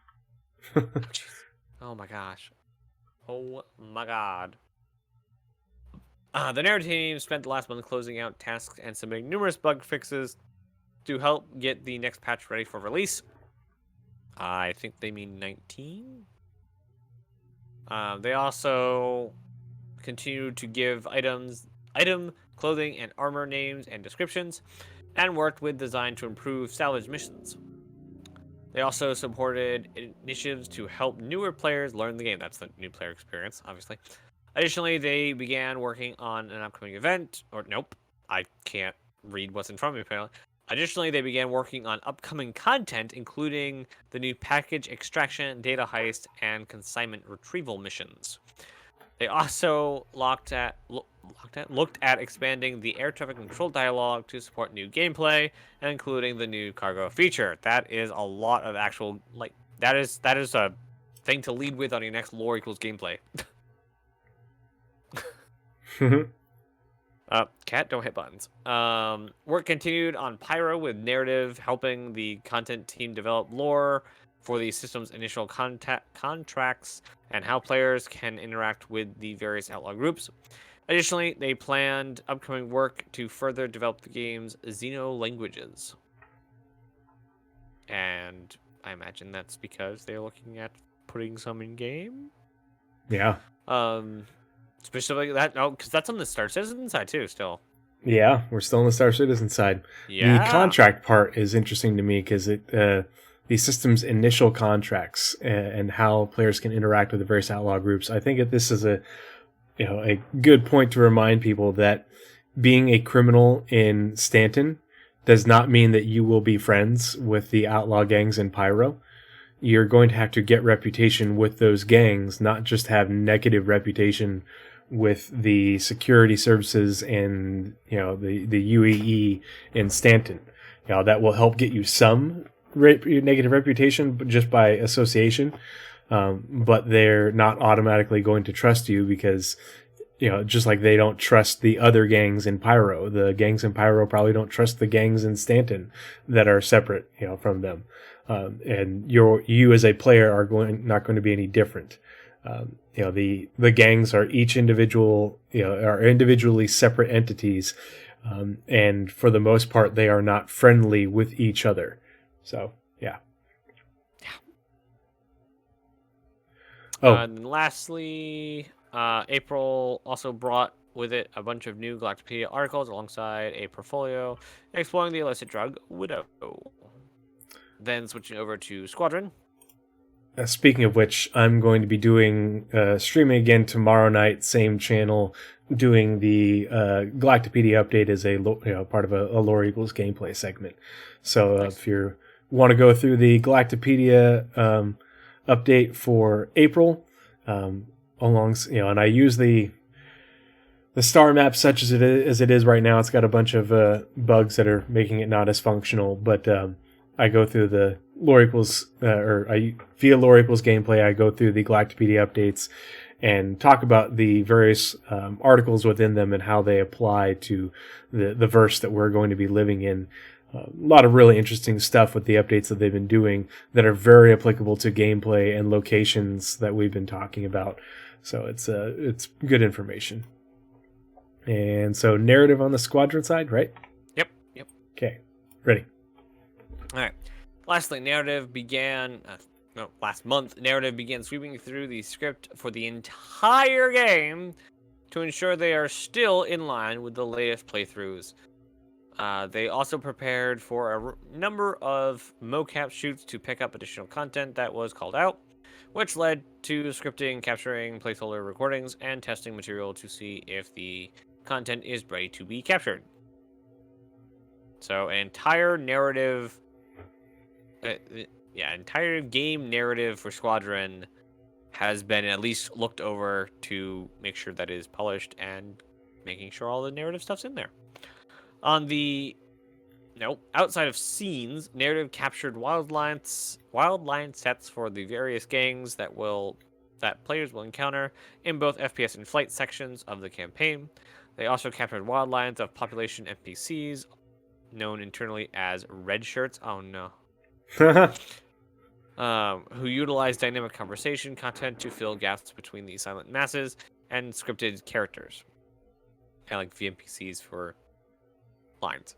Oh my gosh. Oh my god. The narrative team spent the last month closing out tasks and submitting numerous bug fixes to help get the next patch ready for release. I think they mean 19. They also continue to give item, clothing, and armor names and descriptions, and worked with design to improve salvage missions. They also supported initiatives to help newer players learn the game. That's the new player experience, obviously. Additionally, they began working on an upcoming event, I can't read what's in front of me, apparently. Additionally, they began working on upcoming content, including the new package extraction, data heist, and consignment retrieval missions. They also looked at expanding the air traffic control dialogue to support new gameplay, and including the new cargo feature. That is a lot of actual, that is a thing to lead with on your next lore equals gameplay. Cat, don't hit buttons. Work continued on Pyro with narrative, helping the content team develop lore for the system's initial contracts and how players can interact with the various outlaw groups. Additionally, they planned upcoming work to further develop the game's Xeno languages. And I imagine that's because they're looking at putting some in game. Yeah. Specifically that because that's on the Star Citizen side too. Still. Yeah, we're still on the Star Citizen side. Yeah. The contract part is interesting to me because the system's initial contracts and how players can interact with the various outlaw groups. I think that this is a good point to remind people that being a criminal in Stanton does not mean that you will be friends with the outlaw gangs in Pyro. You're going to have to get reputation with those gangs, not just have negative reputation with the security services and the UAE in Stanton. That will help get you some negative reputation, but just by association. But they're not automatically going to trust you because just like they don't trust the other gangs in Pyro. The gangs in Pyro probably don't trust the gangs in Stanton that are separate, from them. And you as a player are not going to be any different. The gangs are each individual, are individually separate entities. And for the most part, they are not friendly with each other. So, yeah. Oh, And lastly, April also brought with it a bunch of new Galactopedia articles alongside a portfolio exploring the illicit drug Widow. Then switching over to Squadron. speaking of which, I'm going to be doing streaming again tomorrow night, same channel, doing the Galactopedia update as a part of a lore equals gameplay segment. So Nice. if you want to go through the Galactopedia update for April, and I use the star map such as it is right now. It's got a bunch of bugs that are making it not as functional, but I go through the lore equals, via lore equals gameplay, I go through the Galactopedia updates and talk about the various articles within them and how they apply to the verse that we're going to be living in. A lot of really interesting stuff with the updates that they've been doing that are very applicable to gameplay and locations that we've been talking about. So it's good information. And so narrative on the Squadron side, right? Yep. Okay, ready. All right. Lastly, last month, narrative began sweeping through the script for the entire game to ensure they are still in line with the latest playthroughs. They also prepared for a number of mocap shoots to pick up additional content that was called out, which led to scripting, capturing placeholder recordings, and testing material to see if the content is ready to be captured. So an entire narrative, entire game narrative for Squadron has been at least looked over to make sure that it is polished and making sure all the narrative stuff's in there. Outside of scenes, narrative captured wildline sets for the various gangs that players will encounter in both FPS and flight sections of the campaign. They also captured wild lines of population NPCs, known internally as red shirts. Oh no. Who utilize dynamic conversation content to fill gaps between the silent masses and scripted characters, kind of like VNPCs for lines.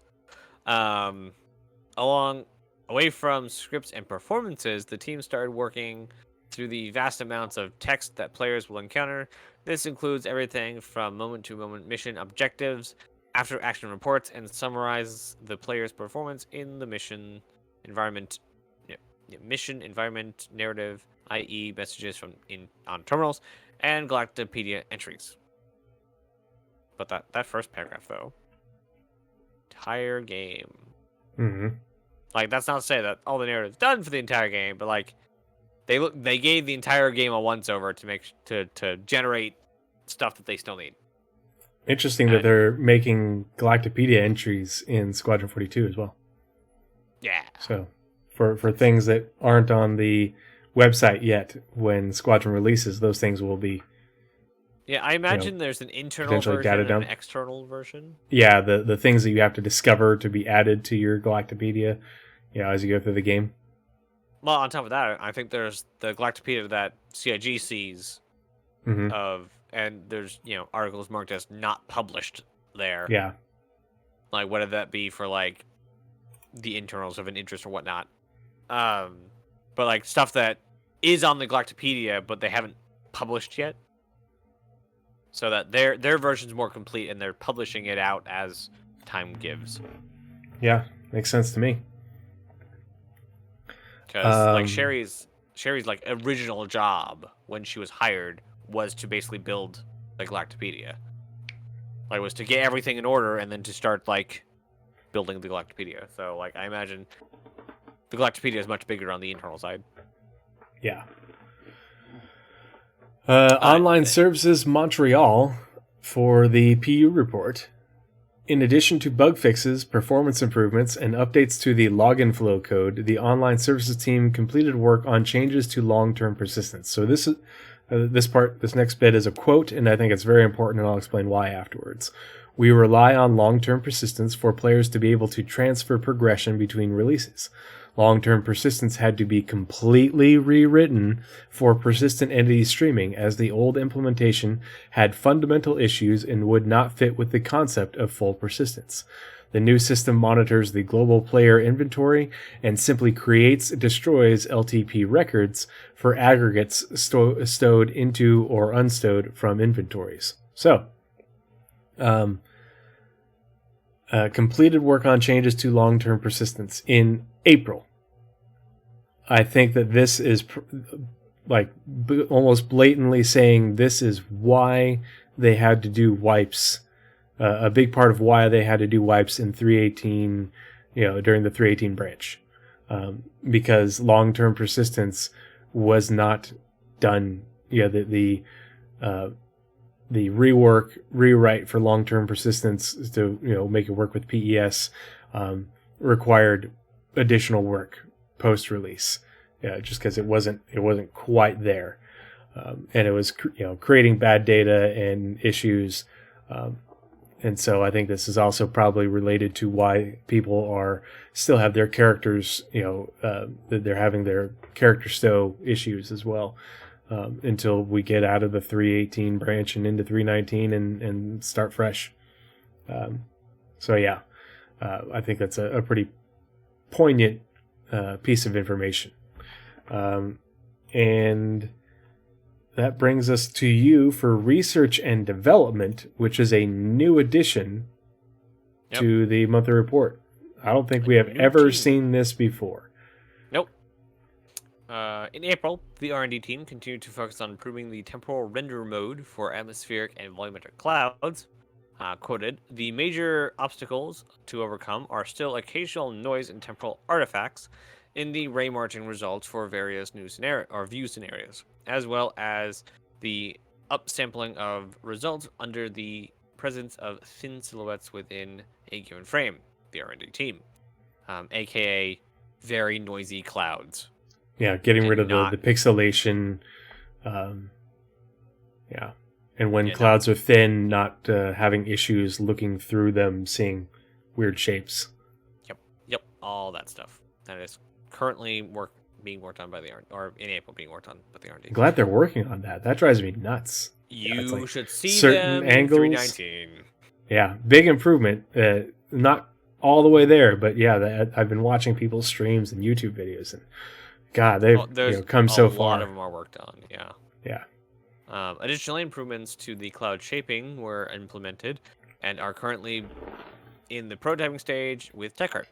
Away from scripts and performances, the team started working through the vast amounts of text that players will encounter. This includes everything from moment-to-moment mission objectives, after-action reports, and summarizes the player's performance in the mission environment narrative, i.e. messages on terminals, and Galactopedia entries. But that first paragraph, though, entire game. Mm-hmm. Like, that's not to say that all the narrative's done for the entire game, but like, they gave the entire game a once-over to generate stuff that they still need. Interesting that they're making Galactopedia entries in Squadron 42 as well. Yeah. So for things that aren't on the website yet, when Squadron releases, those things will be Yeah, I imagine there's an internal potentially version data and an dump. external version. Yeah, the things that you have to discover to be added to your Galactopedia, as you go through the game. Well, on top of that, I think there's the Galactopedia that CIG sees Hmm. and there's articles marked as not published there. Yeah, Like whether that be for like the internals of an interest or whatnot. But like stuff that is on the Galactopedia but they haven't published yet. So that their version's more complete and they're publishing it out as time gives. yeah, makes sense to me. Because like Sherry's like original job when she was hired was to basically build the Galactopedia. Like was to get everything in order and then to start like building the Galactopedia. So like I imagine the Galactopedia is much bigger on the internal side. Yeah. Online Services Montreal for the PU report. In addition to bug fixes, performance improvements, and updates to the login flow code, the online services team completed work on changes to long-term persistence. So this next bit is a quote, and I think it's very important, and I'll explain why afterwards. We rely on long-term persistence for players to be able to transfer progression between releases. Long-term persistence had to be completely rewritten for persistent entity streaming, as the old implementation had fundamental issues and would not fit with the concept of full persistence. The new system monitors the global player inventory and simply creates and destroys LTP records for aggregates stowed into or unstowed from inventories. So, completed work on changes to long-term persistence in April. I think that this is almost blatantly saying this is why they had to do wipes. A big part of why they had to do wipes in 318, during the 318 branch, because long-term persistence was not done. The rewrite for long-term persistence to make it work with PES required additional work post-release, just because it wasn't quite there, and it was creating bad data and issues, and so I think this is also probably related to why people still have their characters, that they're having their character stow issues as well, until we get out of the 318 branch and into 319 and start fresh. So yeah, I think that's a pretty poignant piece of information. And that brings us to you for research and development, which is a new addition to the monthly report. I don't think we have ever seen this before. Nope. In April, the R&D team continued to focus on improving the temporal render mode for atmospheric and volumetric clouds. Quoted, the major obstacles to overcome are still occasional noise and temporal artifacts in the ray margin results for various new view scenarios, as well as the upsampling of results under the presence of thin silhouettes within a given frame, the R&D team, aka very noisy clouds. Yeah, getting rid of the pixelation. Yeah. And when clouds are thin, not having issues looking through them, seeing weird shapes. Yep, all that stuff. That is currently being worked on by the R&D, or in April being worked on by the R&D. Glad they're working on that. That drives me nuts. You should see certain them angles. in 319. Yeah, big improvement. Not all the way there, but yeah, I've been watching people's streams and YouTube videos, and God, they've come so far. A lot of them are worked on. Yeah. Yeah. Additionally, improvements to the cloud shaping were implemented and are currently in the prototyping stage with TechArt.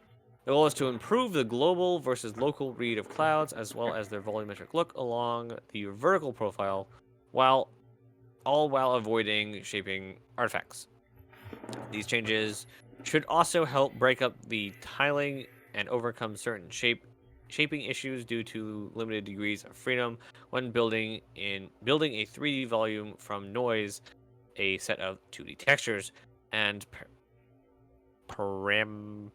The goal is to improve the global versus local read of clouds, as well as their volumetric look along the vertical profile, while avoiding shaping artifacts. These changes should also help break up the tiling and overcome certain shaping issues due to limited degrees of freedom when building a 3D volume from noise, a set of 2D textures, and parameterization.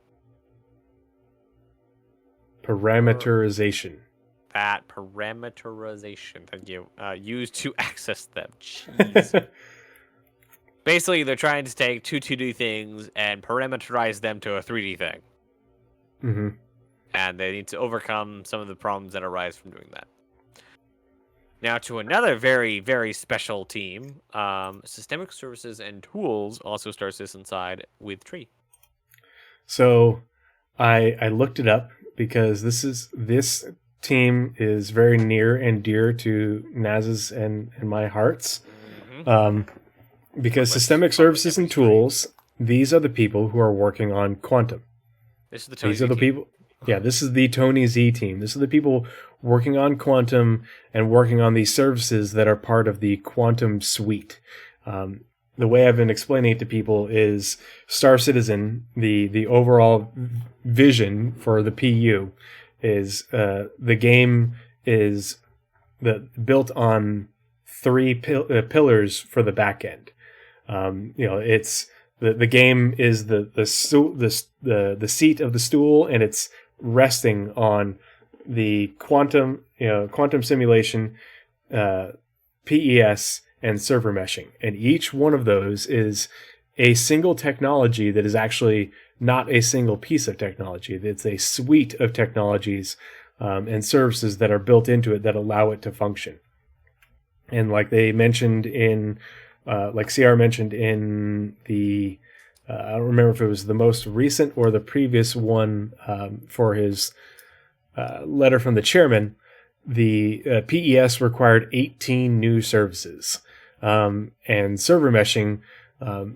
that parameterization that you use to access them. Jeez. Basically, they're trying to take two 2D things and parameterize them to a 3D thing. Mm-hmm. And they need to overcome some of the problems that arise from doing that. Now to another very, very special team, Systemic Services and Tools also starts this inside with Tree. So I looked it up because this team is very near and dear to Naz's and my hearts. Because Systemic Services and Tools, these are the people who are working on Quantum. This is the Tony These are the people. Yeah, this is the Tony Z team. This is the people working on Quantum and working on these services that are part of the Quantum suite. The way I've been explaining it to people is Star Citizen, the overall vision for the PU is the game is built on three pillars for the back end. It's the game is the seat of the stool, and it's resting on the quantum simulation, PES, and server meshing. And each one of those is a single technology that is actually not a single piece of technology. It's a suite of technologies and services that are built into it that allow it to function. And like they mentioned in, like CR mentioned in the, I don't remember if it was the most recent or the previous one for his letter from the chairman, the PES required 18 new services. And server meshing,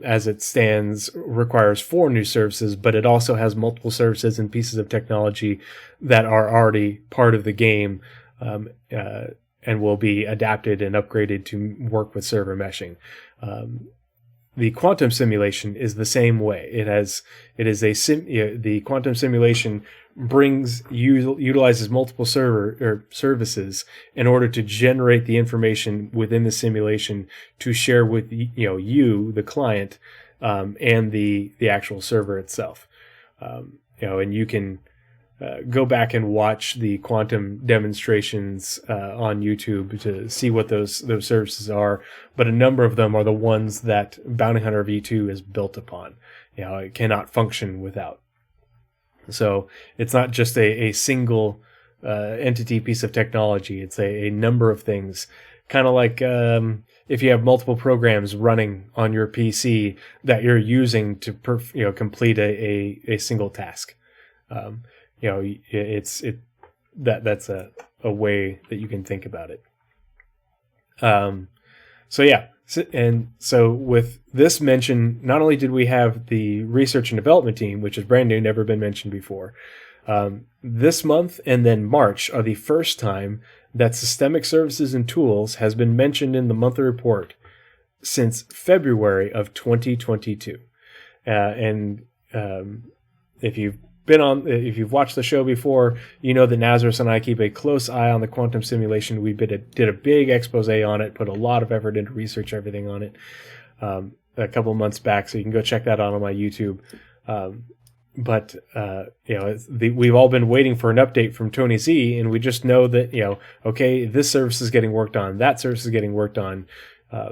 as it stands, requires 4 new services, but it also has multiple services and pieces of technology that are already part of the game and will be adapted and upgraded to work with server meshing. The quantum simulation is the same way. The quantum simulation utilizes multiple services in order to generate the information within the simulation to share with you, the client, and the actual server itself. And you can go back and watch the quantum demonstrations on YouTube to see what those services are. But a number of them are the ones that Bounty Hunter V2 is built upon. It cannot function without. So it's not just a single entity piece of technology. It's a number of things. Kind of like if you have multiple programs running on your PC that you're using to complete a single task. That's a way that you can think about it. So with this mention, not only did we have the research and development team, which is brand new, never been mentioned before, this month and then March are the first time that Systemic Services and Tools has been mentioned in the monthly report since February of 2022. If you've watched the show before, you know that Nazeris and I keep a close eye on the quantum simulation. We did a big expose on it, put a lot of effort into research everything on it a couple of months back, so you can go check that out on my YouTube. We've all been waiting for an update from Tony Z, and we just know that, okay, this service is getting worked on, that service is getting worked on.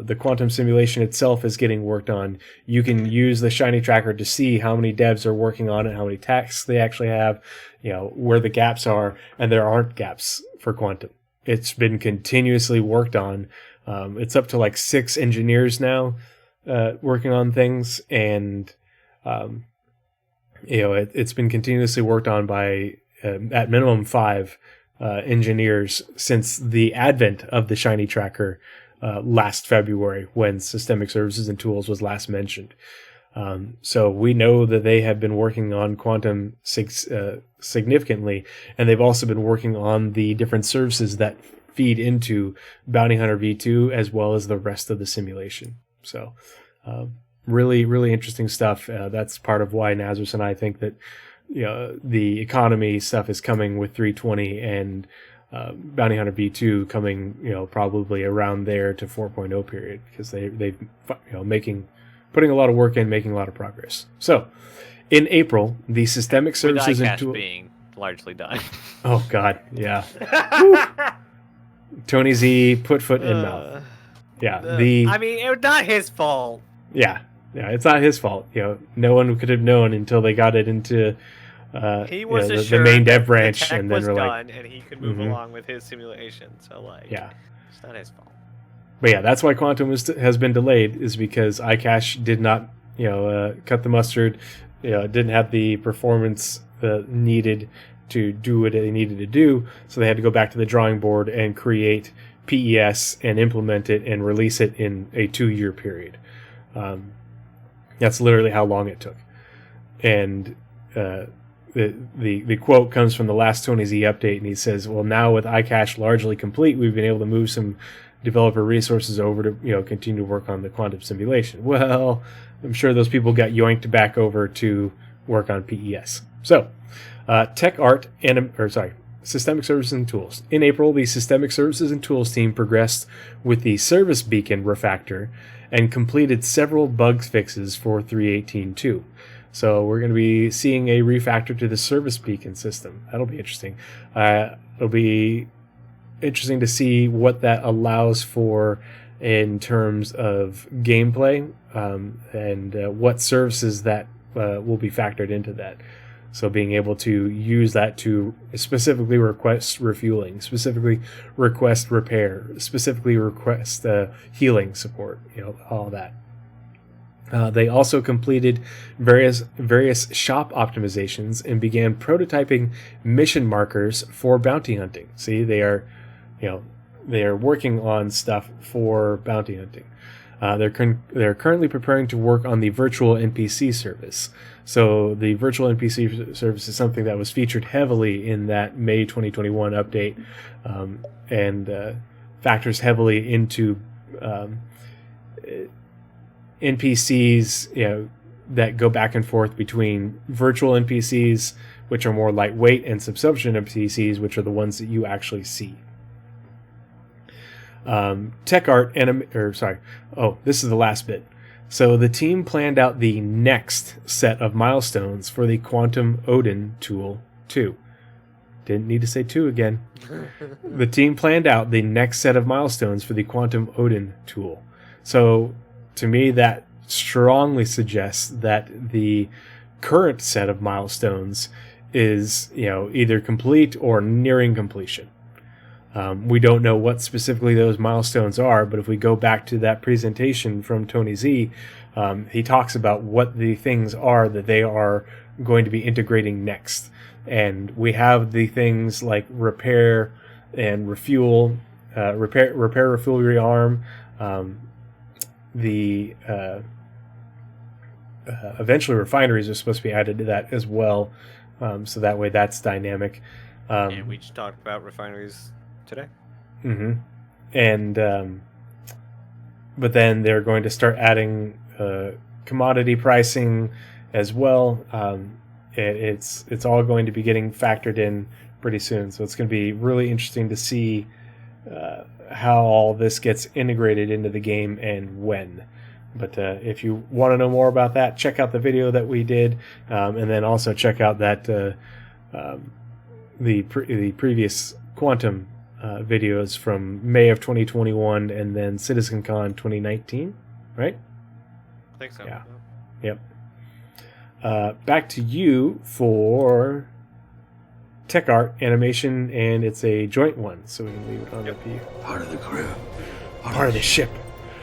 The quantum simulation itself is getting worked on. You can use the Shiny Tracker to see how many devs are working on it, how many tasks they actually have, where the gaps are, and there aren't gaps for quantum. It's been continuously worked on. It's up to like 6 engineers now working on things, and it's been continuously worked on by at minimum 5 engineers since the advent of the Shiny Tracker last February, when Systemic Services and Tools was last mentioned. So we know that they have been working on quantum significantly, and they've also been working on the different services that feed into Bounty Hunter V2 as well as the rest of the simulation. So really, really interesting stuff. That's part of why Nazeris and I think that the economy stuff is coming with 320 and Bounty Hunter V2 coming, probably around there to 4.0 period, because they've putting a lot of work in, making a lot of progress. So, in April, the Systemic Services and Tools, being largely done. Oh God, yeah. Tony Z put foot in mouth. Yeah, I mean, it was not his fault. yeah, it's not his fault. No one could have known until they got it into He was the assured main dev that branch, the tech and then was we're done, like, and he could move Mhm. along with his simulation. So like, yeah. it's not his fault. But yeah, that's why Quantum has been delayed, is because iCache did not, cut the mustard. It didn't have the performance needed to do what they needed to do. So they had to go back to the drawing board and create PES and implement it and release it in a 2-year period. That's literally how long it took. And the quote comes from the last Tony Z update, and he says, "Well, now with iCache largely complete, we've been able to move some developer resources over to continue to work on the quantum simulation." Well, I'm sure those people got yoinked back over to work on PES. So, Tech Art Systemic Services and Tools. In April, the Systemic Services and Tools team progressed with the Service Beacon refactor and completed several bug fixes for 3.18.2. So we're going to be seeing a refactor to the Service Beacon system. That'll be interesting. It'll be interesting to see what that allows for in terms of gameplay, and what services that will be factored into that. So being able to use that to specifically request refueling, specifically request repair, specifically request healing support, all that. They also completed various shop optimizations and began prototyping mission markers for bounty hunting. See, they are working on stuff for bounty hunting. They're currently preparing to work on the virtual NPC service. So the virtual NPC service is something that was featured heavily in that May 2021 update, and factors heavily into NPCs, that go back and forth between virtual NPCs, which are more lightweight, and subsumption NPCs, which are the ones that you actually see. Tech Art this is the last bit. So the team planned out the next set of milestones for the Quantum Odin Tool 2. Didn't need to say 2 again. The team planned out the next set of milestones for the Quantum Odin Tool. So to me, that strongly suggests that the current set of milestones is, either complete or nearing completion. We don't know what specifically those milestones are, but if we go back to that presentation from Tony Z, he talks about what the things are that they are going to be integrating next. And we have the things like repair and refuel, repair, refuel, rearm, eventually refineries are supposed to be added to that as well, so that way that's dynamic. And we just talked about refineries today. Mm-hmm. And but then they're going to start adding commodity pricing as well. It's all going to be getting factored in pretty soon, so it's going to be really interesting to see how all this gets integrated into the game and when. But if you want to know more about that, check out the video that we did, and then also check out that the previous Quantum videos from May of 2021 and then CitizenCon 2019, right? I think so. Yeah. Yep. Back to you for Tech Art animation, and it's a joint one, so we can leave it on up to you. Part of the crew. Part of the ship.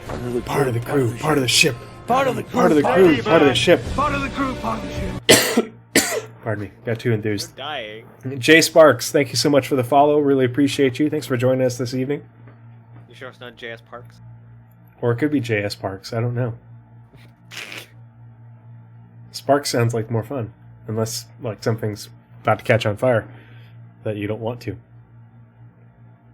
Part of the Part of the crew. Part of the ship. Part of the crew. Part of the crew. Part of the ship. Part of the crew. Part of the ship. Pardon me. Got too enthused. Dying. Jay Sparks, thank you so much for the follow. Really appreciate you. Thanks for joining us this evening. You sure it's not JS Parks? Or it could be JS Parks. I don't know. Sparks sounds like more fun. Unless like something's about to catch on fire that you don't want to.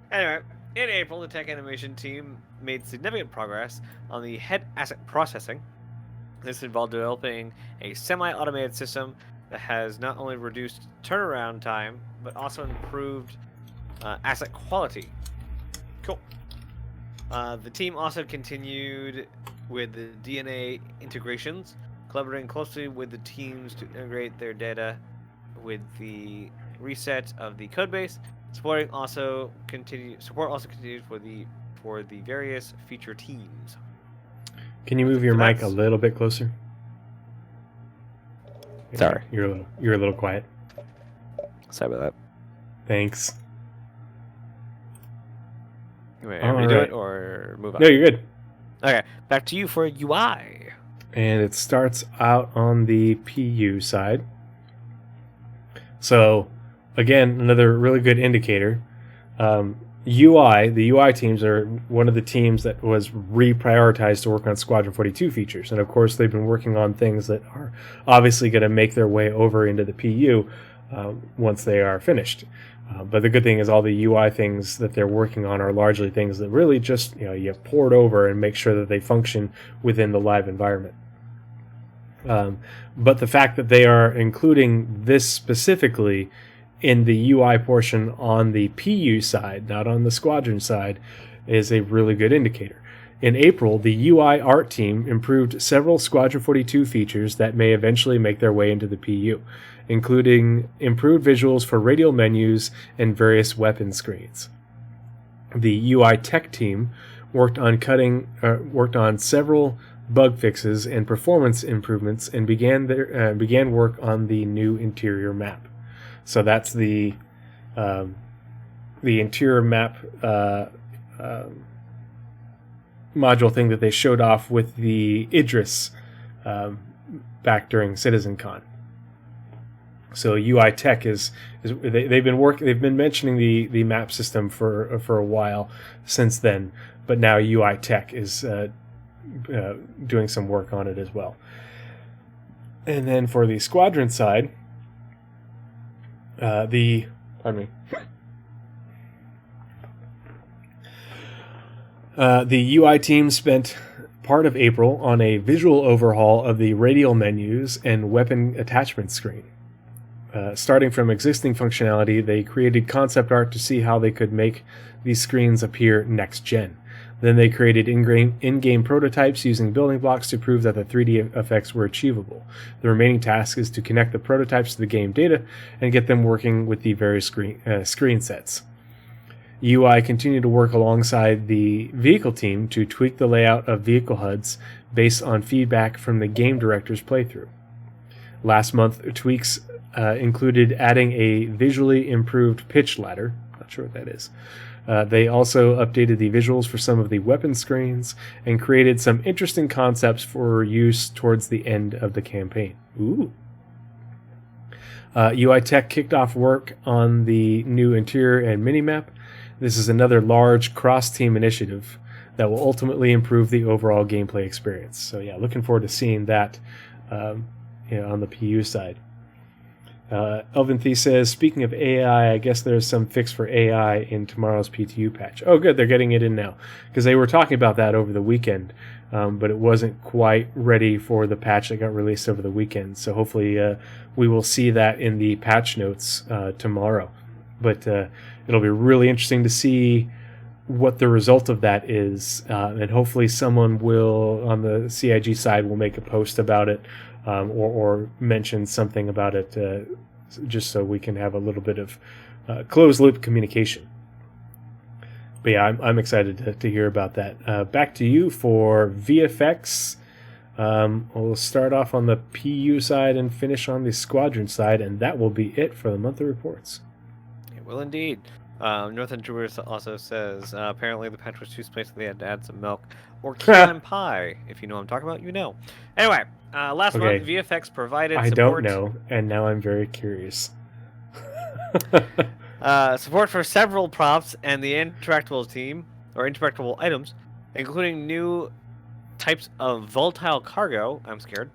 Anyway, in April, the tech animation team made significant progress on the head asset processing. This involved developing a semi-automated system that has not only reduced turnaround time, but also improved asset quality. Cool. The team also continued with the DNA integrations, collaborating closely with the teams to integrate their data with the reset of the codebase. Support also continued for the various feature teams. Can you move your So mic a that's- little bit closer? Sorry. You're a little quiet. Sorry about Thanks. Wait, All redo right. it or move on? No, you're good. Okay, back to you for UI. And it starts out on the PU side. So, again, another really good indicator. UI, the UI teams are one of the teams that was reprioritized to work on Squadron 42 features. And of course, they've been working on things that are obviously going to make their way over into the PU once they are finished. But the good thing is all the UI things that they're working on are largely things that really just, you port over and make sure that they function within the live environment. But the fact that they are including this specifically in the UI portion on the PU side, not on the Squadron side, is a really good indicator. In April, the UI art team improved several Squadron 42 features that may eventually make their way into the PU, including improved visuals for radial menus and various weapon screens. The UI tech team worked on several bug fixes and performance improvements and began work on the new interior map. So that's the interior map module thing that they showed off with the Idris back during CitizenCon. So UI Tech they've been mentioning the map system for a while since then, but now UI Tech is doing some work on it as well. And then for the Squadron side, the UI team spent part of April on a visual overhaul of the radial menus and weapon attachment screen. Starting from existing functionality, they created concept art to see how they could make these screens appear next gen. Then they created in-game prototypes using building blocks to prove that the 3D effects were achievable. The remaining task is to connect the prototypes to the game data and get them working with the various screen sets. UI continued to work alongside the vehicle team to tweak the layout of vehicle HUDs based on feedback from the game director's playthrough. Last month, tweaks included adding a visually improved pitch ladder. Not sure what that is. They also updated the visuals for some of the weapon screens and created some interesting concepts for use towards the end of the campaign. Ooh. UI Tech kicked off work on the new interior and minimap. This is another large cross-team initiative that will ultimately improve the overall gameplay experience. So yeah, looking forward to seeing that on the PU side. Elvin Thie says, speaking of AI, I guess there's some fix for AI in tomorrow's PTU patch. Oh, good, they're getting it in now. Because they were talking about that over the weekend, but it wasn't quite ready for the patch that got released over the weekend. So hopefully we will see that in the patch notes tomorrow. But it'll be really interesting to see what the result of that is. And hopefully someone will, on the CIG side, will make a post about it. Or mention something about it just so we can have a little bit of closed-loop communication. But yeah, I'm excited to hear about that. Back to you for VFX. We'll start off on the PU side and finish on the Squadron side, and that will be it for the monthly reports. It will indeed. Northern Druid also says, apparently the patch was too spicy, they had to add some milk. Or key lime pie. If you know what I'm talking about, you know. Anyway, last month, VFX provided I support. don't know, and now I'm very curious. Support for several props and the interactable team, or interactable items, including new types of volatile cargo. I'm scared.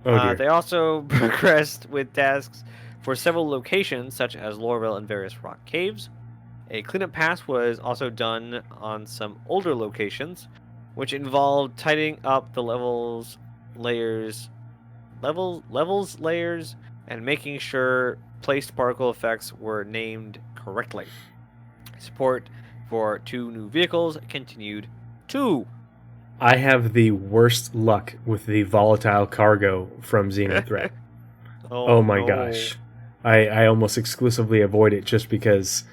Oh dear. They also progressed with tasks for several locations, such as Lorville and various rock caves. A cleanup pass was also done on some older locations, which involved tidying up the levels layers, and making sure placed particle effects were named correctly. Support for 2 new vehicles continued too. I have the worst luck with the volatile cargo from Xeno Threat. Oh my gosh. I almost exclusively avoid it just because,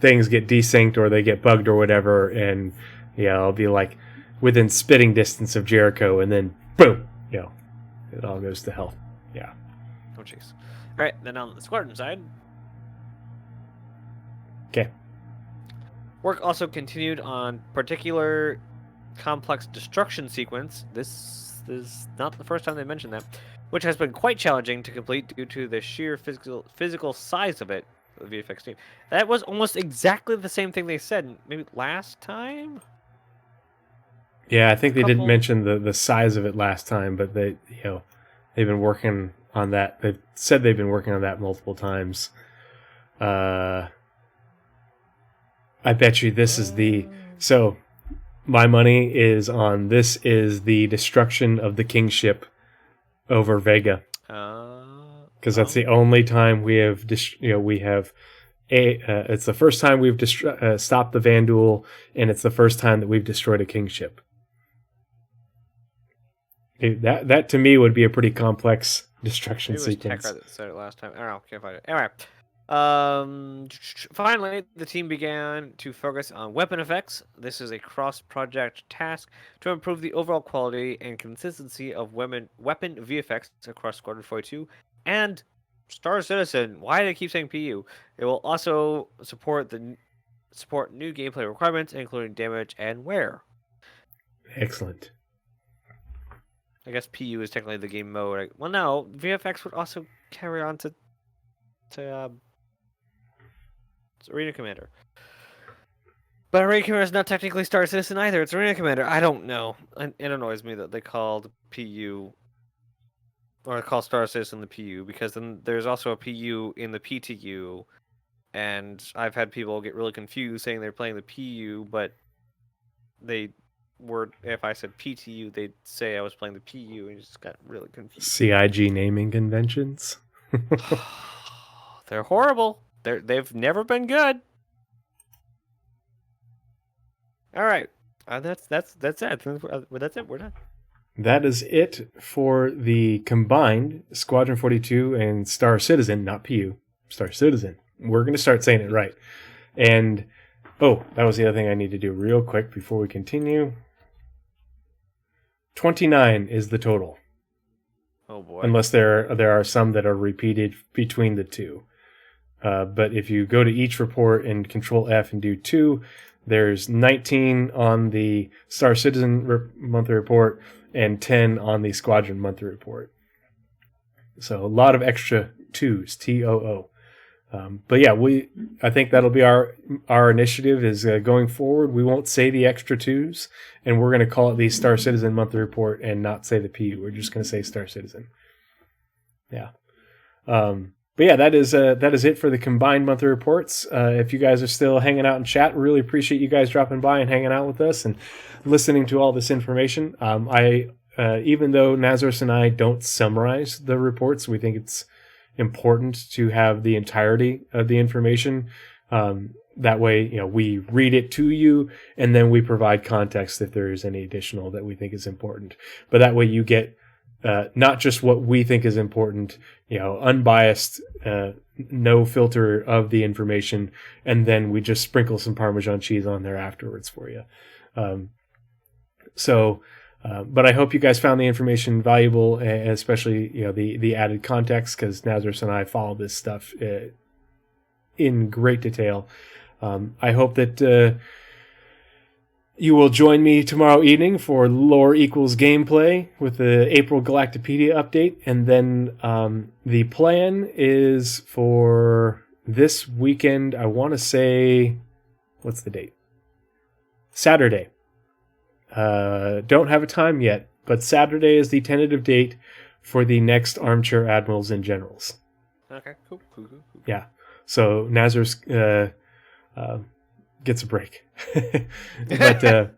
things get desynced or they get bugged or whatever, and I'll be like within spitting distance of Jericho, and then boom, it all goes to hell. Yeah. Oh jeez. All right, then on the Squadron side, Okay. work also continued on particular complex destruction sequence. This is not the first time they mentioned that, which has been quite challenging to complete due to the sheer physical size of it. The VFX team. That was almost exactly the same thing they said maybe last time. Yeah, I think they didn't Couple- mention the size of it last time, but they've been working on that. They've said they've been working on that multiple times. I bet you this is so my money is on this is the destruction of the kingship over Vega, because that's the only time we have it's the first time we've stopped the Vanduul, and it's the first time that we've destroyed a kingship. That to me would be a pretty complex destruction Maybe it was sequence. Tekra that said it last time. I don't know. Can't find it. Anyway, finally, the team began to focus on weapon effects. This is a cross-project task to improve the overall quality and consistency of weapon VFX across Squadron 42 and Star Citizen. Why do they keep saying PU? It will also support new gameplay requirements, including damage and wear. Excellent. I guess PU is technically the game mode. Well, no, VFX would also carry on to Arena Commander. But Arena Commander is not technically Star Citizen either. It's Arena Commander. I don't know. It annoys me that they called PU or they call Star Citizen the PU, because then there's also a PU in the PTU, and I've had people get really confused saying they're playing the PU, but if I said PTU, they'd say I was playing the PU, and it just got really confused. CIG naming conventions. They're horrible. They've never been good. All right, that's it. That's it. We're done. That is it for the combined Squadron 42 and Star Citizen, not PU, Star Citizen. We're going to start saying it right. And, that was the other thing I need to do real quick before we continue. 29 is the total. Oh boy. Unless there are some that are repeated between the two. But if you go to each report and Control F and do 2, there's 19 on the Star Citizen monthly report and 10 on the Squadron monthly report. So a lot of extra 2s, TOO. But yeah, I think that'll be our initiative is going forward. We won't say the extra 2s, and we're going to call it the Star Citizen monthly report and not say the PU. We're just going to say Star Citizen. Yeah. But yeah, that is it for the combined monthly reports. If you guys are still hanging out in chat, really appreciate you guys dropping by and hanging out with us and listening to all this information. Even though Nazeris and I don't summarize the reports, we think it's important to have the entirety of the information. That way, we read it to you, and then we provide context if there is any additional that we think is important. But that way you get not just what we think is important, unbiased, no filter of the information, and then we just sprinkle some Parmesan cheese on there afterwards for you. But I hope you guys found the information valuable, especially the added context, because Nazeris and I follow this stuff in great detail. I hope that you will join me tomorrow evening for Lore Equals Gameplay with the April Galactopedia update. And then the plan is for this weekend, I want to say, what's the date? Saturday. Don't have a time yet, but Saturday is the tentative date for the next Armchair Admirals and Generals. Okay, cool. Yeah. So Nazeris gets a break. But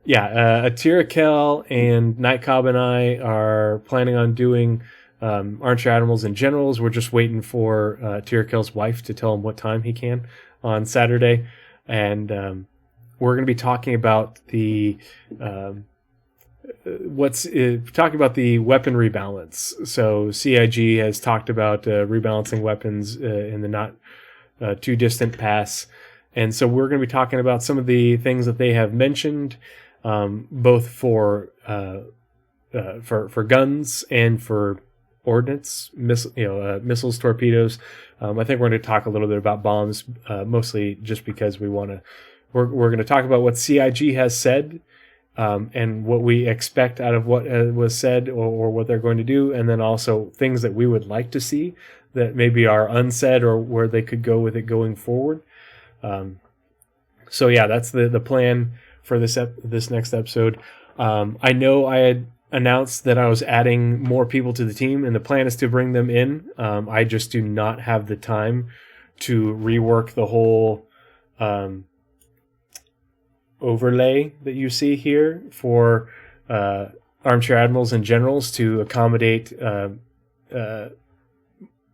Atira Kel and Night Cobb and I are planning on doing Armchair Admirals and Generals. We're just waiting for Atira Kel's wife to tell him what time he can on Saturday. And we're going to be talking about the talking about the weapon rebalance. So CIG has talked about rebalancing weapons in the not too distant past. And so we're going to be talking about some of the things that they have mentioned, both for guns and for ordnance, missiles, torpedoes. I think we're going to talk a little bit about bombs, mostly just because we're going to talk about what CIG has said, and what we expect out of what was said, or what they're going to do, and then also things that we would like to see that maybe are unsaid, or where they could go with it going forward. So yeah, that's the plan for this next episode. I know I had announced that I was adding more people to the team, and the plan is to bring them in. I just do not have the time to rework the whole overlay that you see here for armchair admirals and generals to accommodate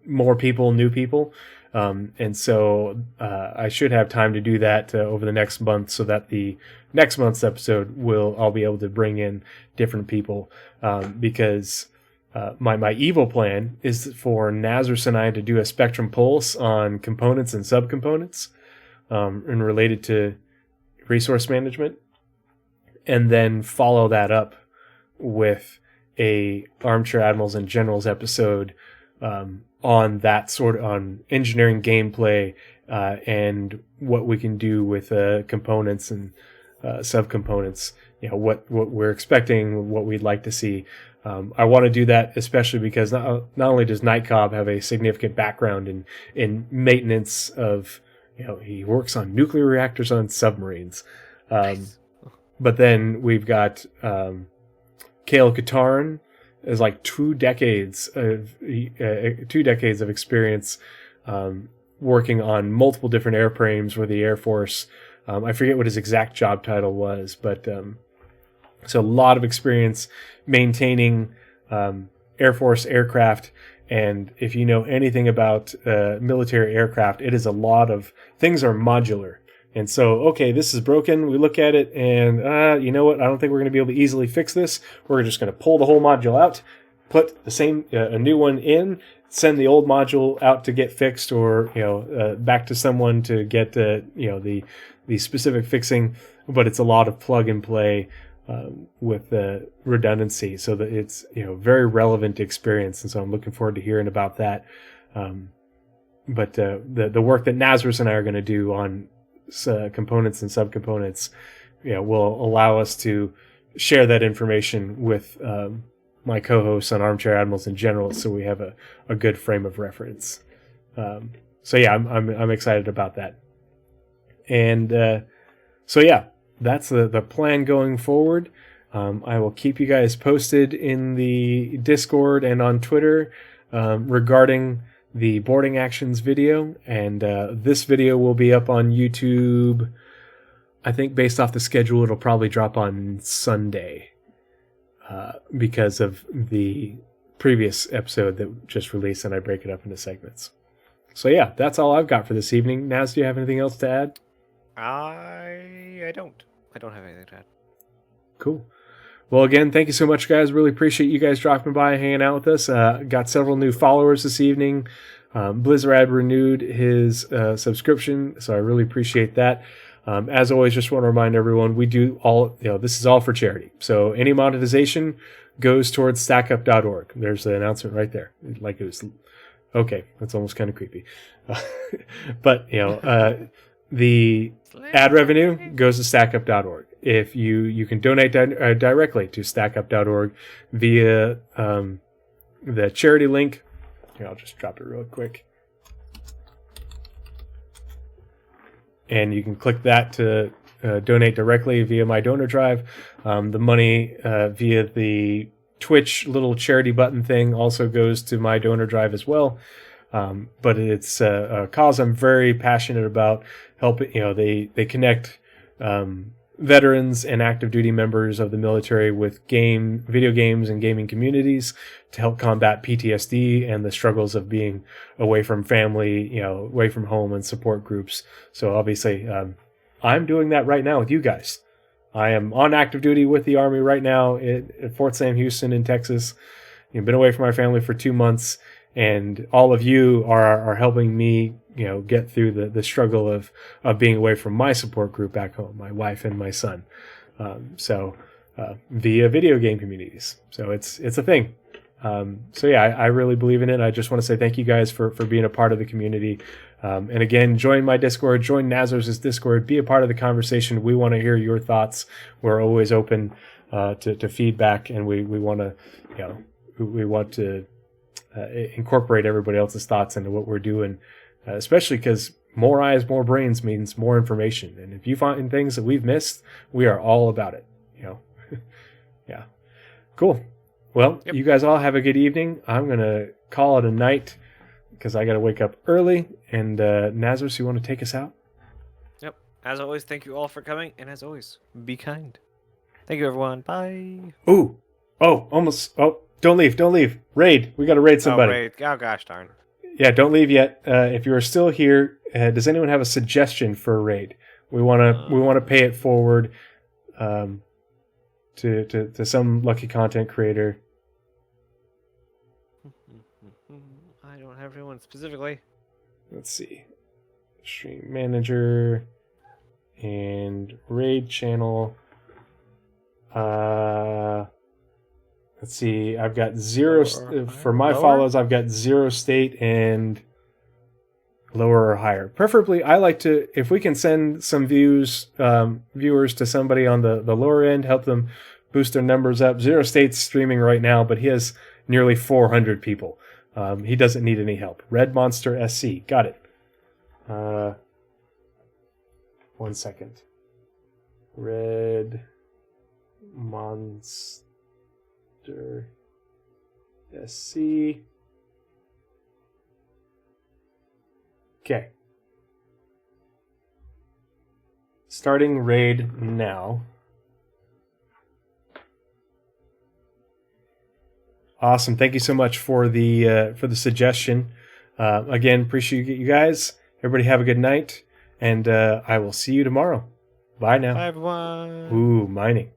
more people, new people. And so I should have time to do that over the next month, so that the next month's episode I'll be able to bring in different people, because my evil plan is for Nazeris and I to do a spectrum pulse on components and subcomponents, and related to resource management, and then follow that up with a armchair admirals and generals episode on that on engineering gameplay, and what we can do with components and subcomponents. What we're expecting, what we'd like to see. I want to do that especially because not only does Nightcobb have a significant background in maintenance of, he works on nuclear reactors on submarines, Nice. but then we've got Kale Katarn is like 2 decades of experience working on multiple different airframes with the Air Force. I forget what his exact job title was, but so a lot of experience maintaining Air Force aircraft. And if you know anything about military aircraft, it is a lot of things are modular. And so, okay, this is broken. We look at it and, you know what? I don't think we're going to be able to easily fix this. We're just going to pull the whole module out, put a new one in, send the old module out to get fixed, or, back to someone to get, the specific fixing. But it's a lot of plug and play with redundancy, so that it's, very relevant experience. And so I'm looking forward to hearing about that. But the work that Nazeris and I are going to do on components and subcomponents, will allow us to share that information with my co-hosts on Armchair Admirals in general, so we have a good frame of reference. So yeah, I'm excited about that. And so yeah, that's the plan going forward. I will keep you guys posted in the Discord and on Twitter regarding the boarding actions video, and this video will be up on YouTube. I think based off the schedule, it'll probably drop on Sunday because of the previous episode that just released, and I break it up into segments. So yeah, that's all I've got for this evening. Naz, do you have anything else to add? I don't have anything to add. Cool. Well, again, thank you so much, guys. Really appreciate you guys dropping by, hanging out with us. Got several new followers this evening. Blizzard renewed his subscription, so I really appreciate that. As always, just want to remind everyone, we do all, this is all for charity. So any monetization goes towards stackup.org. There's the announcement right there. Like it was, okay, that's almost kind of creepy. But, the ad revenue goes to stackup.org. If you can donate directly to stackup.org via the charity link. Here, I'll just drop it real quick. And you can click that to donate directly via my donor drive. The money via the Twitch little charity button thing also goes to my donor drive as well. But it's a cause I'm very passionate about. Helping, they connect veterans and active duty members of the military with video games and gaming communities to help combat PTSD and the struggles of being away from family, away from home, and support groups. So obviously, I'm doing that right now with you guys. I am on active duty with the Army right now at Fort Sam Houston in Texas. I've been away from my family for 2 months, and all of you are helping me, get through the struggle of being away from my support group back home, my wife and my son. Via video game communities. So it's a thing. I really believe in it. I just want to say thank you guys for being a part of the community. And again, join my Discord, join Nazeris' Discord, be a part of the conversation. We want to hear your thoughts. We're always open to feedback, and we want to incorporate everybody else's thoughts into what we're doing, especially because more eyes, more brains means more information. And if you find things that we've missed, we are all about it. Yeah. Cool. Well, You guys all have a good evening. I'm going to call it a night because I got to wake up early. And Nazeris, you want to take us out? Yep. As always, thank you all for coming. And as always, be kind. Thank you, everyone. Bye. Ooh. Oh, almost. Oh, don't leave. Don't leave. Raid. We got to raid somebody. Oh, gosh darn. Yeah, don't leave yet. If you are still here, does anyone have a suggestion for a raid? We want to pay it forward to some lucky content creator. I don't have anyone specifically. Let's see. Stream manager and raid channel. Let's see. I've got zero for my follows. I've got 0 state and lower or higher. Preferably, I like to, if we can send some viewers to somebody on the lower end, help them boost their numbers up. 0 state's streaming right now, but he has nearly 400 people. He doesn't need any help. Red Monster SC. Got it. 1 second. Red Monster SC. Okay. Starting raid now. Awesome. Thank you so much for the suggestion. Again, appreciate you guys. Everybody have a good night, and I will see you tomorrow. Bye now. Bye, everyone. Ooh, mining.